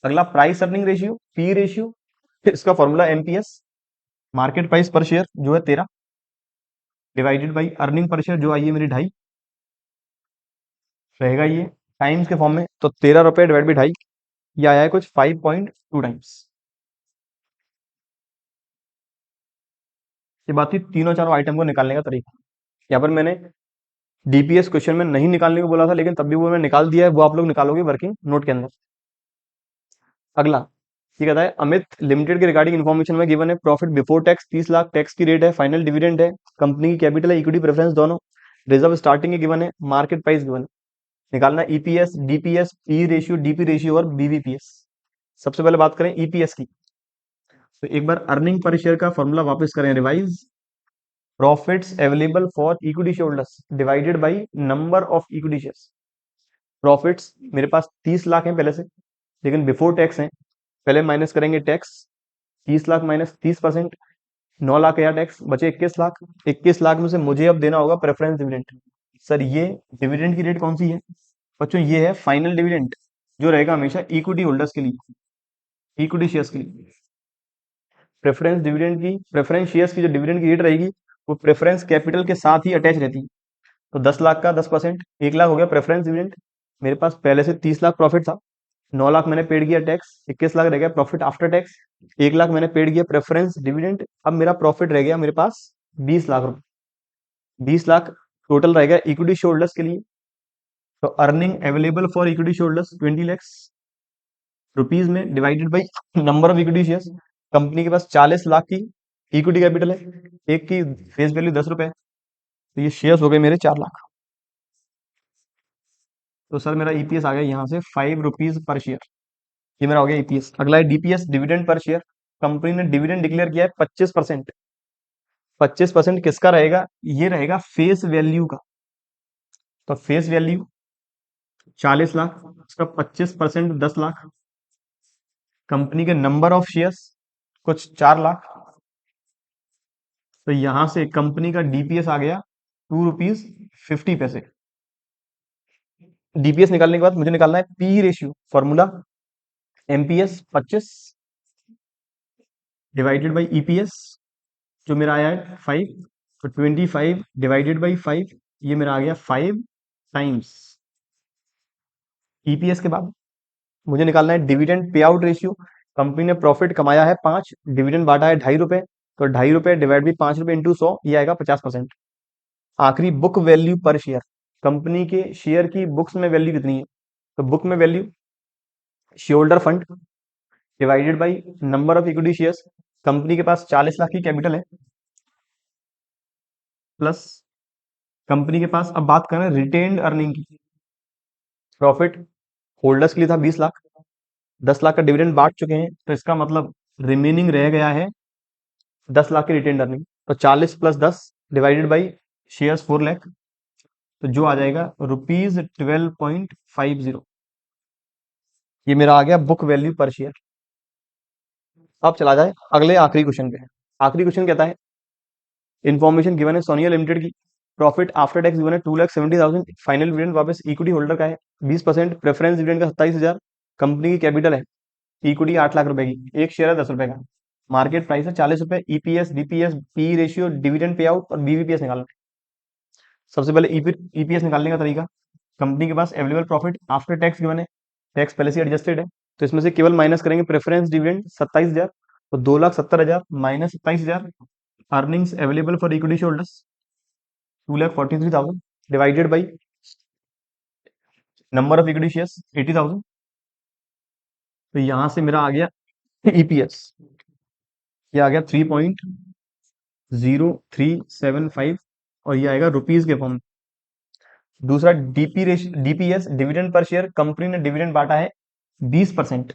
अगला price earning ratio, P ratio, इसका फॉर्मूला एमपीएस, मार्केट प्राइस पर शेयर जो है 13 divided by earning per share जो आई है मेरी 2.5 रहेगा ये टाइम्स के फॉर्म में, तो 13 रुपए डिवाइड बाई 2.5, ये आया है कुछ 5.2 टाइम्स। ये बात थी तीनों चारों आइटम को निकालने का तरीका। यहाँ पर मैंने डीपीएस क्वेश्चन में नहीं निकालने को बोला था, लेकिन तब भी वो मैंने निकाल दिया है, वो आप लोग निकालोगे वर्किंग नोट के अंदर। अगला ये कहता है अमित लिमिटेड के रिगार्डिंग इन्फॉर्मेशन में गिवन है profit before tax 30 lakh, tax की रेट है, फाइनल डिविडेंड है, कंपनी की कैपिटल है, इक्विटी प्रेफरेंस दोनों, रिजर्व स्टार्टिंग के गिवन है, मार्केट प्राइस गिवन है। निकालना EPS, DPS, P ratio, DP ratio और बीबीपीएस। सबसे पहले बात करें ईपीएस की, तो एक बार अर्निंग पर शेयर का फॉर्मूला वापस करें revise, profits available for equity share holders divided by number of equity shares. Profits मेरे पास 30 लाख है पहले से, लेकिन बिफोर टैक्स है, पहले माइनस करेंगे टैक्स, 30 लाख माइनस 30%, 9 लाख या टैक्स बचे 21 लाख। 21 लाख में से मुझे अब देना होगा प्रेफरेंस डिविडेंड। सर ये डिविडेंड की रेट कौन सी है बच्चों, ये है फाइनल डिविडेंड जो रहेगा हमेशा इक्विटी होल्डर्स के लिए, इक्विटी शेयर्स के लिए। प्रेफरेंस शेयर्स की जो डिविडेंड की रेट रहेगी वो प्रेफरेंस कैपिटल के साथ ही अटैच रहती है। तो 10 लाख का 10%, 1 लाख हो गया प्रेफरेंस डिविडेंड। मेरे पास पहले से 30 लाख प्रॉफिट था, 9 लाख मैंने पेड किया टैक्स, 21 लाख रह गया प्रॉफिट आफ्टर टैक्स। 1 लाख मैंने पेड किया प्रेफरेंस डिविडेंड, अब मेरा प्रॉफिट रह गया मेरे पास 20 लाख रुपए। 20 लाख टोटल रह गया इक्विटी शोल्डर्स के लिए। तो earning available for equity shoulders 20 lakhs rupees में divided by number of equity shares. Company के पास 40 लाख की इक्विटी कैपिटल है, एक की फेस वैल्यू 10 रुपए, तो ये शेयर्स हो गए मेरे 4 लाख। तो सर मेरा ईपीएस आ गया यहाँ से 5 रुपीज पर शेयर। ये मेरा हो गया ईपीएस। अगला है DPS, dividend per share. Company ने डिविडेंड डिक्लेयर किया है 25%। 25% किसका रहेगा? ये रहेगा फेस वैल्यू का। तो फेस वैल्यू 40 लाख, उसका 25% 10 लाख। कंपनी के नंबर ऑफ शेयर्स कुछ 4 लाख। तो यहां से कंपनी का डीपीएस आ गया 2 रुपीज 50 पैसे। डीपीएस निकालने के बाद मुझे निकालना है P ratio. Formula MPS 25 divided by EPS, जो मेरा आया है 5। तो 25 डिवाइडेड बाई 5, ये मेरा आ गया 5 टाइम्स। ईपीएस के बाद मुझे निकालना है dividend payout ratio. Company ने प्रॉफिट कमाया है 5, डिविडेंड बांटा है 2.5 रुपए, तो 2.5 रुपए डिवाइड बाई 5 रुपए इंटू 100, ये आएगा 50%। आखिरी book value per share, company के शेयर की बुक्स में वैल्यू कितनी है? तो बुक में value shareholder fund divided by number of equity shares. Company के पास 40 लाख की कैपिटल है, प्लस कंपनी के पास, अब बात करें रिटेन्ड अर्निंग की, प्रॉफिट होल्डर्स के लिए था 20 लाख, 10 लाख का डिविडेंड बांट चुके हैं, तो इसका मतलब रिमेनिंग रह गया है 10 लाख की रिटेन्ड अर्निंग। तो 40 plus 10 divided by shares 4 lakh, तो जो आ जाएगा ₹12.50। ये मेरा आ गया बुक वैल्यू पर शेयर। अब चला जाए अगले आखिरी क्वेश्चन पे। आखिरी क्वेश्चन कहता है इन्फॉर्मेशन गिवन है सोनिया लिमिटेड की, प्रॉफिट आफ्टर टैक्स गिवन है 2,70,000, फाइनल डिविडेंड वापस इक्विटी होल्डर का है 20%, प्रेफरेंस डिविडेंड का 27,000, कंपनी की कैपिटल है इक्विटी 8 लाख रुपए की, एक शेयर है 10 रुपए का, मार्केट प्राइस है 40 रुपए, EPS, DPS, P ratio, dividend pay out और बीवीपीएस निकालना है। सबसे पहले ईपीएस निकालने का तरीका, कंपनी के पास available profit after tax given है, टैक्स पहले से एडजस्टेड है, तो इसमें से केवल माइनस करेंगे प्रेफरेंस डिविडेंड 27,000, तो 2,70,000 minus 27,000, earnings available for equity holders 2,43,000 divided by number of equity shares 80,000। तो यहां से मेरा आ गया ईपीएस, ये आ गया 3.0375, और ये आएगा रुपीज के फॉर्म में। दूसरा DPS, dividend per share, company ने डिविडेंड बांटा है 20%,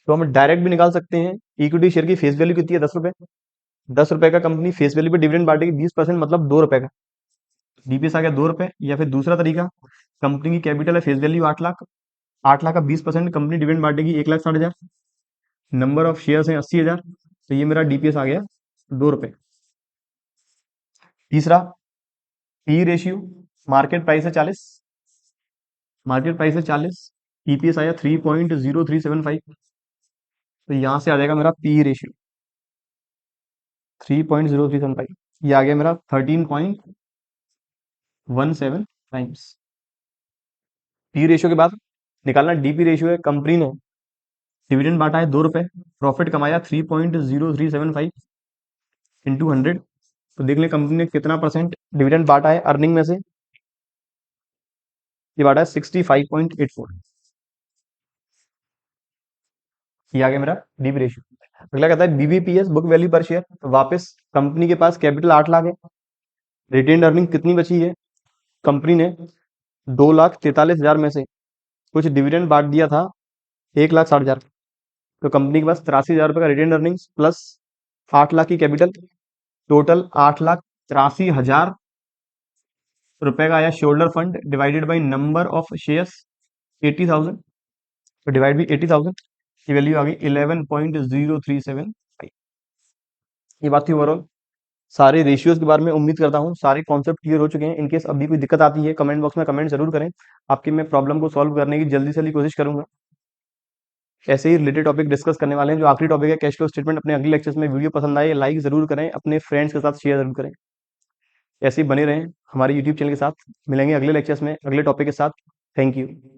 तो हम डायरेक्ट भी निकाल सकते हैं। इक्विटी शेयर की फेस वैल्यू कितनी है? 10 रुपए। 10 रुपए का कंपनी फेस वैल्यू पे डिविडेंड बांटेगी 20%, मतलब 2 रुपए का, डीपीएस आ गया 2 रुपए। या फिर दूसरा तरीका, कंपनी की कैपिटल है फेस वैल्यू 8 लाख, 8 लाख का 20% कंपनी डिविडेंड बांटेगी 1,60,000, नंबर ऑफ शेयर्स हैं 80,000, तो ये मेरा डीपीएस आ गया 2 रुपए। तीसरा पी रेशियो, मार्केट प्राइस है 40, मार्केट प्राइस है 40, ईपीएस आया 3.0375, तो यहां से आ जाएगा मेरा पी रेशियो 3.0375, ये आ गया मेरा 13.17 टाइम्स। पी रेशियो के बाद निकालना डीपी रेशियो है, कंपनी ने डिविडेंड बांटा है 2 रुपए, प्रॉफिट कमाया 3.0375 इंटू 100, तो देख लें कंपनी ने कितना परसेंट डिविडेंड बांटा है अर्निंग में से। ये बांटा है 65.84, ये आ गया मेरा डीपी रेशियो। अगला कहता है BBPS, book value per share, तो वापस कंपनी के पास कैपिटल 8 लाख है, रिटेन्ड अर्निंग कितनी बची है? कंपनी ने 2,43,000 में से कुछ डिविडेंड बांट दिया था 1,60,000, तो कंपनी के पास 83,000 रुपए का रिटेन्ड अर्निंग्स प्लस 8 लाख की कैपिटल, टोटल 8,83,000 रुपए का आया shoulder fund divided by number of shares 80,000, तो डिवाइड बाई 80,000, की वैल्यू आ गई 11.0375। ये बात थी ओवरऑल सारे रेशियोज के बारे में। उम्मीद करता हूँ सारे कॉन्सेप्ट क्लियर हो चुके हैं। इनकेस अभी कोई दिक्कत आती है कमेंट बॉक्स में कमेंट जरूर करें, आपकी मैं प्रॉब्लम को सॉल्व करने की जल्दी से जल्दी कोशिश करूंगा। ऐसे ही रिलेटेड टॉपिक डिस्कस करने वाले हैं। जो आखिरी टॉपिक है कैश फ्लो स्टेटमेंट, अपने अगले लेक्चर्स में। वीडियो पसंद आए लाइक जरूर करें, अपने फ्रेंड्स के साथ शेयर जरूर करें। ऐसे ही बने रहें हमारे यूट्यूब चैनल के साथ। मिलेंगे अगले लेक्चर्स में अगले टॉपिक के साथ। Thank you.